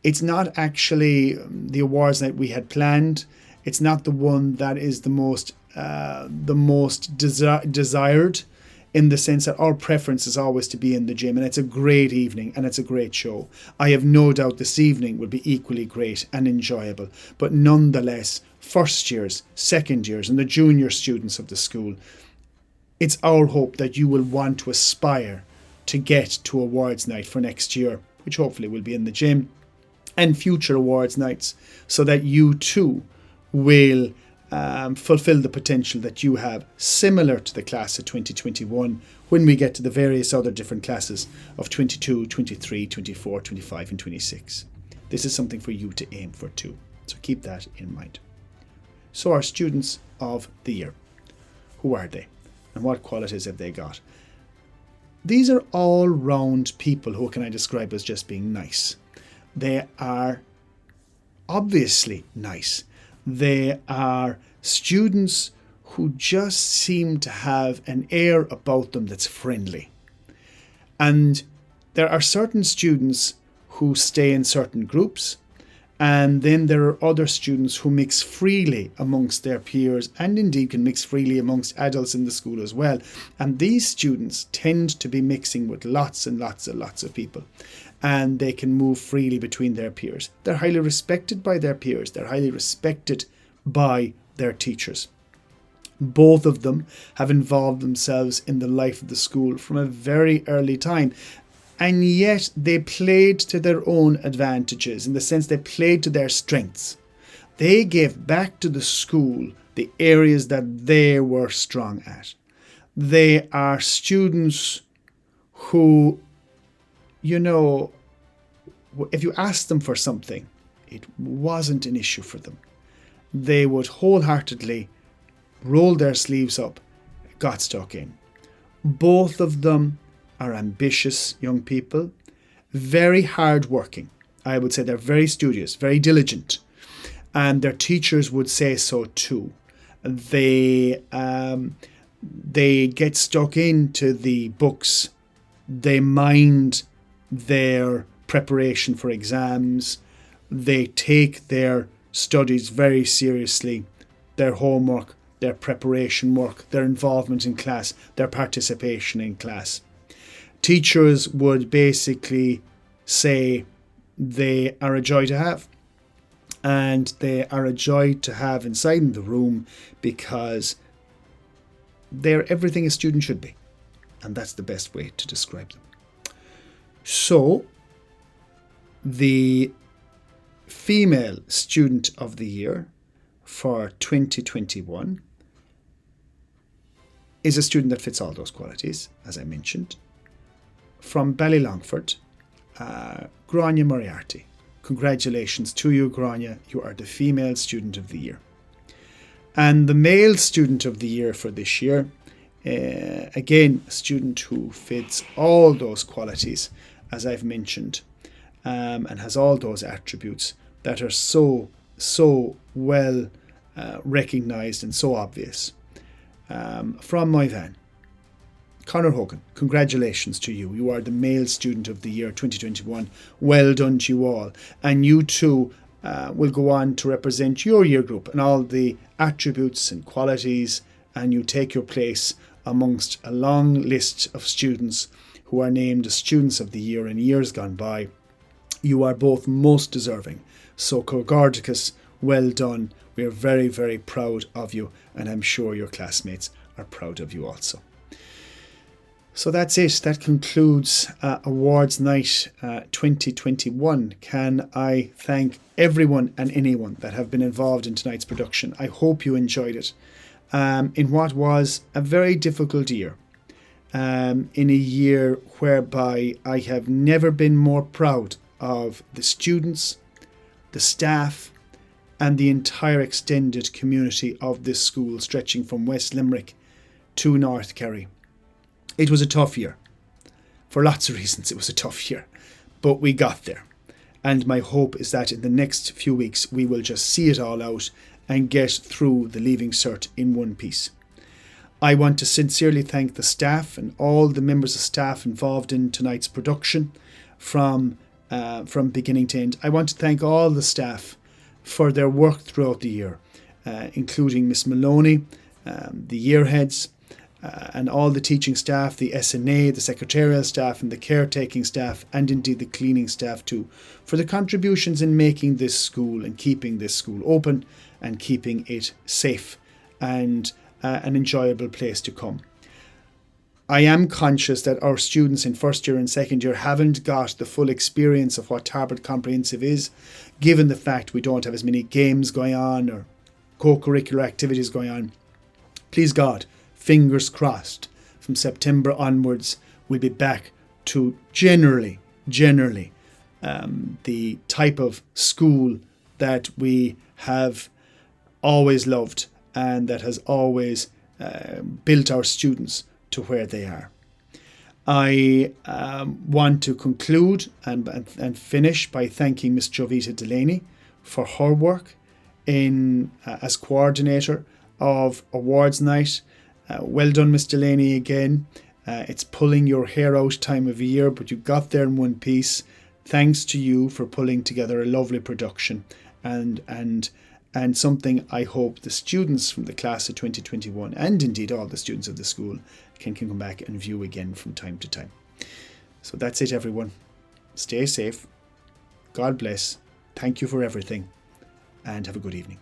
It's not actually the awards night we had planned. It's not the one that is the most desired, in the sense that our preference is always to be in the gym, and it's a great evening and it's a great show. I have no doubt this evening will be equally great and enjoyable, but nonetheless, first years, second years, and the junior students of the school, it's our hope that you will want to aspire to get to awards night for next year, which hopefully will be in the gym, and future awards nights, so that you too will fulfill the potential that you have, similar to the class of 2021, when we get to the various other different classes of 22, 23, 24, 25 and 26. This is something for you to aim for too, so keep that in mind. So our Students of the Year, who are they and what qualities have they got? These are all round people who can I describe as just being nice. They are obviously nice. They are students who just seem to have an air about them that's friendly. And there are certain students who stay in certain groups, and then there are other students who mix freely amongst their peers, and indeed can mix freely amongst adults in the school as well. And these students tend to be mixing with lots and lots and lots of people, and they can move freely between their peers. They're highly respected by their peers. They're highly respected by their teachers. Both of them have involved themselves in the life of the school from a very early time, and yet they played to their own advantages, in the sense they played to their strengths. They gave back to the school the areas that they were strong at. They are students who, if you asked them for something, it wasn't an issue for them. They would wholeheartedly roll their sleeves up, got stuck in. Both of them are ambitious young people, very hard-working. I would say they're very studious, very diligent, and their teachers would say so too. They get stuck into the books. They mind their preparation for exams. They take their studies very seriously, their homework, their preparation work, their involvement in class, their participation in class. Teachers would basically say they are a joy to have, and they are a joy to have inside in the room, because they're everything a student should be, and that's the best way to describe them. So the female Student of the Year for 2021 is a student that fits all those qualities, as I mentioned. From Ballylongford, Grania Moriarty. congratulations to you, Grania. You are the female student of the year. And the male student of the year for this year, again, a student who fits all those qualities, as I've mentioned, and has all those attributes that are so well recognised and so obvious. From my van, Conor Hogan, congratulations to you. You are the male student of the year 2021. Well done to you all. And you too will go on to represent your year group and all the attributes and qualities, and you take your place amongst a long list of students who are named as students of the year in years gone by. You are both most deserving. So Cogardicus, well done. We are very, very proud of you, and I'm sure your classmates are proud of you also. So that's it. That concludes Awards Night 2021. Can I thank everyone and anyone that have been involved in tonight's production? I hope you enjoyed it. In what was a very difficult year. In a year whereby I have never been more proud of the students, the staff, and the entire extended community of this school, stretching from West Limerick to North Kerry. It was a tough year. For lots of reasons, it was a tough year. But we got there. And my hope is that in the next few weeks, we will just see it all out and get through the Leaving Cert in one piece. I want to sincerely thank the staff and all the members of staff involved in tonight's production from beginning to end. I want to thank all the staff for their work throughout the year, including Miss Maloney, the yearheads, and all the teaching staff, the SNA, the secretarial staff, and the caretaking staff, and indeed the cleaning staff too, for the contributions in making this school and keeping this school open and keeping it safe and an enjoyable place to come. I am conscious that our students in first year and second year haven't got the full experience of what Tarbert Comprehensive is, given the fact we don't have as many games going on or co-curricular activities going on. Please God, fingers crossed, from September onwards, we'll be back to generally the type of school that we have always loved and that has always built our students to where they are. I want to conclude and finish by thanking Miss Jovita Delaney for her work as coordinator of Awards Night. Well done, Miss Delaney, again. It's pulling your hair out time of year, but you got there in one piece. Thanks to you for pulling together a lovely production and something I hope the students from the class of 2021 and indeed all the students of the school can come back and view again from time to time. So that's it, everyone. Stay safe. God bless. Thank you for everything and have a good evening.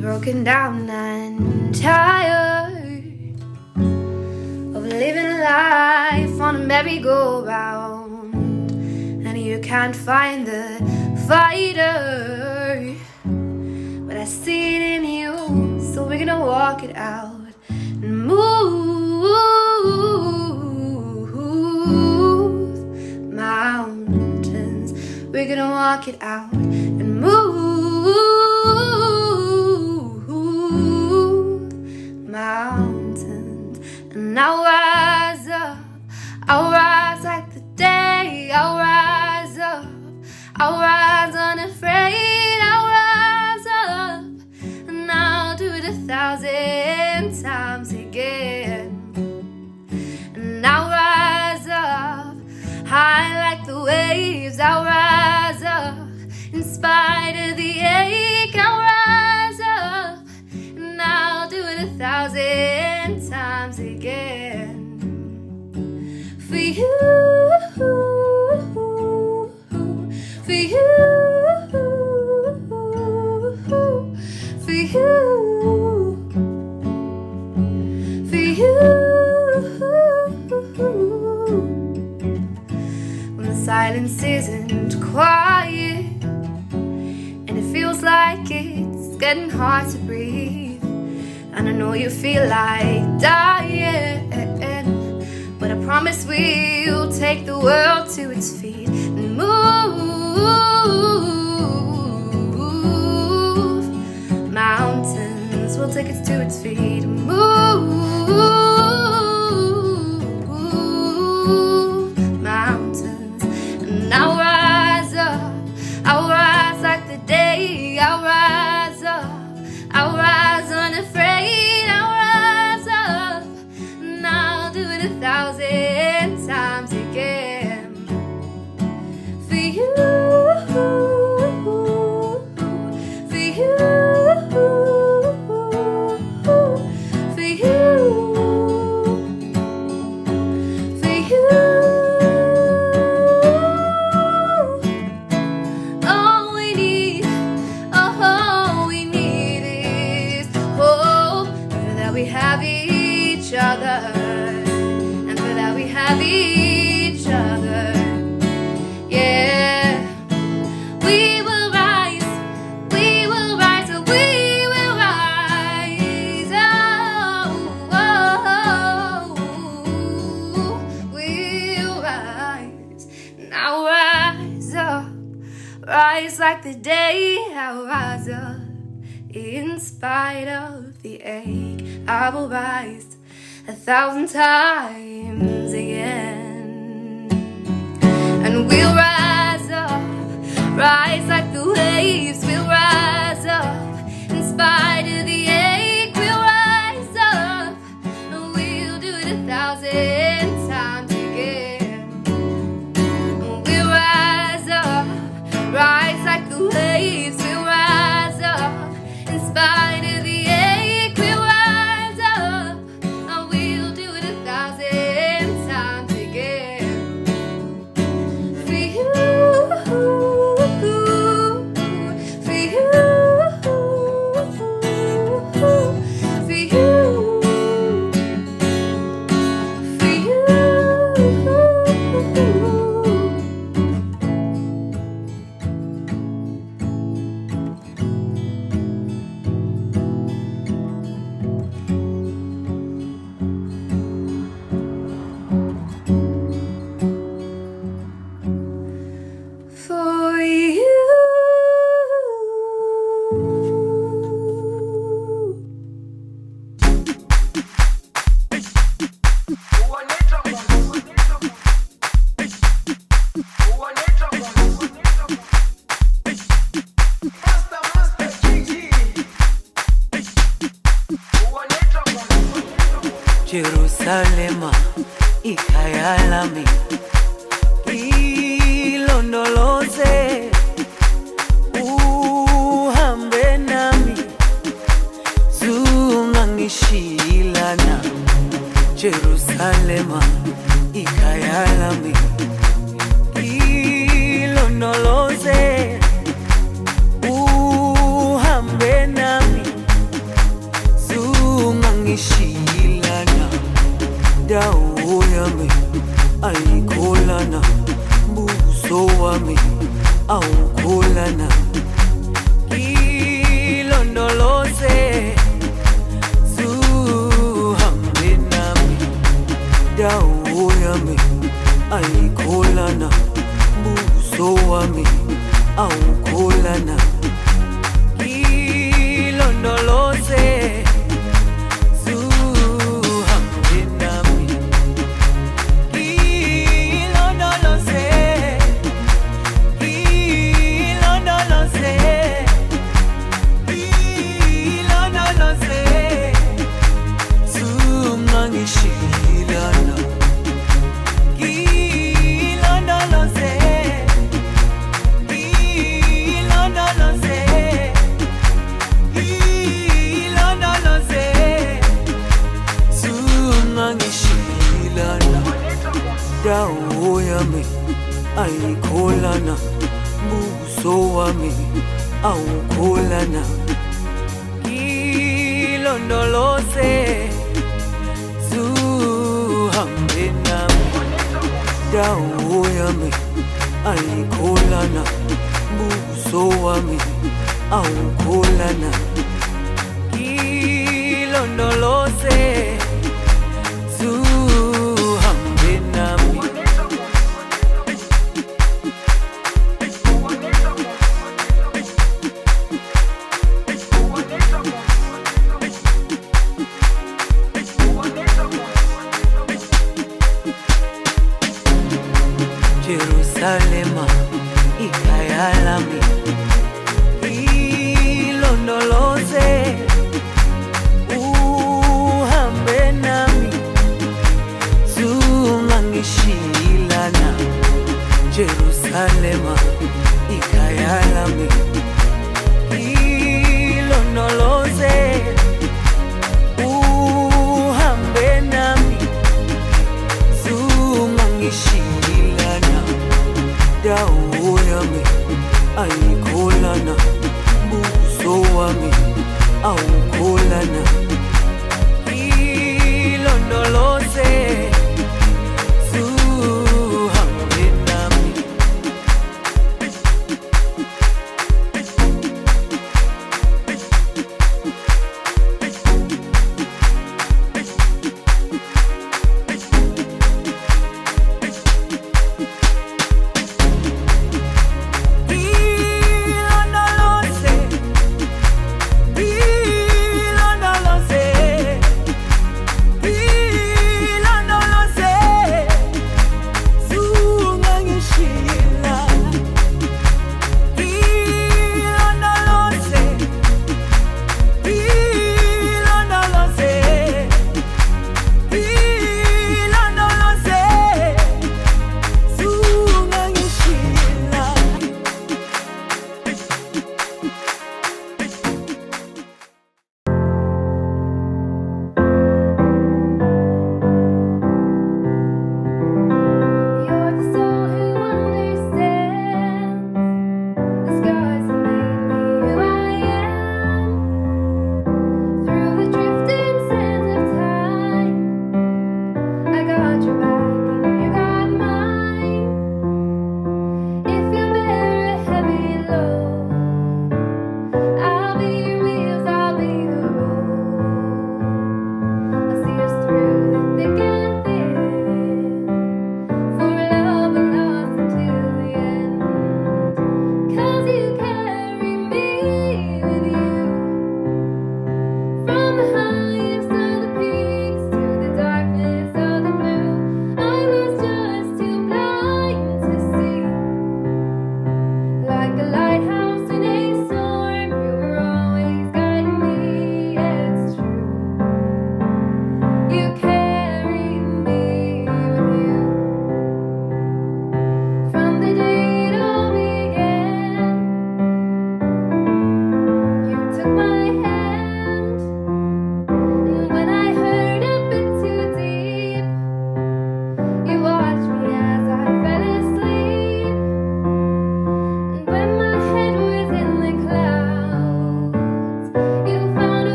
Broken down and tired of living life on a merry-go-round, and you can't find the fighter, but I see it in you, so we're gonna walk it out and move and walk it out and move mountains. And I'll rise up, I'll rise like the day. I'll rise up, I'll rise unafraid. I'll rise up and I'll do it 1,000 times again. And I'll rise up high like the waves. I'll rise up in spite of the ache. I'll rise up and I'll do it 1,000 times again. For you, for you, for you, for you. When the silence isn't quiet and it feels like it's getting hard to breathe, and I know you feel like dying, but I promise we'll take the world to its feet and move mountains. We'll take it to its feet and move mountains. And I'll rise up, I'll rise like the day. I'll rise up, I'll rise unafraid. I'll rise up and I'll do it 1,000 times again. For you, for you, for you, for you. All we need is hope. For that we have each other, and for that we have each other. Yeah, we will rise, we will rise, we will rise. Oh, we'll rise. And I'll rise up, rise like the day. I'll rise up in spite of the ache. I will rise 1,000 times again. And we'll rise up, rise like the waves. We'll rise up in spite of the ache. We'll rise up and we'll do it 1,000 times again. And we'll rise up, rise like the waves. We'll rise up in spite of the ache. We'll rise up and we'll do it 1,000 times again. For you, for you, for you, for you. For you. Jerusalema ikhaya lami ilondoloze uhambe nami zungangishilana Jerusalema ikhaya lami ilondoloze uhambe nami zungangishilana dawo yami ayikholana buso wami awukholana ilondoloze zuhambe nami dawo yami ayikholana buso wami yami ayikholana buso wami awukholana ilondoloze zuhambe nami dawo yami ayikholana buso wami awukholana ilondoloze zuhambe nami Jerusalema ikhaya lami ilondoloze uhambe nami zungangishilana Jerusalema ikhaya lami ilondoloze uhambe nami zungangishilana dawo yami ayikholana buso wami awu